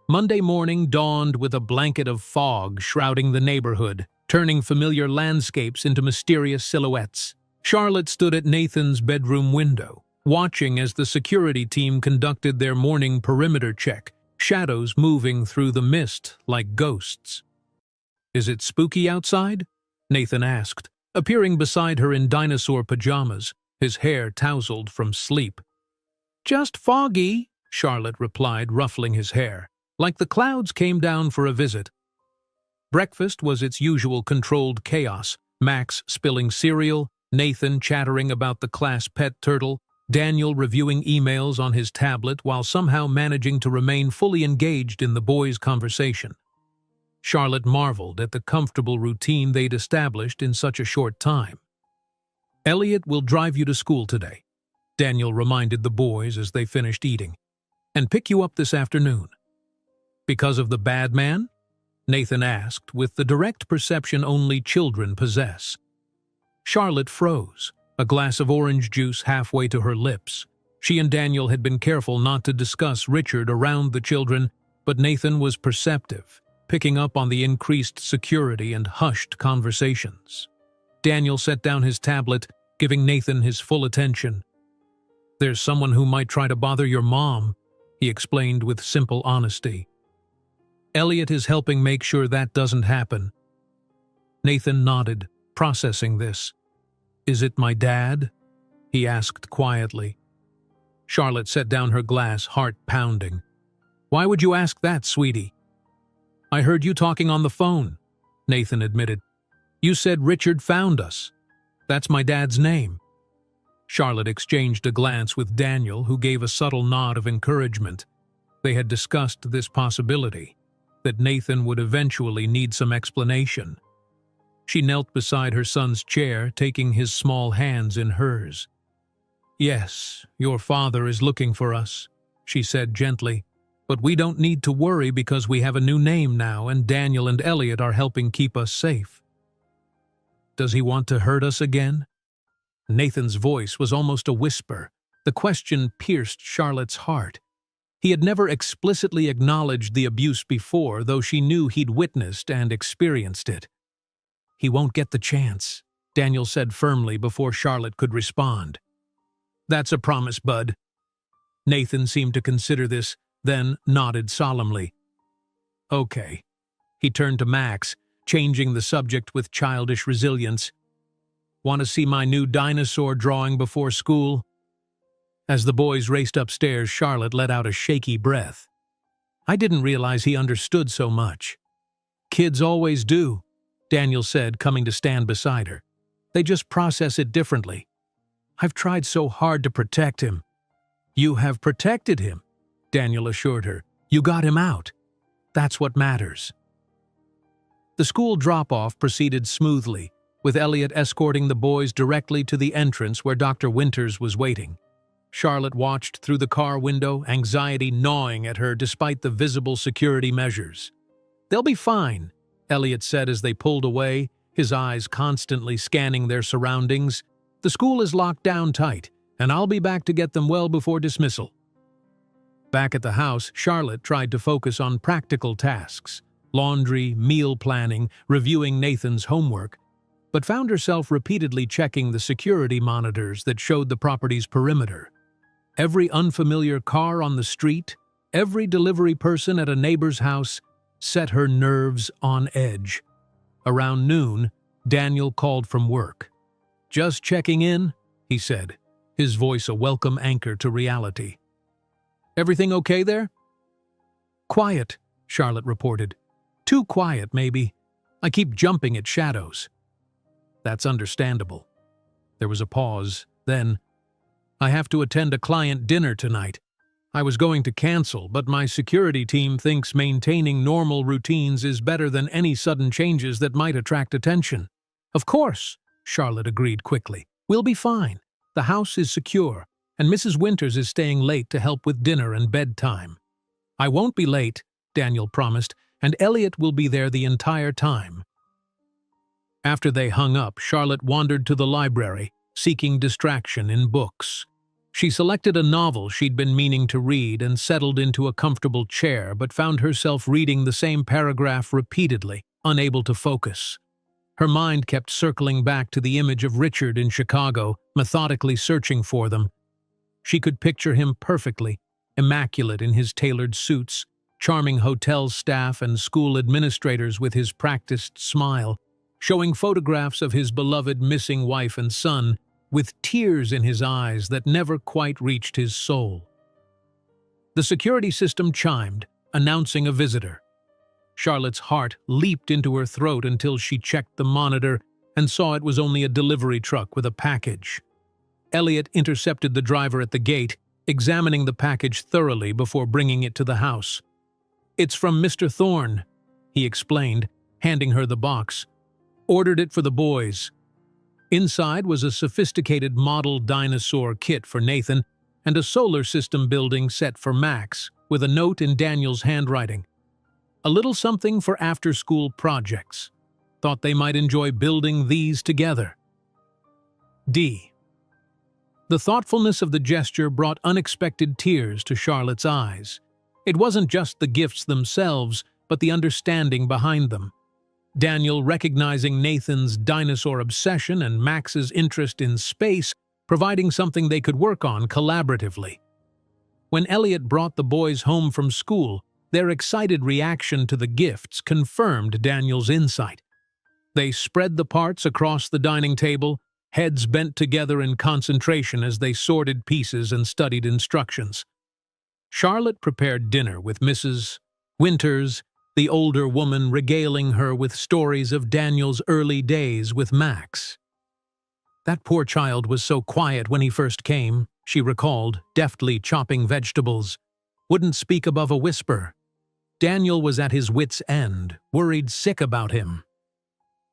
Monday morning dawned with a blanket of fog shrouding the neighborhood, turning familiar landscapes into mysterious silhouettes. Charlotte stood at Nathan's bedroom window, watching as the security team conducted their morning perimeter check, shadows moving through the mist like ghosts. "Is it spooky outside?" Nathan asked, appearing beside her in dinosaur pajamas, his hair tousled from sleep. "Just foggy," Charlotte replied, ruffling his hair, like the clouds came down for a visit. Breakfast was its usual controlled chaos, Max spilling cereal, Nathan chattering about the class pet turtle, Daniel reviewing emails on his tablet while somehow managing to remain fully engaged in the boys' conversation. Charlotte marveled at the comfortable routine they'd established in such a short time. "Elliot will drive you to school today," Daniel reminded the boys as they finished eating, "and pick you up this afternoon." "Because of the bad man?" Nathan asked, with the direct perception only children possess. Charlotte froze, a glass of orange juice halfway to her lips. She and Daniel had been careful not to discuss Richard around the children, but Nathan was perceptive, picking up on the increased security and hushed conversations. Daniel set down his tablet, giving Nathan his full attention. "There's someone who might try to bother your mom," he explained with simple honesty. "Elliot is helping make sure that doesn't happen." Nathan nodded, processing this. "Is it my dad?" he asked quietly. Charlotte set down her glass, heart pounding. "Why would you ask that, sweetie?" "I heard you talking on the phone," Nathan admitted. "You said Richard found us. That's my dad's name." Charlotte exchanged a glance with Daniel, who gave a subtle nod of encouragement. They had discussed this possibility, that Nathan would eventually need some explanation. She knelt beside her son's chair, taking his small hands in hers. "Yes, your father is looking for us," she said gently, "but we don't need to worry because we have a new name now and Daniel and Elliot are helping keep us safe." "Does he want to hurt us again?" Nathan's voice was almost a whisper. The question pierced Charlotte's heart. He had never explicitly acknowledged the abuse before, though she knew he'd witnessed and experienced it. "He won't get the chance," Daniel said firmly before Charlotte could respond. "That's a promise, bud." Nathan seemed to consider this, then nodded solemnly. "Okay." He turned to Max, changing the subject with childish resilience. "Want to see my new dinosaur drawing before school?" As the boys raced upstairs, Charlotte let out a shaky breath. "I didn't realize he understood so much." "Kids always do," Daniel said, coming to stand beside her. "They just process it differently. I've tried so hard to protect him." "You have protected him," Daniel assured her. "You got him out. That's what matters." The school drop-off proceeded smoothly, with Elliot escorting the boys directly to the entrance where Dr. Winters was waiting. Charlotte watched through the car window, anxiety gnawing at her despite the visible security measures. "They'll be fine," Elliot said as they pulled away, his eyes constantly scanning their surroundings. "The school is locked down tight, and I'll be back to get them well before dismissal." Back at the house, Charlotte tried to focus on practical tasks, laundry, meal planning, reviewing Nathan's homework, but found herself repeatedly checking the security monitors that showed the property's perimeter. Every unfamiliar car on the street, every delivery person at a neighbor's house set her nerves on edge. Around noon, Daniel called from work. "Just checking in," he said, his voice a welcome anchor to reality. "Everything okay there?" "Quiet," Charlotte reported. "Too quiet, maybe. I keep jumping at shadows." "That's understandable." There was a pause, then, "I have to attend a client dinner tonight. I was going to cancel, but my security team thinks maintaining normal routines is better than any sudden changes that might attract attention." "Of course," Charlotte agreed quickly. "We'll be fine. The house is secure, and Mrs. Winters is staying late to help with dinner and bedtime." "I won't be late," Daniel promised, "and Elliot will be there the entire time." After they hung up, Charlotte wandered to the library, seeking distraction in books. She selected a novel she'd been meaning to read and settled into a comfortable chair, but found herself reading the same paragraph repeatedly, unable to focus. Her mind kept circling back to the image of Richard in Chicago, methodically searching for them. She could picture him perfectly, immaculate in his tailored suits, charming hotel staff and school administrators with his practiced smile, showing photographs of his beloved missing wife and son, with tears in his eyes that never quite reached his soul. The security system chimed, announcing a visitor. Charlotte's heart leaped into her throat until she checked the monitor and saw it was only a delivery truck with a package. Elliot intercepted the driver at the gate, examining the package thoroughly before bringing it to the house. "It's from Mr. Thorne," he explained, handing her the box. "Ordered it for the boys." Inside was a sophisticated model dinosaur kit for Nathan and a solar system building set for Max, with a note in Daniel's handwriting. "A little something for after-school projects. Thought they might enjoy building these together." D. The thoughtfulness of the gesture brought unexpected tears to Charlotte's eyes. It wasn't just the gifts themselves, but the understanding behind them. Daniel, recognizing Nathan's dinosaur obsession and Max's interest in space, providing something they could work on collaboratively. When Elliot brought the boys home from school, their excited reaction to the gifts confirmed Daniel's insight. They spread the parts across the dining table, heads bent together in concentration as they sorted pieces and studied instructions. Charlotte prepared dinner with Mrs. Winters, the older woman regaling her with stories of Daniel's early days with Max. "That poor child was so quiet when he first came," she recalled, deftly chopping vegetables. "Wouldn't speak above a whisper. Daniel was at his wits' end, worried sick about him."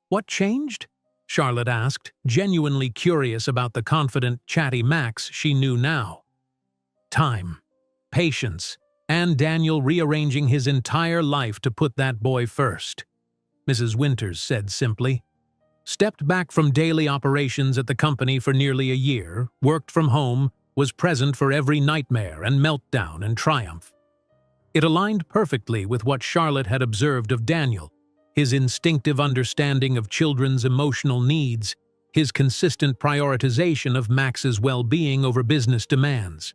"What changed?" Charlotte asked, genuinely curious about the confident, chatty Max she knew now. "Time, patience, and Daniel rearranging his entire life to put that boy first," Mrs. Winters said simply. "Stepped back from daily operations at the company for nearly a year, worked from home, was present for every nightmare and meltdown and triumph." It aligned perfectly with what Charlotte had observed of Daniel, his instinctive understanding of children's emotional needs, his consistent prioritization of Max's well-being over business demands.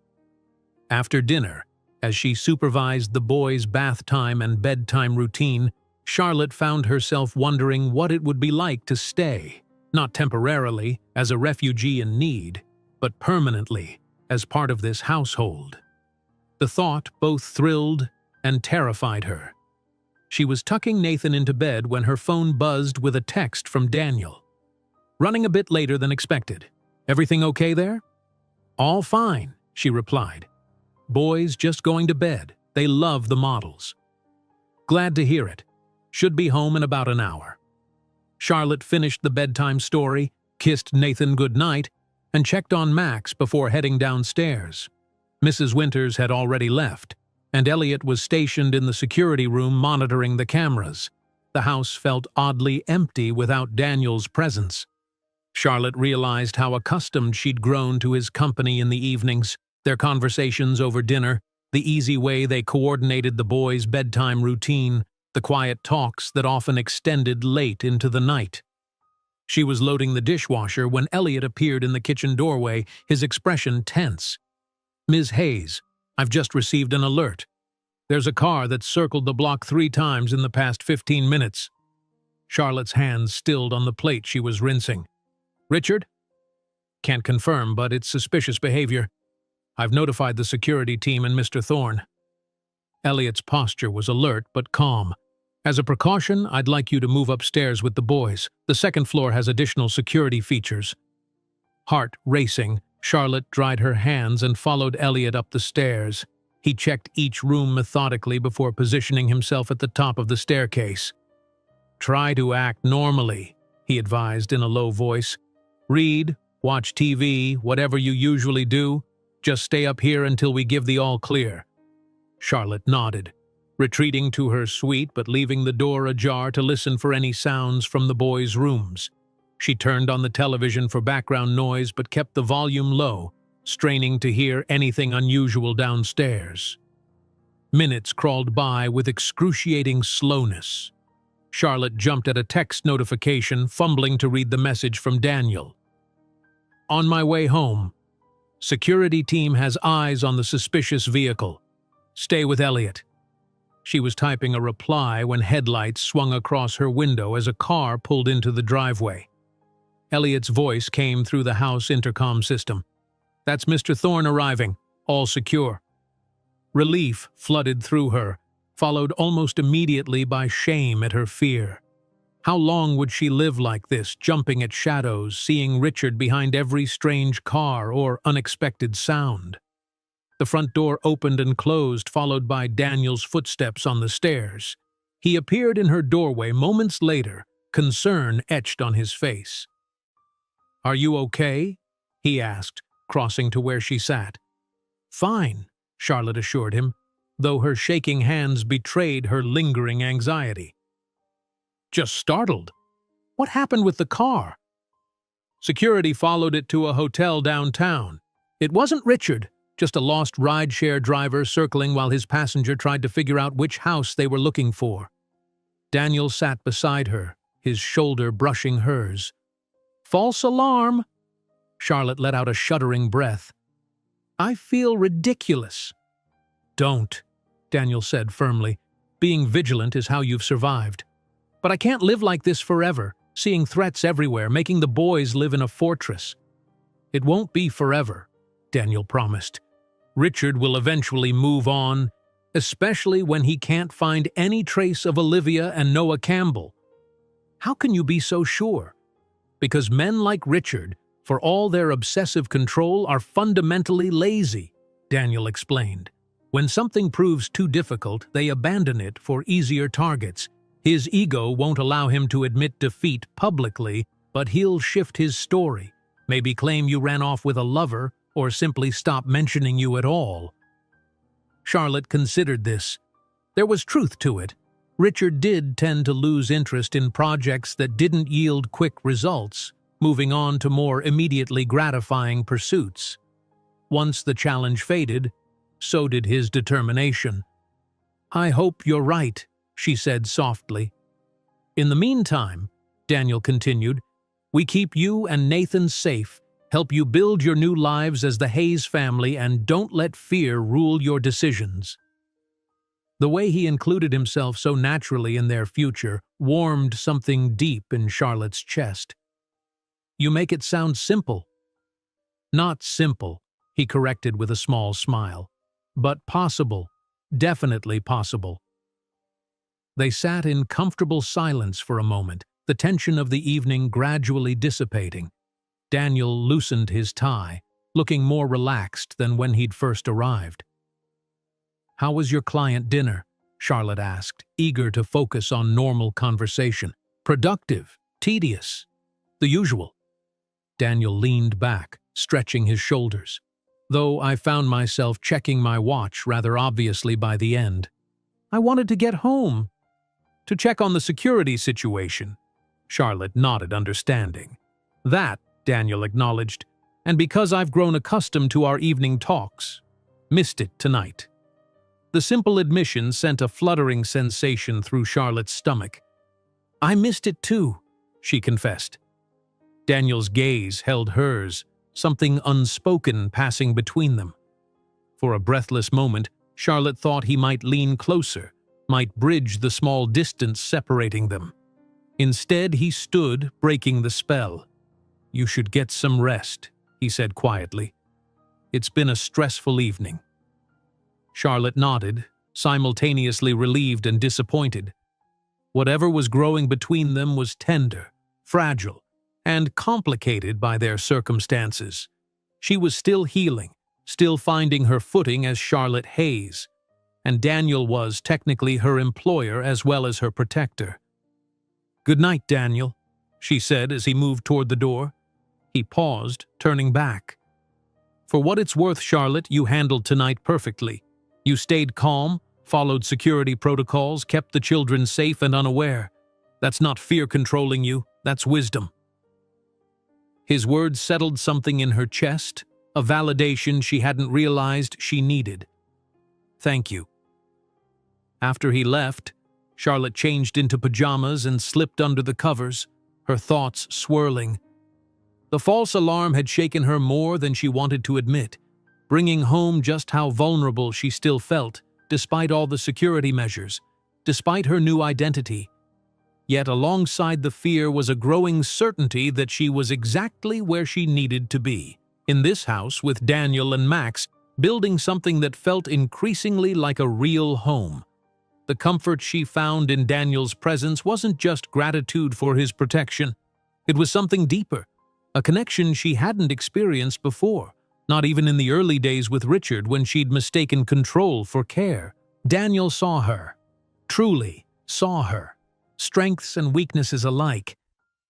After dinner, as she supervised the boys' bath time and bedtime routine, Charlotte found herself wondering what it would be like to stay, not temporarily as a refugee in need, but permanently as part of this household. The thought both thrilled and terrified her. She was tucking Nathan into bed when her phone buzzed with a text from Daniel. "Running a bit later than expected. Everything okay there?" "All fine," she replied. "Boys just going to bed. They love the models." "Glad to hear it. Should be home in about an hour." Charlotte finished the bedtime story, kissed Nathan goodnight, and checked on Max before heading downstairs. Mrs. Winters had already left, and Elliot was stationed in the security room monitoring the cameras. The house felt oddly empty without Daniel's presence. Charlotte realized how accustomed she'd grown to his company in the evenings, their conversations over dinner, the easy way they coordinated the boys' bedtime routine, the quiet talks that often extended late into the night. She was loading the dishwasher when Elliot appeared in the kitchen doorway, his expression tense. "Ms. Hayes, I've just received an alert. There's a car that's circled the block 3 times in the past 15 minutes. Charlotte's hands stilled on the plate she was rinsing. Richard? Can't confirm, but it's suspicious behavior. I've notified the security team and Mr. Thorne. Elliot's posture was alert but calm. As a precaution, I'd like you to move upstairs with the boys. The second floor has additional security features. Heart racing, Charlotte dried her hands and followed Elliot up the stairs. He checked each room methodically before positioning himself at the top of the staircase. Try to act normally, he advised in a low voice. Read, watch TV, whatever you usually do. Just stay up here until we give the all clear. Charlotte nodded, retreating to her suite but leaving the door ajar to listen for any sounds from the boys' rooms. She turned on the television for background noise but kept the volume low, straining to hear anything unusual downstairs. Minutes crawled by with excruciating slowness. Charlotte jumped at a text notification, fumbling to read the message from Daniel. On my way home. Security team has eyes on the suspicious vehicle. Stay with Elliot. She was typing a reply when headlights swung across her window as a car pulled into the driveway. Elliot's voice came through the house intercom system. That's Mr. Thorne arriving. All secure. Relief flooded through her, followed almost immediately by shame at her fear. How long would she live like this, jumping at shadows, seeing Richard behind every strange car or unexpected sound? The front door opened and closed, followed by Daniel's footsteps on the stairs. He appeared in her doorway moments later, concern etched on his face. Are you okay? He asked, crossing to where she sat. Fine, Charlotte assured him, though her shaking hands betrayed her lingering anxiety. Just startled. What happened with the car? Security followed it to a hotel downtown. It wasn't Richard, just a lost rideshare driver circling while his passenger tried to figure out which house they were looking for. Daniel sat beside her, his shoulder brushing hers. False alarm! Charlotte let out a shuddering breath. I feel ridiculous. Don't, Daniel said firmly. Being vigilant is how you've survived. But I can't live like this forever, seeing threats everywhere, making the boys live in a fortress. It won't be forever, Daniel promised. Richard will eventually move on, especially when he can't find any trace of Olivia and Noah Campbell. How can you be so sure? Because men like Richard, for all their obsessive control, are fundamentally lazy, Daniel explained. When something proves too difficult, they abandon it for easier targets. His ego won't allow him to admit defeat publicly, but he'll shift his story, maybe claim you ran off with a lover or simply stop mentioning you at all. Charlotte considered this. There was truth to it. Richard did tend to lose interest in projects that didn't yield quick results, moving on to more immediately gratifying pursuits. Once the challenge faded, so did his determination. I hope you're right, she said softly. In the meantime, Daniel continued, we keep you and Nathan safe, help you build your new lives as the Hayes family, and don't let fear rule your decisions. The way he included himself so naturally in their future warmed something deep in Charlotte's chest. You make it sound simple. Not simple, he corrected with a small smile, but possible, definitely possible. They sat in comfortable silence for a moment, the tension of the evening gradually dissipating. Daniel loosened his tie, looking more relaxed than when he'd first arrived. How was your client dinner? Charlotte asked, eager to focus on normal conversation. Productive, tedious, the usual. Daniel leaned back, stretching his shoulders, though I found myself checking my watch rather obviously by the end. I wanted to get home. To check on the security situation. Charlotte nodded understanding. That, Daniel acknowledged, and because I've grown accustomed to our evening talks, missed it tonight. The simple admission sent a fluttering sensation through Charlotte's stomach. I missed it too, she confessed. Daniel's gaze held hers, something unspoken passing between them. For a breathless moment, Charlotte thought he might lean closer, might bridge the small distance separating them. Instead, he stood, breaking the spell. "You should get some rest," he said quietly. "It's been a stressful evening." Charlotte nodded, simultaneously relieved and disappointed. Whatever was growing between them was tender, fragile, and complicated by their circumstances. She was still healing, still finding her footing as Charlotte Hayes, and Daniel was technically her employer as well as her protector. "Good night, Daniel," she said as he moved toward the door. He paused, turning back. "For what it's worth, Charlotte, you handled tonight perfectly. You stayed calm, followed security protocols, kept the children safe and unaware. That's not fear controlling you, that's wisdom." His words settled something in her chest, a validation she hadn't realized she needed. "Thank you." After he left, Charlotte changed into pajamas and slipped under the covers, her thoughts swirling. The false alarm had shaken her more than she wanted to admit, bringing home just how vulnerable she still felt, despite all the security measures, despite her new identity. Yet alongside the fear was a growing certainty that she was exactly where she needed to be, in this house with Daniel and Max, building something that felt increasingly like a real home. The comfort she found in Daniel's presence wasn't just gratitude for his protection. It was something deeper, a connection she hadn't experienced before, not even in the early days with Richard when she'd mistaken control for care. Daniel saw her, truly saw her, strengths and weaknesses alike,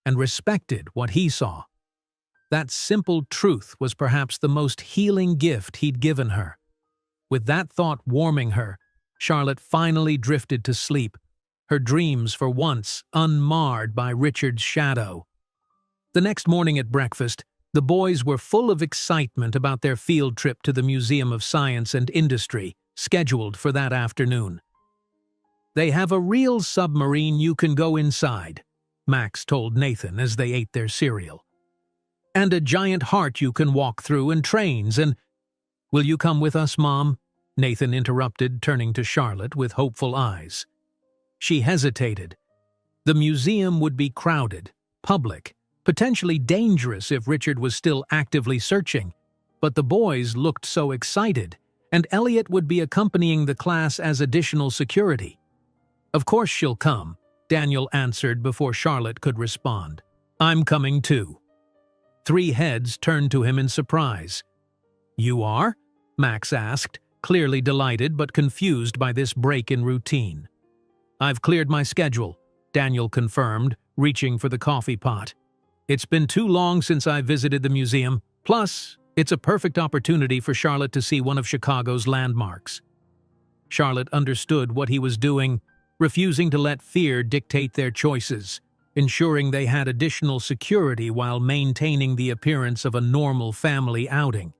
and respected what he saw. That simple truth was perhaps the most healing gift he'd given her. With that thought warming her, Charlotte finally drifted to sleep, her dreams for once unmarred by Richard's shadow. The next morning at breakfast, the boys were full of excitement about their field trip to the Museum of Science and Industry, scheduled for that afternoon. "They have a real submarine you can go inside," Max told Nathan as they ate their cereal. "And a giant heart you can walk through and trains and—" "Will you come with us, Mom?" Nathan interrupted, turning to Charlotte with hopeful eyes. She hesitated. The museum would be crowded, public, potentially dangerous if Richard was still actively searching, but the boys looked so excited, and Elliot would be accompanying the class as additional security. "Of course she'll come," Daniel answered before Charlotte could respond. "I'm coming too." Three heads turned to him in surprise. "You are?" Max asked, clearly delighted but confused by this break in routine. "I've cleared my schedule," Daniel confirmed, reaching for the coffee pot. "It's been too long since I visited the museum. Plus, it's a perfect opportunity for Charlotte to see one of Chicago's landmarks." Charlotte understood what he was doing, refusing to let fear dictate their choices, ensuring they had additional security while maintaining the appearance of a normal family outing.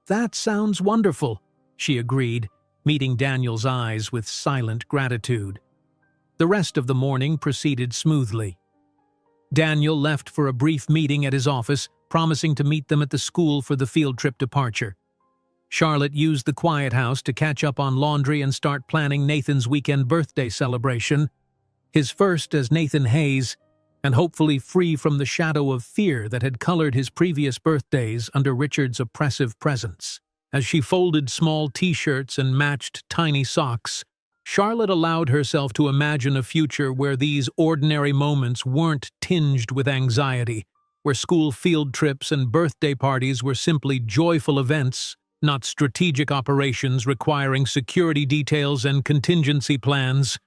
"That sounds wonderful," she agreed, meeting Daniel's eyes with silent gratitude. The rest of the morning proceeded smoothly. Daniel left for a brief meeting at his office, promising to meet them at the school for the field trip departure. Charlotte used the quiet house to catch up on laundry and start planning Nathan's weekend birthday celebration, his first as Nathan Hayes, and hopefully free from the shadow of fear that had colored his previous birthdays under Richard's oppressive presence. As she folded small t-shirts and matched tiny socks, Charlotte allowed herself to imagine a future where these ordinary moments weren't tinged with anxiety, where school field trips and birthday parties were simply joyful events, not strategic operations requiring security details and contingency plans.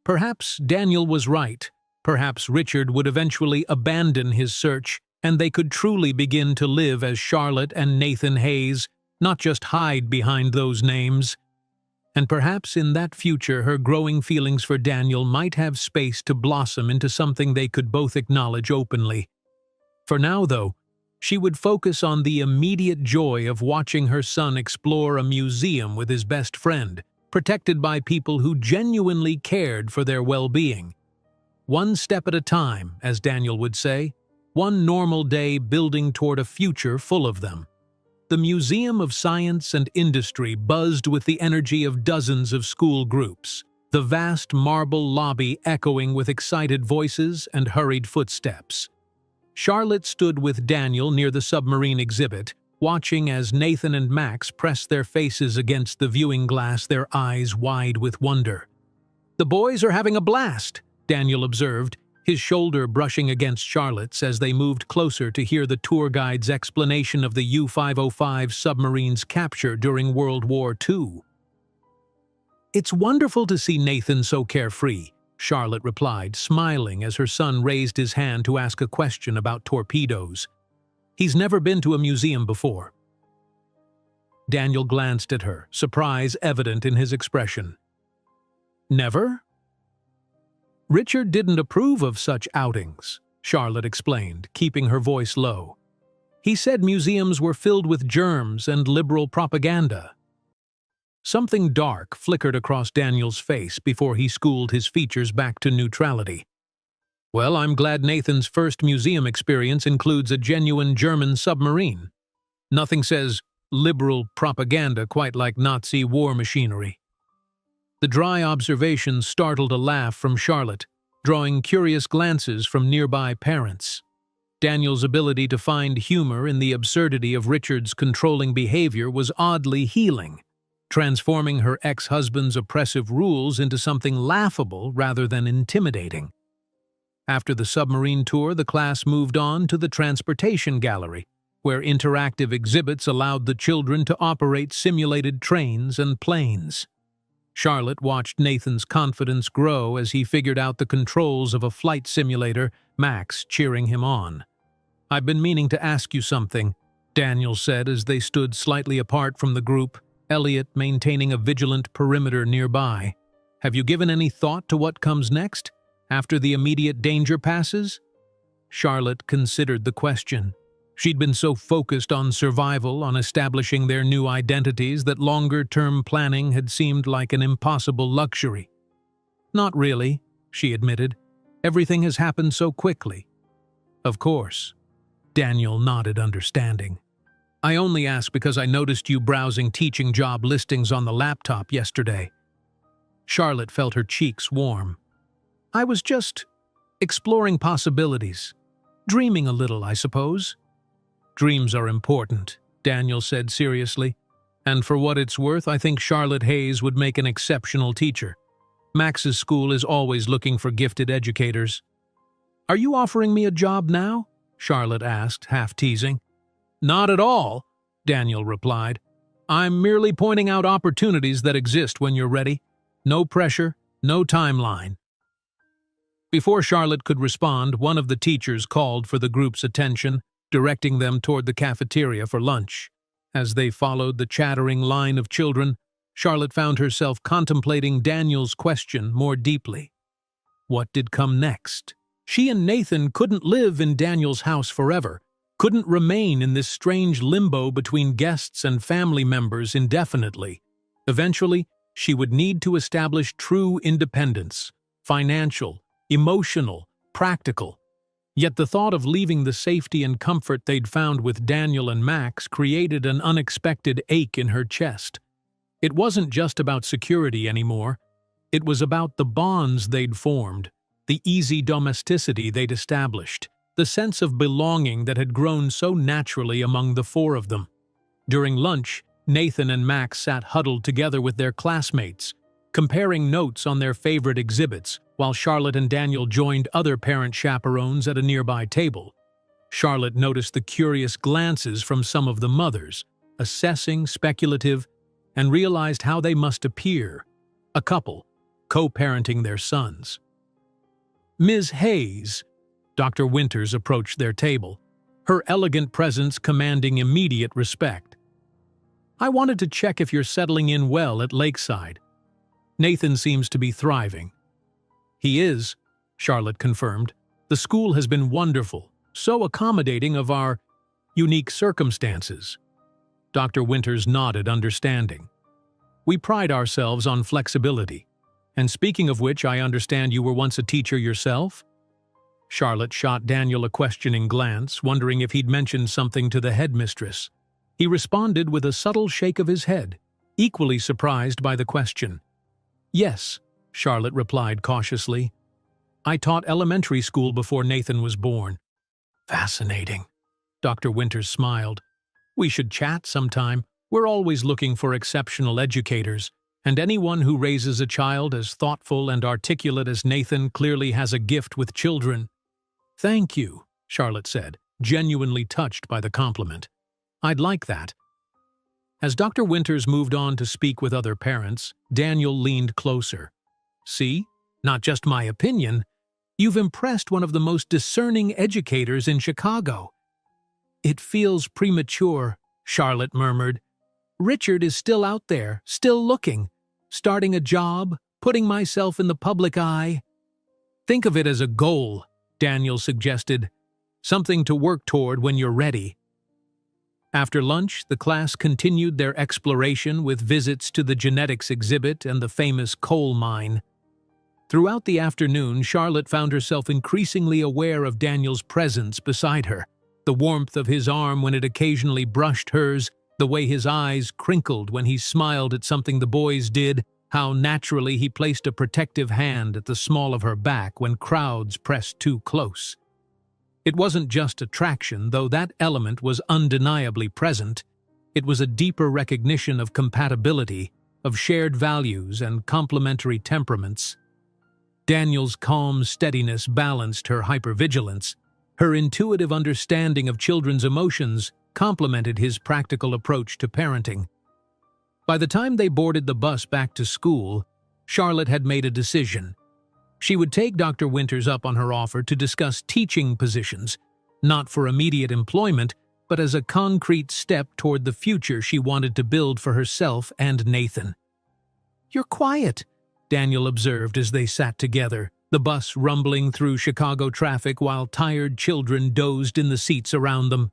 Perhaps Daniel was right. Perhaps Richard would eventually abandon his search, and they could truly begin to live as Charlotte and Nathan Hayes, not just hide behind those names. And perhaps in that future her growing feelings for Daniel might have space to blossom into something they could both acknowledge openly. For now, though, she would focus on the immediate joy of watching her son explore a museum with his best friend, protected by people who genuinely cared for their well-being. One step at a time, as Daniel would say, one normal day building toward a future full of them. The Museum of Science and Industry buzzed with the energy of dozens of school groups, the vast marble lobby echoing with excited voices and hurried footsteps. Charlotte stood with Daniel near the submarine exhibit, watching as Nathan and Max pressed their faces against the viewing glass, their eyes wide with wonder. "The boys are having a blast," Daniel observed, his shoulder brushing against Charlotte's as they moved closer to hear the tour guide's explanation of the U-505 submarine's capture during World War II. "It's wonderful to see Nathan so carefree," Charlotte replied, smiling as her son raised his hand to ask a question about torpedoes. "He's never been to a museum before." Daniel glanced at her, surprise evident in his expression. "Never?" "Richard didn't approve of such outings," Charlotte explained, keeping her voice low. "He said museums were filled with germs and liberal propaganda." Something dark flickered across Daniel's face before he schooled his features back to neutrality. "Well, I'm glad Nathan's first museum experience includes a genuine German submarine. Nothing says liberal propaganda quite like Nazi war machinery." The dry observation startled a laugh from Charlotte, drawing curious glances from nearby parents. Daniel's ability to find humor in the absurdity of Richard's controlling behavior was oddly healing, transforming her ex-husband's oppressive rules into something laughable rather than intimidating. After the submarine tour, the class moved on to the transportation gallery, where interactive exhibits allowed the children to operate simulated trains and planes. Charlotte watched Nathan's confidence grow as he figured out the controls of a flight simulator, Max cheering him on. "I've been meaning to ask you something," Daniel said as they stood slightly apart from the group, Elliot maintaining a vigilant perimeter nearby. "Have you given any thought to what comes next, after the immediate danger passes?" Charlotte considered the question. She'd been so focused on survival, on establishing their new identities, that longer-term planning had seemed like an impossible luxury. "Not really," she admitted. "Everything has happened so quickly." "Of course." Daniel nodded understanding. "I only ask because I noticed you browsing teaching job listings on the laptop yesterday." Charlotte felt her cheeks warm. "I was just exploring possibilities. Dreaming a little, I suppose." "Dreams are important," Daniel said seriously. "And for what it's worth, I think Charlotte Hayes would make an exceptional teacher. Max's school is always looking for gifted educators." "Are you offering me a job now?" Charlotte asked, half teasing. "Not at all," Daniel replied. "I'm merely pointing out opportunities that exist when you're ready. No pressure, no timeline." Before Charlotte could respond, one of the teachers called for the group's attention, directing them toward the cafeteria for lunch. As they followed the chattering line of children, Charlotte found herself contemplating Daniel's question more deeply. What did come next? She and Nathan couldn't live in Daniel's house forever, couldn't remain in this strange limbo between guests and family members indefinitely. Eventually, she would need to establish true independence, financial, emotional, practical. Yet the thought of leaving the safety and comfort they'd found with Daniel and Max created an unexpected ache in her chest. It wasn't just about security anymore. It was about the bonds they'd formed, the easy domesticity they'd established, the sense of belonging that had grown so naturally among the four of them. During lunch, Nathan and Max sat huddled together with their classmates, comparing notes on their favorite exhibits, while Charlotte and Daniel joined other parent chaperones at a nearby table. Charlotte noticed the curious glances from some of the mothers, assessing, speculative, and realized how they must appear, a couple, co-parenting their sons. "Ms. Hayes," Dr. Winters approached their table, her elegant presence commanding immediate respect. "I wanted to check if you're settling in well at Lakeside. Nathan seems to be thriving." "He is," Charlotte confirmed. "The school has been wonderful, so accommodating of our unique circumstances." Dr. Winters nodded understanding. "We pride ourselves on flexibility. And speaking of which, I understand you were once a teacher yourself?" Charlotte shot Daniel a questioning glance, wondering if he'd mentioned something to the headmistress. He responded with a subtle shake of his head, equally surprised by the question. "Yes," Charlotte replied cautiously. "I taught elementary school before Nathan was born." "Fascinating." Dr. Winters smiled. "We should chat sometime. We're always looking for exceptional educators, and anyone who raises a child as thoughtful and articulate as Nathan clearly has a gift with children." "Thank you," Charlotte said, genuinely touched by the compliment. "I'd like that." As Dr. Winters moved on to speak with other parents, Daniel leaned closer. "See? Not just my opinion. You've impressed one of the most discerning educators in Chicago." "It feels premature," Charlotte murmured. "Richard is still out there, still looking, starting a job, putting myself in the public eye." "Think of it as a goal," Daniel suggested. "Something to work toward when you're ready." After lunch, the class continued their exploration with visits to the genetics exhibit and the famous coal mine. Throughout the afternoon, Charlotte found herself increasingly aware of Daniel's presence beside her, the warmth of his arm when it occasionally brushed hers, the way his eyes crinkled when he smiled at something the boys did, how naturally he placed a protective hand at the small of her back when crowds pressed too close. It wasn't just attraction, though that element was undeniably present. It was a deeper recognition of compatibility, of shared values and complementary temperaments. Daniel's calm steadiness balanced her hypervigilance. Her intuitive understanding of children's emotions complemented his practical approach to parenting. By the time they boarded the bus back to school, Charlotte had made a decision. She would take Dr. Winters up on her offer to discuss teaching positions, not for immediate employment, but as a concrete step toward the future she wanted to build for herself and Nathan. "You're quiet," Daniel observed as they sat together, the bus rumbling through Chicago traffic while tired children dozed in the seats around them.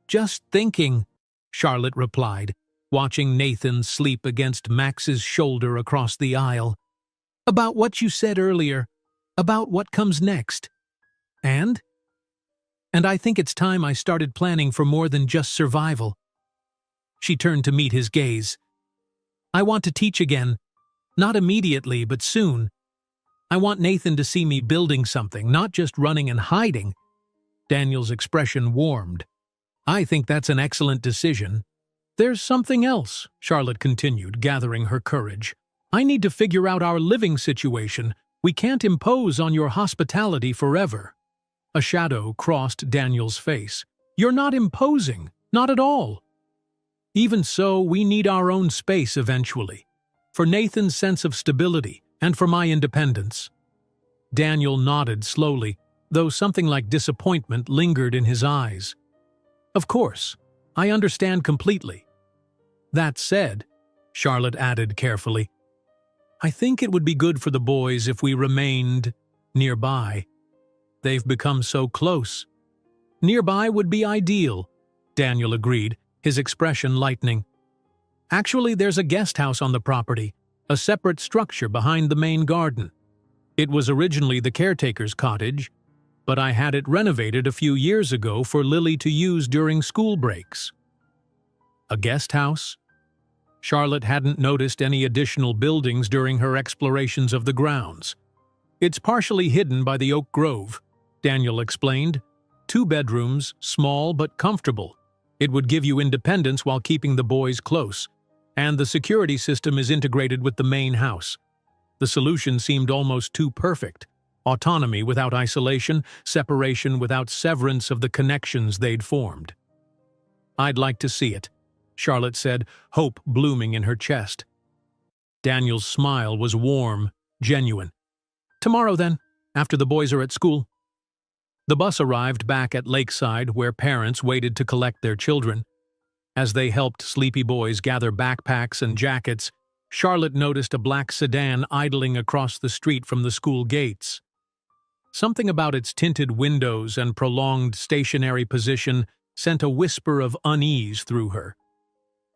"Just thinking," Charlotte replied, watching Nathan sleep against Max's shoulder across the aisle. "About what you said earlier, about what comes next." And I think it's time I started planning for more than just survival." She turned to meet his gaze. "I want to teach again. Not immediately, but soon. I want Nathan to see me building something, not just running and hiding." Daniel's expression warmed. "I think that's an excellent decision." "There's something else," Charlotte continued, gathering her courage. "I need to figure out our living situation. We can't impose on your hospitality forever." A shadow crossed Daniel's face. "You're not imposing, not at all." "Even so, we need our own space eventually. For Nathan's sense of stability, and for my independence." Daniel nodded slowly, though something like disappointment lingered in his eyes. "Of course, I understand completely." "That said," Charlotte added carefully, "I think it would be good for the boys if we remained nearby. They've become so close." "Nearby would be ideal," Daniel agreed, his expression lightening. "Actually, there's a guest house on the property, a separate structure behind the main garden. It was originally the caretaker's cottage, but I had it renovated a few years ago for Lily to use during school breaks." A guest house? Charlotte hadn't noticed any additional buildings during her explorations of the grounds. "It's partially hidden by the oak grove," Daniel explained. 2 bedrooms, small but comfortable. It would give you independence while keeping the boys close. And the security system is integrated with the main house. The solution seemed almost too perfect. Autonomy without isolation, separation without severance of the connections they'd formed. "I'd like to see it," Charlotte said, hope blooming in her chest. Daniel's smile was warm, genuine. "Tomorrow then, after the boys are at school." The bus arrived back at Lakeside, where parents waited to collect their children. As they helped sleepy boys gather backpacks and jackets, Charlotte noticed a black sedan idling across the street from the school gates. Something about its tinted windows and prolonged stationary position sent a whisper of unease through her.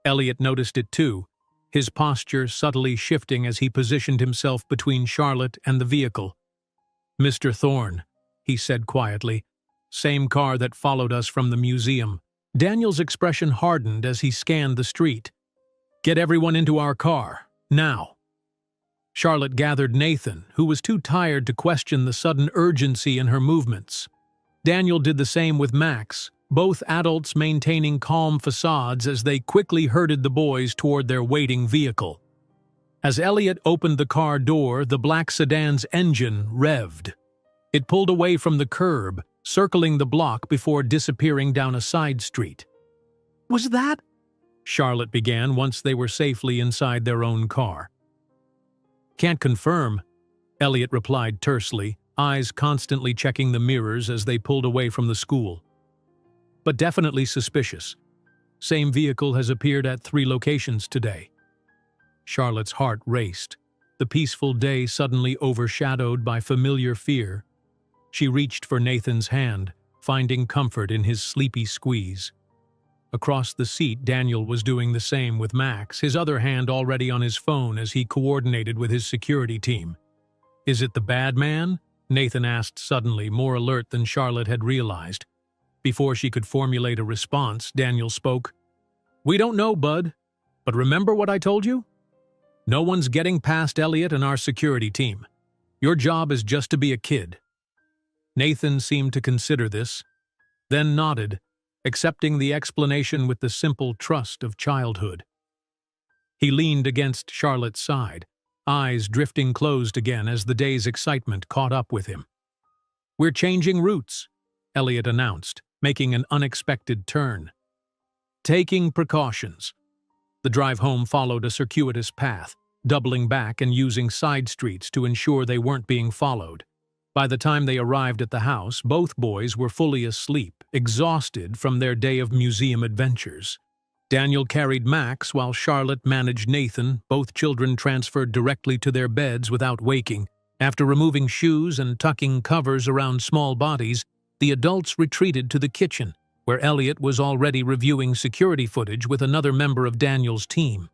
Elliot noticed it too, his posture subtly shifting as he positioned himself between Charlotte and the vehicle. "Mr. Thorne," he said quietly, "same car that followed us from the museum. Daniel's expression hardened as he scanned the street. "Get everyone into our car, now." Charlotte gathered Nathan, who was too tired to question the sudden urgency in her movements. Daniel did the same with Max, both adults maintaining calm facades as they quickly herded the boys toward their waiting vehicle. As Elliot opened the car door, the black sedan's engine revved. It pulled away from the curb, circling the block before disappearing down a side street. "Was that?" Charlotte began once they were safely inside their own car. "Can't confirm," Elliot replied tersely, eyes constantly checking the mirrors as they pulled away from the school. "But definitely suspicious. Same vehicle has appeared at 3 locations today." Charlotte's heart raced, the peaceful day suddenly overshadowed by familiar fear. She reached for Nathan's hand, finding comfort in his sleepy squeeze. Across the seat, Daniel was doing the same with Max, his other hand already on his phone as he coordinated with his security team. "Is it the bad man?" Nathan asked suddenly, more alert than Charlotte had realized. Before she could formulate a response, Daniel spoke. "We don't know, bud. But remember what I told you? No one's getting past Elliot and our security team. Your job is just to be a kid." Nathan seemed to consider this, then nodded, accepting the explanation with the simple trust of childhood. He leaned against Charlotte's side, eyes drifting closed again as the day's excitement caught up with him. "We're changing routes," Elliot announced, making an unexpected turn. Taking precautions. The drive home followed a circuitous path, doubling back and using side streets to ensure they weren't being followed. By the time they arrived at the house, both boys were fully asleep, exhausted from their day of museum adventures. Daniel carried Max while Charlotte managed Nathan, both children transferred directly to their beds without waking. After removing shoes and tucking covers around small bodies, the adults retreated to the kitchen, where Elliot was already reviewing security footage with another member of Daniel's team.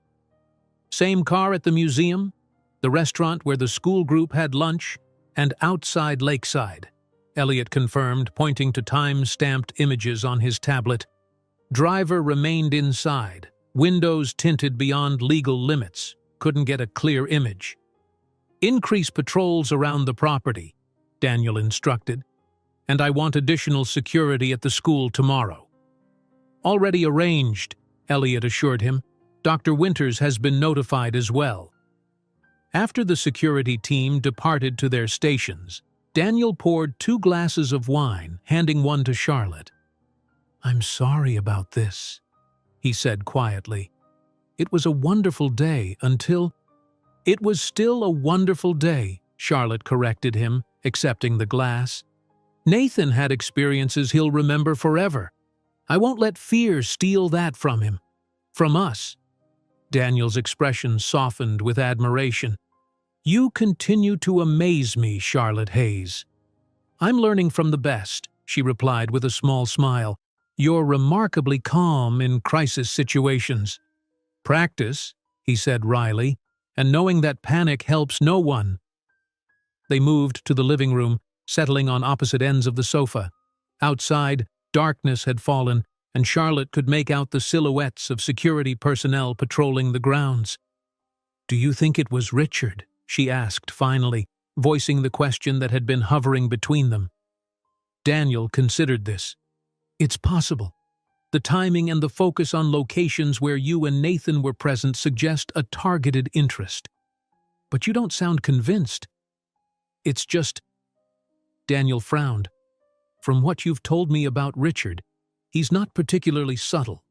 Same car at the museum, the restaurant where the school group had lunch, and outside Lakeside, Elliot confirmed, pointing to time-stamped images on his tablet. Driver remained inside, windows tinted beyond legal limits, couldn't get a clear image. "Increase patrols around the property," Daniel instructed, "and I want additional security at the school tomorrow." "Already arranged," Elliot assured him. "Dr. Winters has been notified as well." After the security team departed to their stations, Daniel poured 2 glasses of wine, handing one to Charlotte. "I'm sorry about this," he said quietly. "It was a wonderful day until—" "It was still a wonderful day," Charlotte corrected him, accepting the glass. "Nathan had experiences he'll remember forever. I won't let fear steal that from him. From us." Daniel's expression softened with admiration. "You continue to amaze me, Charlotte Hayes." "I'm learning from the best," she replied with a small smile. "You're remarkably calm in crisis situations." "Practice," he said wryly, "and knowing that panic helps no one." They moved to the living room, settling on opposite ends of the sofa. Outside, darkness had fallen, and Charlotte could make out the silhouettes of security personnel patrolling the grounds. "Do you think it was Richard?" she asked finally, voicing the question that had been hovering between them. Daniel considered this. "It's possible. The timing and the focus on locations where you and Nathan were present suggest a targeted interest. But you don't sound convinced." "It's just—" Daniel frowned. "From what you've told me about Richard, he's not particularly subtle.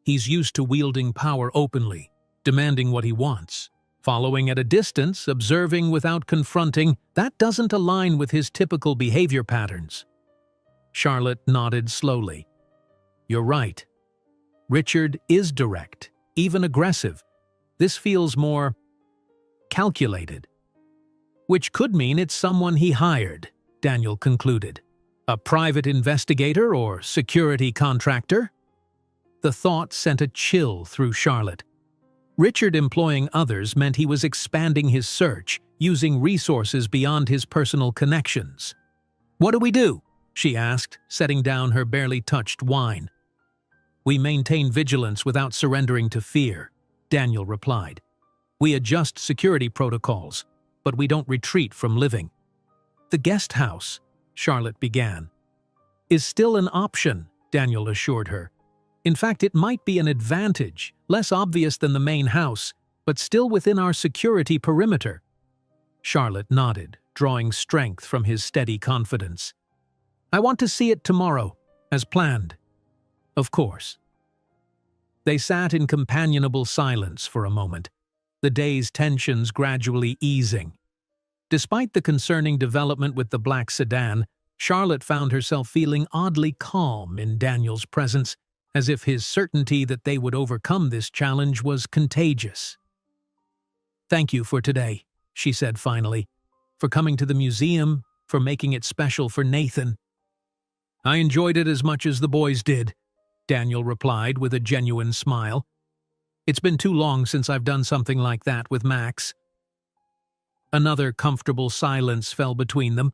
He's used to wielding power openly, demanding what he wants. Following at a distance, observing without confronting, that doesn't align with his typical behavior patterns." Charlotte nodded slowly. "You're right. Richard is direct, even aggressive. This feels more calculated." "Which could mean it's someone he hired," Daniel concluded. "A private investigator or security contractor?" The thought sent a chill through Charlotte. Richard employing others meant he was expanding his search, using resources beyond his personal connections. "What do we do?" she asked, setting down her barely touched wine. We maintain vigilance without surrendering to fear, Daniel replied. We adjust security protocols, but we don't retreat from living. The guest house, Charlotte began, is still an option, Daniel assured her. In fact, it might be an advantage, less obvious than the main house, but still within our security perimeter. Charlotte nodded, drawing strength from his steady confidence. I want to see it tomorrow, as planned. Of course. They sat in companionable silence for a moment, the day's tensions gradually easing. Despite the concerning development with the black sedan, Charlotte found herself feeling oddly calm in Daniel's presence, as if his certainty that they would overcome this challenge was contagious. Thank you for today, she said finally, for coming to the museum, for making it special for Nathan. I enjoyed it as much as the boys did, Daniel replied with a genuine smile. It's been too long since I've done something like that with Max. Another comfortable silence fell between them.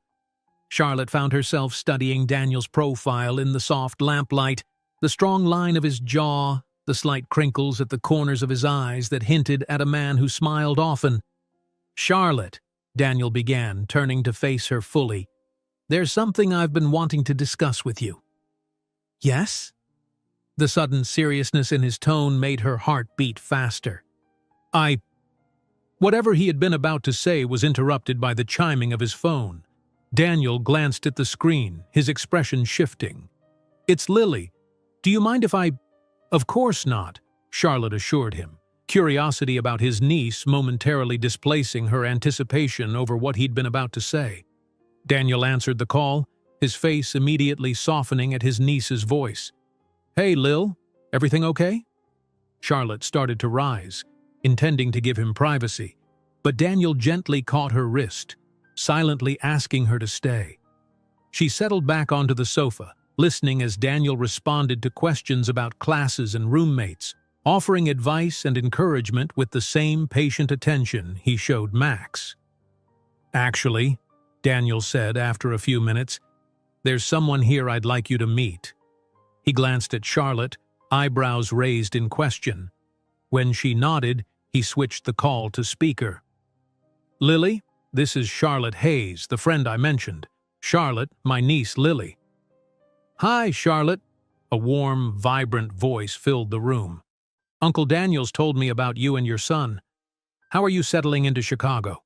Charlotte found herself studying Daniel's profile in the soft lamplight, the strong line of his jaw, the slight crinkles at the corners of his eyes that hinted at a man who smiled often. Charlotte, Daniel began, turning to face her fully. There's something I've been wanting to discuss with you. Yes? The sudden seriousness in his tone made her heart beat faster. Whatever he had been about to say was interrupted by the chiming of his phone. Daniel glanced at the screen, his expression shifting. It's Lily. Do you mind if I— Of course not, Charlotte assured him, curiosity about his niece momentarily displacing her anticipation over what he'd been about to say. Daniel answered the call, his face immediately softening at his niece's voice. Hey, Lil, everything okay? Charlotte started to rise, intending to give him privacy, but Daniel gently caught her wrist, silently asking her to stay. She settled back onto the sofa, listening as Daniel responded to questions about classes and roommates, offering advice and encouragement with the same patient attention he showed Max. Actually, Daniel said after a few minutes, there's someone here I'd like you to meet. He glanced at Charlotte, eyebrows raised in question. When she nodded, he switched the call to speaker. Lily, this is Charlotte Hayes, the friend I mentioned. Charlotte, my niece Lily. Hi, Charlotte. A warm, vibrant voice filled the room. Uncle Daniel's told me about you and your son. How are you settling into Chicago?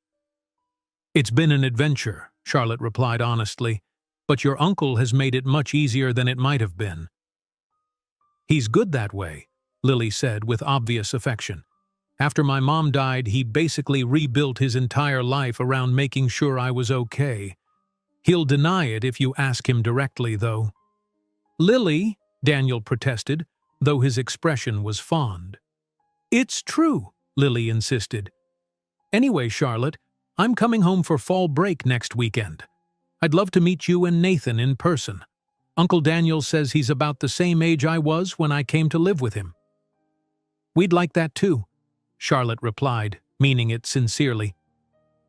It's been an adventure, Charlotte replied honestly, but your uncle has made it much easier than it might have been. He's good that way, Lily said with obvious affection. After my mom died, he basically rebuilt his entire life around making sure I was okay. He'll deny it if you ask him directly, though. Lily, Daniel protested, though his expression was fond. It's true, Lily insisted. Anyway, Charlotte, I'm coming home for fall break next weekend. I'd love to meet you and Nathan in person. Uncle Daniel says he's about the same age I was when I came to live with him. We'd like that too, Charlotte replied, meaning it sincerely.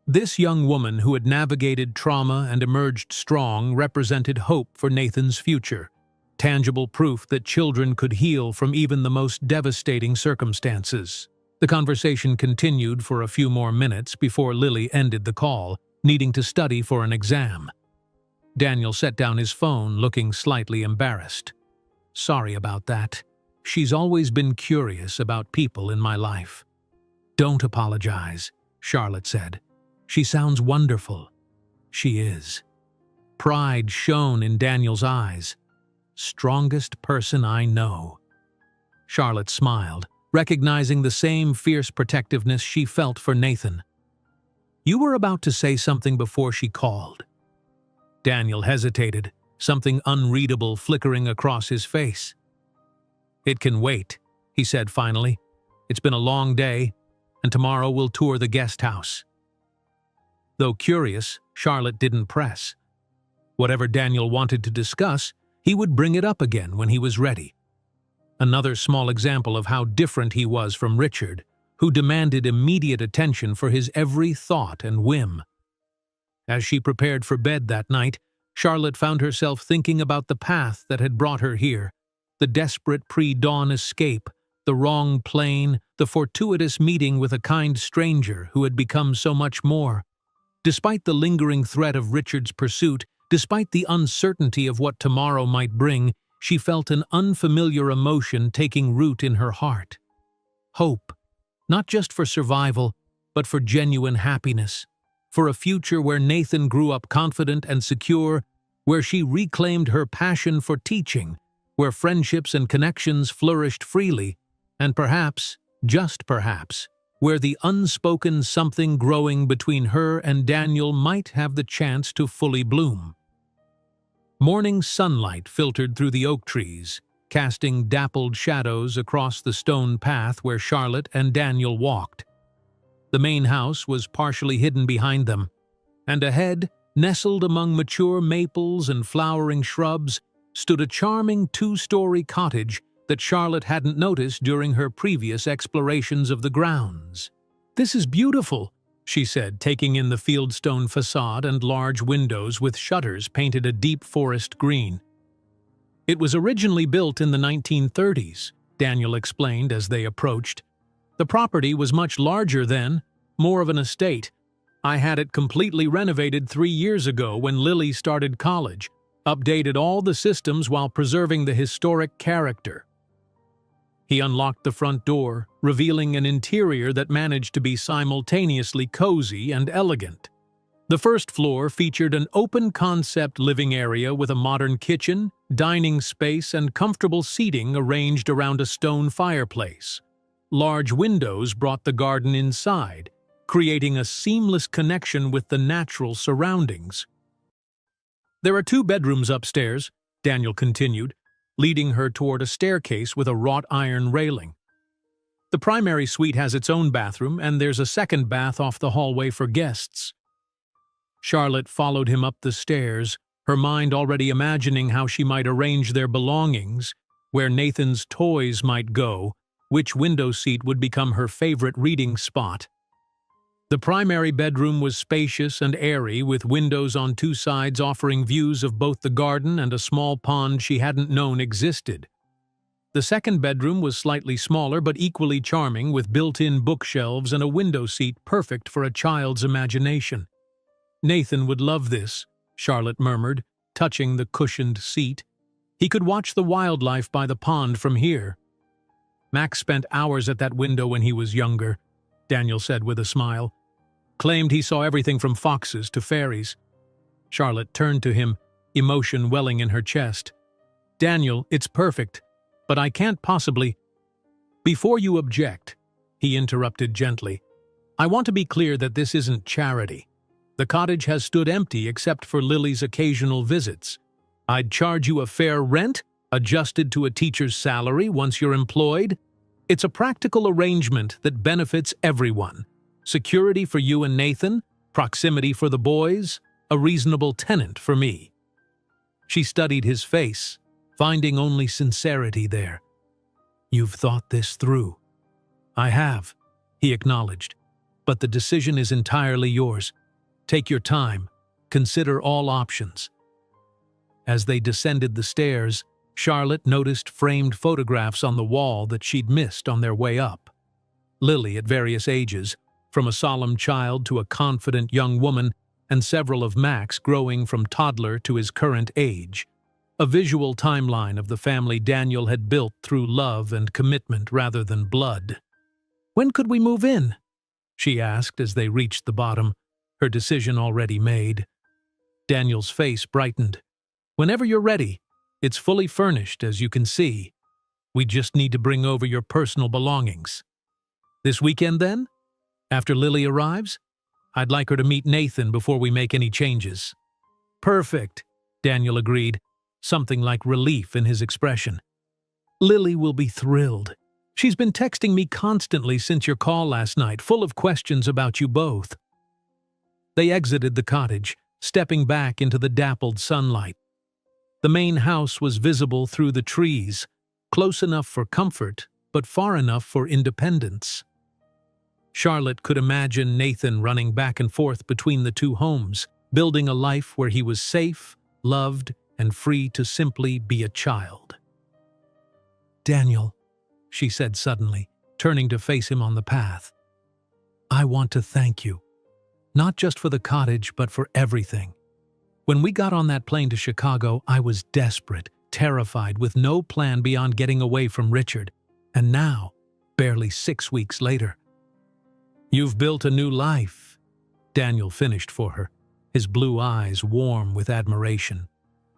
This young woman who had navigated trauma and emerged strong represented hope for Nathan's future, tangible proof that children could heal from even the most devastating circumstances. The conversation continued for a few more minutes before Lily ended the call, needing to study for an exam. Daniel set down his phone, looking slightly embarrassed. Sorry about that. She's always been curious about people in my life. Don't apologize, Charlotte said. She sounds wonderful. She is. Pride shone in Daniel's eyes. Strongest person I know. Charlotte smiled, recognizing the same fierce protectiveness she felt for Nathan. You were about to say something before she called. Daniel hesitated, something unreadable flickering across his face. It can wait, he said finally. It's been a long day, and tomorrow we'll tour the guest house. Though curious, Charlotte didn't press. Whatever Daniel wanted to discuss, he would bring it up again when he was ready. Another small example of how different he was from Richard, who demanded immediate attention for his every thought and whim. As she prepared for bed that night, Charlotte found herself thinking about the path that had brought her here. the desperate pre-dawn escape, the wrong plane, the fortuitous meeting with a kind stranger who had become so much more. Despite the lingering threat of Richard's pursuit, despite the uncertainty of what tomorrow might bring, she felt an unfamiliar emotion taking root in her heart. Hope, not just for survival, but for genuine happiness, for a future where Nathan grew up confident and secure, where she reclaimed her passion for teaching, where friendships and connections flourished freely, and perhaps, just perhaps, where the unspoken something growing between her and Daniel might have the chance to fully bloom. Morning sunlight filtered through the oak trees, casting dappled shadows across the stone path where Charlotte and Daniel walked. The main house was partially hidden behind them, and ahead, nestled among mature maples and flowering shrubs, stood a charming two-story cottage that Charlotte hadn't noticed during her previous explorations of the grounds. "This is beautiful," she said, taking in the fieldstone facade and large windows with shutters painted a deep forest green. "It was originally built in the 1930s, Daniel explained as they approached. "The property was much larger then, more of an estate. I had it completely renovated 3 years ago when Lily started college, updated all the systems while preserving the historic character." He unlocked the front door, revealing an interior that managed to be simultaneously cozy and elegant. The first floor featured an open-concept living area with a modern kitchen, dining space, and comfortable seating arranged around a stone fireplace. Large windows brought the garden inside, creating a seamless connection with the natural surroundings. "There are 2 bedrooms upstairs," Daniel continued, leading her toward a staircase with a wrought iron railing. "The primary suite has its own bathroom, and there's a second bath off the hallway for guests." Charlotte followed him up the stairs, her mind already imagining how she might arrange their belongings, where Nathan's toys might go, which window seat would become her favorite reading spot. The primary bedroom was spacious and airy, with windows on 2 sides offering views of both the garden and a small pond she hadn't known existed. The second bedroom was slightly smaller but equally charming, with built-in bookshelves and a window seat perfect for a child's imagination. "Nathan would love this," Charlotte murmured, touching the cushioned seat. "He could watch the wildlife by the pond from here." "Max spent hours at that window when he was younger," Daniel said with a smile. "Claimed he saw everything from foxes to fairies." Charlotte turned to him, emotion welling in her chest. "Daniel, it's perfect, but I can't possibly—" "Before you object," he interrupted gently, "I want to be clear that this isn't charity. The cottage has stood empty except for Lily's occasional visits. I'd charge you a fair rent, adjusted to a teacher's salary once you're employed. It's a practical arrangement that benefits everyone. Security for you and Nathan, proximity for the boys, a reasonable tenant for me." She studied his face, finding only sincerity there. "You've thought this through." "I have," he acknowledged, "but the decision is entirely yours. Take your time, consider all options." As they descended the stairs, Charlotte noticed framed photographs on the wall that she'd missed on their way up. Lily at various ages, from a solemn child to a confident young woman, and several of Max growing from toddler to his current age. A visual timeline of the family Daniel had built through love and commitment rather than blood. "When could we move in?" she asked as they reached the bottom, her decision already made. Daniel's face brightened. "Whenever you're ready. It's fully furnished, as you can see. We just need to bring over your personal belongings." "This weekend, then? After Lily arrives? I'd like her to meet Nathan before we make any changes." "Perfect," Daniel agreed, something like relief in his expression. "Lily will be thrilled. She's been texting me constantly since your call last night, full of questions about you both." They exited the cottage, stepping back into the dappled sunlight. The main house was visible through the trees, close enough for comfort, but far enough for independence. Charlotte could imagine Nathan running back and forth between the 2 homes, building a life where he was safe, loved, and free to simply be a child. Daniel, she said suddenly, turning to face him on the path. I want to thank you. Not just for the cottage, but for everything. When we got on that plane to Chicago, I was desperate, terrified, with no plan beyond getting away from Richard. And now, barely 6 weeks later, you've built a new life, Daniel finished for her, his blue eyes warm with admiration.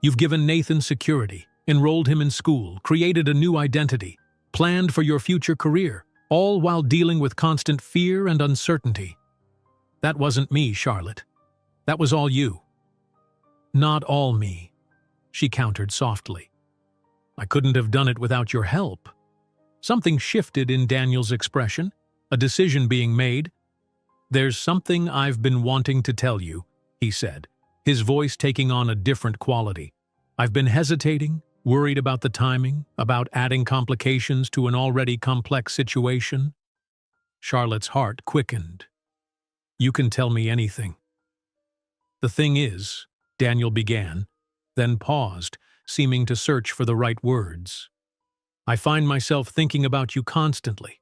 You've given Nathan security, enrolled him in school, created a new identity, planned for your future career, all while dealing with constant fear and uncertainty. That wasn't me, Charlotte. That was all you. Not all me, she countered softly. I couldn't have done it without your help. Something shifted in Daniel's expression, a decision being made. There's something I've been wanting to tell you, he said, his voice taking on a different quality. I've been hesitating, worried about the timing, about adding complications to an already complex situation. Charlotte's heart quickened. You can tell me anything. The thing is, Daniel began, then paused, seeming to search for the right words. I find myself thinking about you constantly.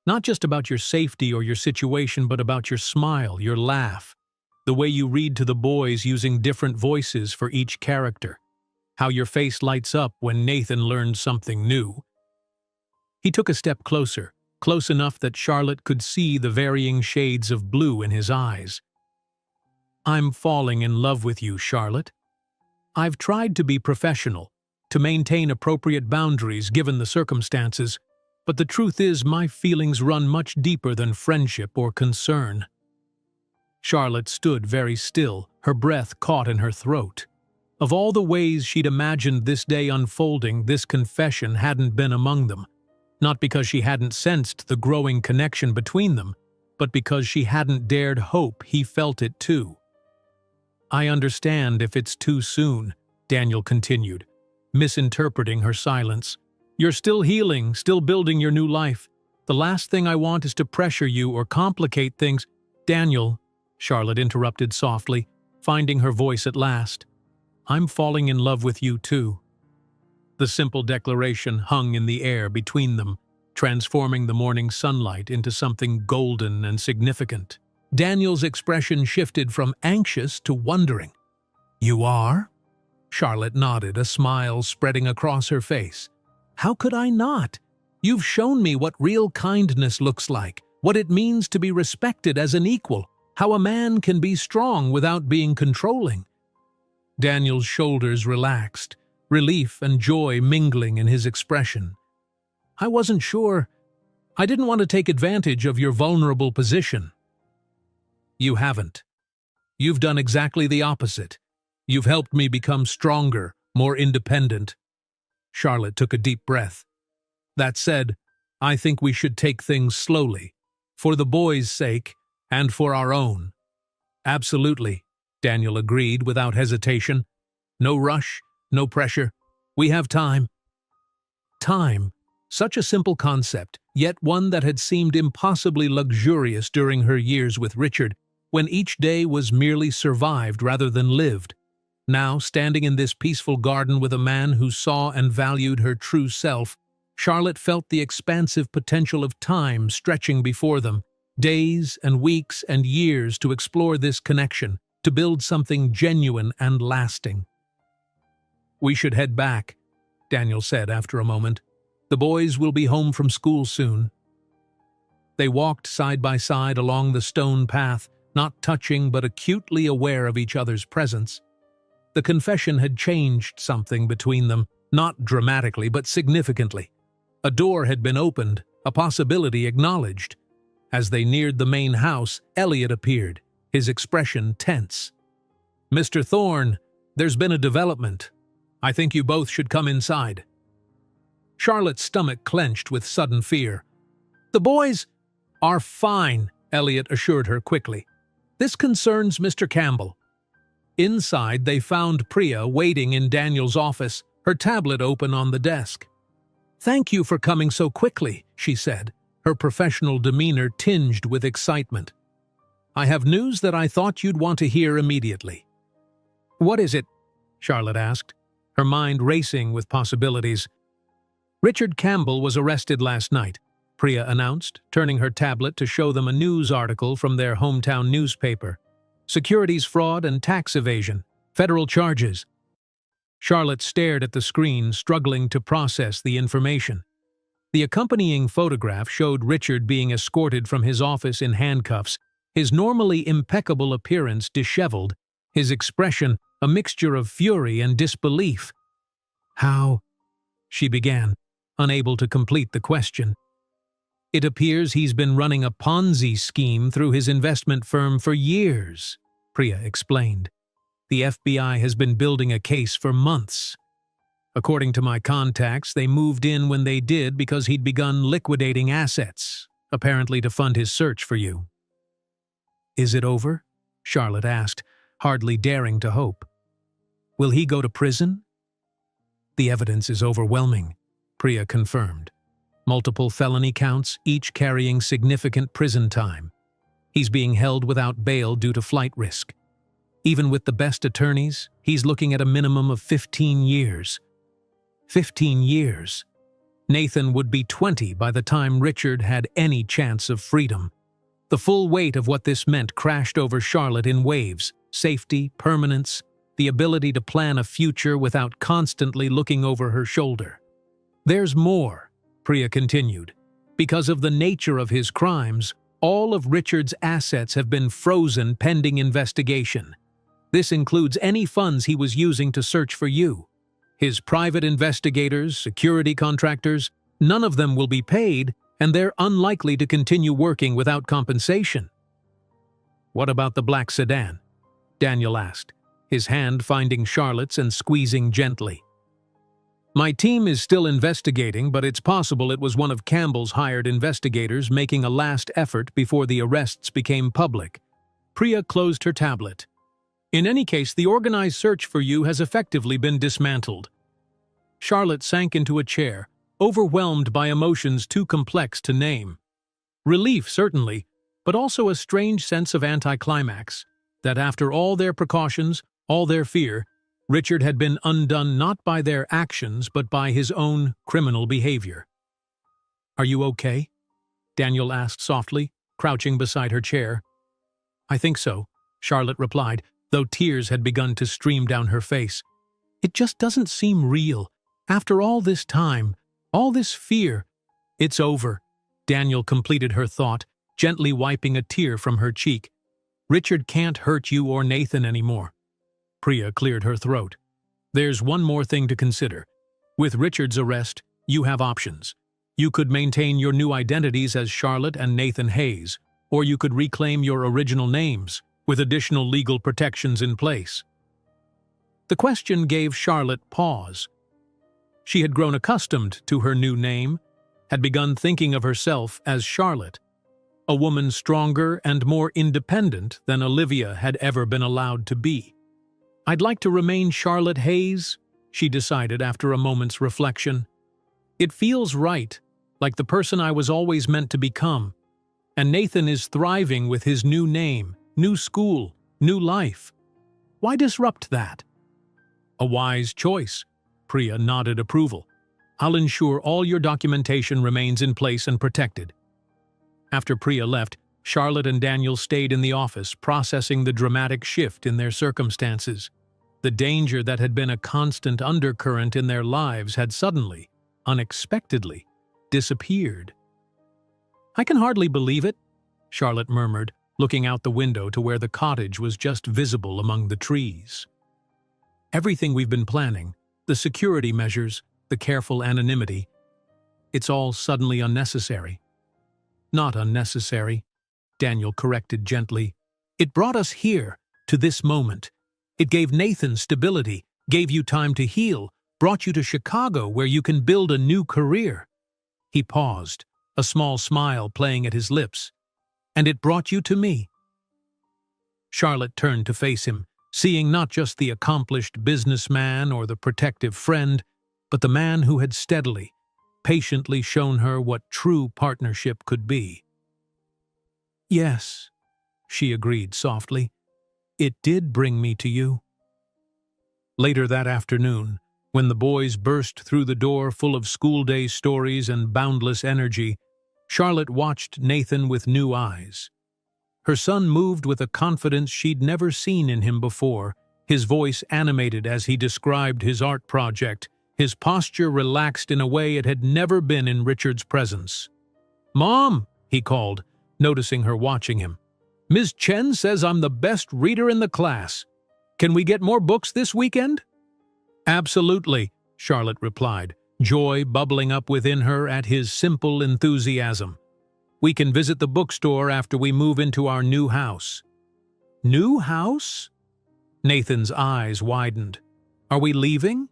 Not just about your safety or your situation, but about your smile, your laugh, the way you read to the boys using different voices for each character, how your face lights up when Nathan learns something new. He took a step closer, close enough that Charlotte could see the varying shades of blue in his eyes. I'm falling in love with you, Charlotte. I've tried to be professional, to maintain appropriate boundaries given the circumstances, but the truth is my feelings run much deeper than friendship or concern. Charlotte stood very still, her breath caught in her throat. Of all the ways she'd imagined this day unfolding, this confession hadn't been among them. Not because she hadn't sensed the growing connection between them, but because she hadn't dared hope he felt it too. I understand if it's too soon, Daniel continued, misinterpreting her silence. You're still healing, still building your new life. The last thing I want is to pressure you or complicate things. Daniel, Charlotte interrupted softly, finding her voice at last. I'm falling in love with you too. The simple declaration hung in the air between them, transforming the morning sunlight into something golden and significant. Daniel's expression shifted from anxious to wondering. You are? Charlotte nodded, a smile spreading across her face. How could I not? You've shown me what real kindness looks like, what it means to be respected as an equal, how a man can be strong without being controlling. Daniel's shoulders relaxed, relief and joy mingling in his expression. I wasn't sure. I didn't want to take advantage of your vulnerable position. You haven't. You've done exactly the opposite. You've helped me become stronger, more independent. Charlotte took a deep breath. That said, I think we should take things slowly, for the boys' sake and for our own. Absolutely, Daniel agreed without hesitation. No rush, no pressure. We have time. Time, such a simple concept, yet one that had seemed impossibly luxurious during her years with Richard, when each day was merely survived rather than lived. Now, standing in this peaceful garden with a man who saw and valued her true self, Charlotte felt the expansive potential of time stretching before them, days and weeks and years to explore this connection, to build something genuine and lasting. We should head back, Daniel said after a moment. The boys will be home from school soon. They walked side by side along the stone path, not touching but acutely aware of each other's presence. The confession had changed something between them, not dramatically but significantly. A door had been opened, a possibility acknowledged. As they neared the main house, Elliot appeared, his expression tense. Mr. Thorne, there's been a development. I think you both should come inside. Charlotte's stomach clenched with sudden fear. The boys are fine, Elliot assured her quickly. This concerns Mr. Campbell. Inside, they found Priya waiting in Daniel's office, her tablet open on the desk. Thank you for coming so quickly, she said, her professional demeanor tinged with excitement. I have news that I thought you'd want to hear immediately. What is it? Charlotte asked, her mind racing with possibilities. Richard Campbell was arrested last night, Priya announced, turning her tablet to show them a news article from their hometown newspaper. Securities fraud and tax evasion. Federal charges. Charlotte stared at the screen, struggling to process the information. The accompanying photograph showed Richard being escorted from his office in handcuffs, his normally impeccable appearance disheveled, his expression a mixture of fury and disbelief. "How?" she began, unable to complete the question. "It appears he's been running a Ponzi scheme through his investment firm for years," Priya explained. "The FBI has been building a case for months. According to my contacts, they moved in when they did because he'd begun liquidating assets, apparently to fund his search for you." "Is it over?" Charlotte asked, hardly daring to hope. "Will he go to prison?" "The evidence is overwhelming," Priya confirmed. "Multiple felony counts, each carrying significant prison time. He's being held without bail due to flight risk. Even with the best attorneys, he's looking at a minimum of 15 years. 15 years. Nathan would be 20 by the time Richard had any chance of freedom. The full weight of what this meant crashed over Charlotte in waves: safety, permanence, the ability to plan a future without constantly looking over her shoulder. "There's more," Priya continued. "Because of the nature of his crimes, all of Richard's assets have been frozen pending investigation. This includes any funds he was using to search for you. His private investigators, security contractors, none of them will be paid, and they're unlikely to continue working without compensation." "What about the black sedan?" Daniel asked, his hand finding Charlotte's and squeezing gently. "My team is still investigating, but it's possible it was one of Campbell's hired investigators making a last effort before the arrests became public." Priya closed her tablet. "In any case, the organized search for you has effectively been dismantled." Charlotte sank into a chair, overwhelmed by emotions too complex to name. Relief, certainly, but also a strange sense of anticlimax, that after all their precautions, all their fear, Richard had been undone not by their actions but by his own criminal behavior. "Are you okay?" Daniel asked softly, crouching beside her chair. "I think so," Charlotte replied, though tears had begun to stream down her face. "It just doesn't seem real. After all this time, all this fear—" "It's over," Daniel completed her thought, gently wiping a tear from her cheek. "Richard can't hurt you or Nathan anymore." Priya cleared her throat. "There's one more thing to consider. With Richard's arrest, you have options. You could maintain your new identities as Charlotte and Nathan Hayes, or you could reclaim your original names, with additional legal protections in place." The question gave Charlotte pause. She had grown accustomed to her new name, had begun thinking of herself as Charlotte, a woman stronger and more independent than Olivia had ever been allowed to be. "I'd like to remain Charlotte Hayes," she decided after a moment's reflection. "It feels right, like the person I was always meant to become. And Nathan is thriving with his new name, new school, new life. Why disrupt that?" "A wise choice," Priya nodded approval. "I'll ensure all your documentation remains in place and protected." After Priya left, Charlotte and Daniel stayed in the office, processing the dramatic shift in their circumstances. The danger that had been a constant undercurrent in their lives had suddenly, unexpectedly, disappeared. "I can hardly believe it," Charlotte murmured, looking out the window to where the cottage was just visible among the trees. "Everything we've been planning, the security measures, the careful anonymity, it's all suddenly unnecessary." "Not unnecessary," Daniel corrected gently. "It brought us here, to this moment. It gave Nathan stability, gave you time to heal, brought you to Chicago where you can build a new career." He paused, a small smile playing at his lips. "And it brought you to me." Charlotte turned to face him, seeing not just the accomplished businessman or the protective friend, but the man who had steadily, patiently shown her what true partnership could be. "Yes," she agreed softly, "it did bring me to you." Later that afternoon, When the boys burst through the door full of school day stories and boundless energy, Charlotte watched Nathan with new eyes. Her son moved with a confidence she'd never seen in him before, his voice animated as he described his art project, his posture relaxed in a way it had never been in Richard's presence. "Mom," he called, noticing her watching him. "Ms. Chen says I'm the best reader in the class. Can we get more books this weekend?" "Absolutely," Charlotte replied, joy bubbling up within her at his simple enthusiasm. "We can visit the bookstore after we move into our new house." "New house?" Nathan's eyes widened. "Are we leaving?"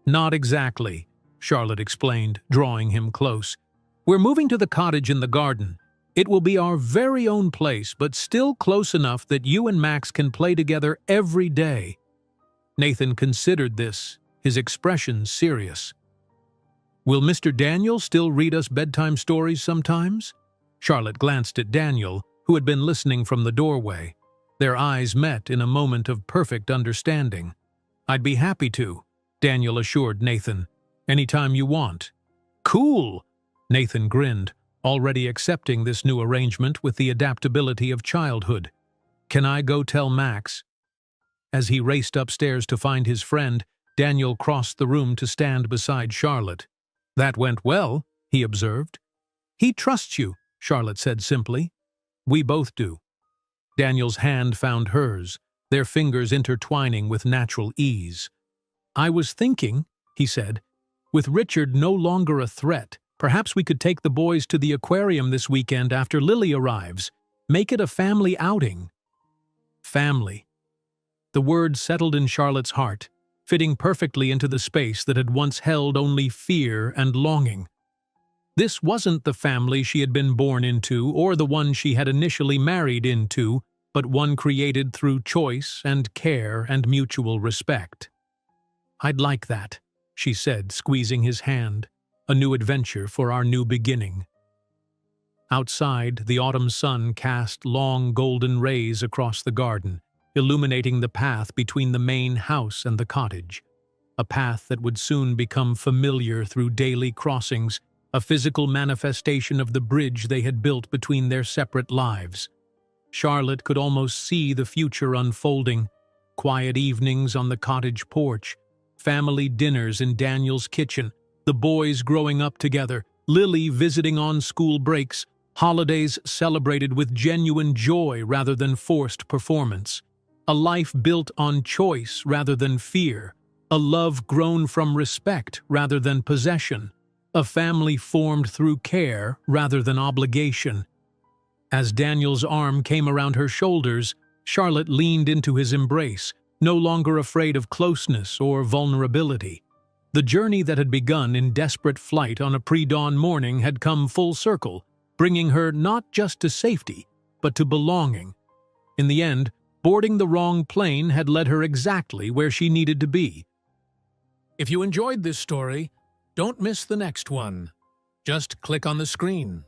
"Not exactly," Charlotte explained, drawing him close. "We're moving to the cottage in the garden. It will be our very own place, but still close enough that you and Max can play together every day." Nathan considered this, his expression serious. "Will Mr. Daniel still read us bedtime stories sometimes?" Charlotte glanced at Daniel, who had been listening from the doorway. Their eyes met in a moment of perfect understanding. "I'd be happy to," Daniel assured Nathan. "Anytime you want." "Cool!" Nathan grinned, already accepting this new arrangement with the adaptability of childhood. "Can I go tell Max?" As he raced upstairs to find his friend, Daniel crossed the room to stand beside Charlotte. "That went well," he observed. "He trusts you," Charlotte said simply. "We both do." Daniel's hand found hers, their fingers intertwining with natural ease. "I was thinking," he said, "with Richard no longer a threat, perhaps we could take the boys to the aquarium this weekend after Lily arrives. Make it a family outing." Family. The word settled in Charlotte's heart, fitting perfectly into the space that had once held only fear and longing. This wasn't the family she had been born into or the one she had initially married into, but one created through choice and care and mutual respect. "I'd like that," she said, squeezing his hand. "A new adventure for our new beginning." Outside, the autumn sun cast long golden rays across the garden, illuminating the path between the main house and the cottage. A path that would soon become familiar through daily crossings, a physical manifestation of the bridge they had built between their separate lives. Charlotte could almost see the future unfolding: quiet evenings on the cottage porch, family dinners in Daniel's kitchen, the boys growing up together, Lily visiting on school breaks, holidays celebrated with genuine joy rather than forced performance. A life built on choice rather than fear, a love grown from respect rather than possession, a family formed through care rather than obligation. As Daniel's arm came around her shoulders, Charlotte leaned into his embrace, no longer afraid of closeness or vulnerability. The journey that had begun in desperate flight on a pre-dawn morning had come full circle, bringing her not just to safety, but to belonging. In the end, boarding the wrong plane had led her exactly where she needed to be. If you enjoyed this story, don't miss the next one. Just click on the screen.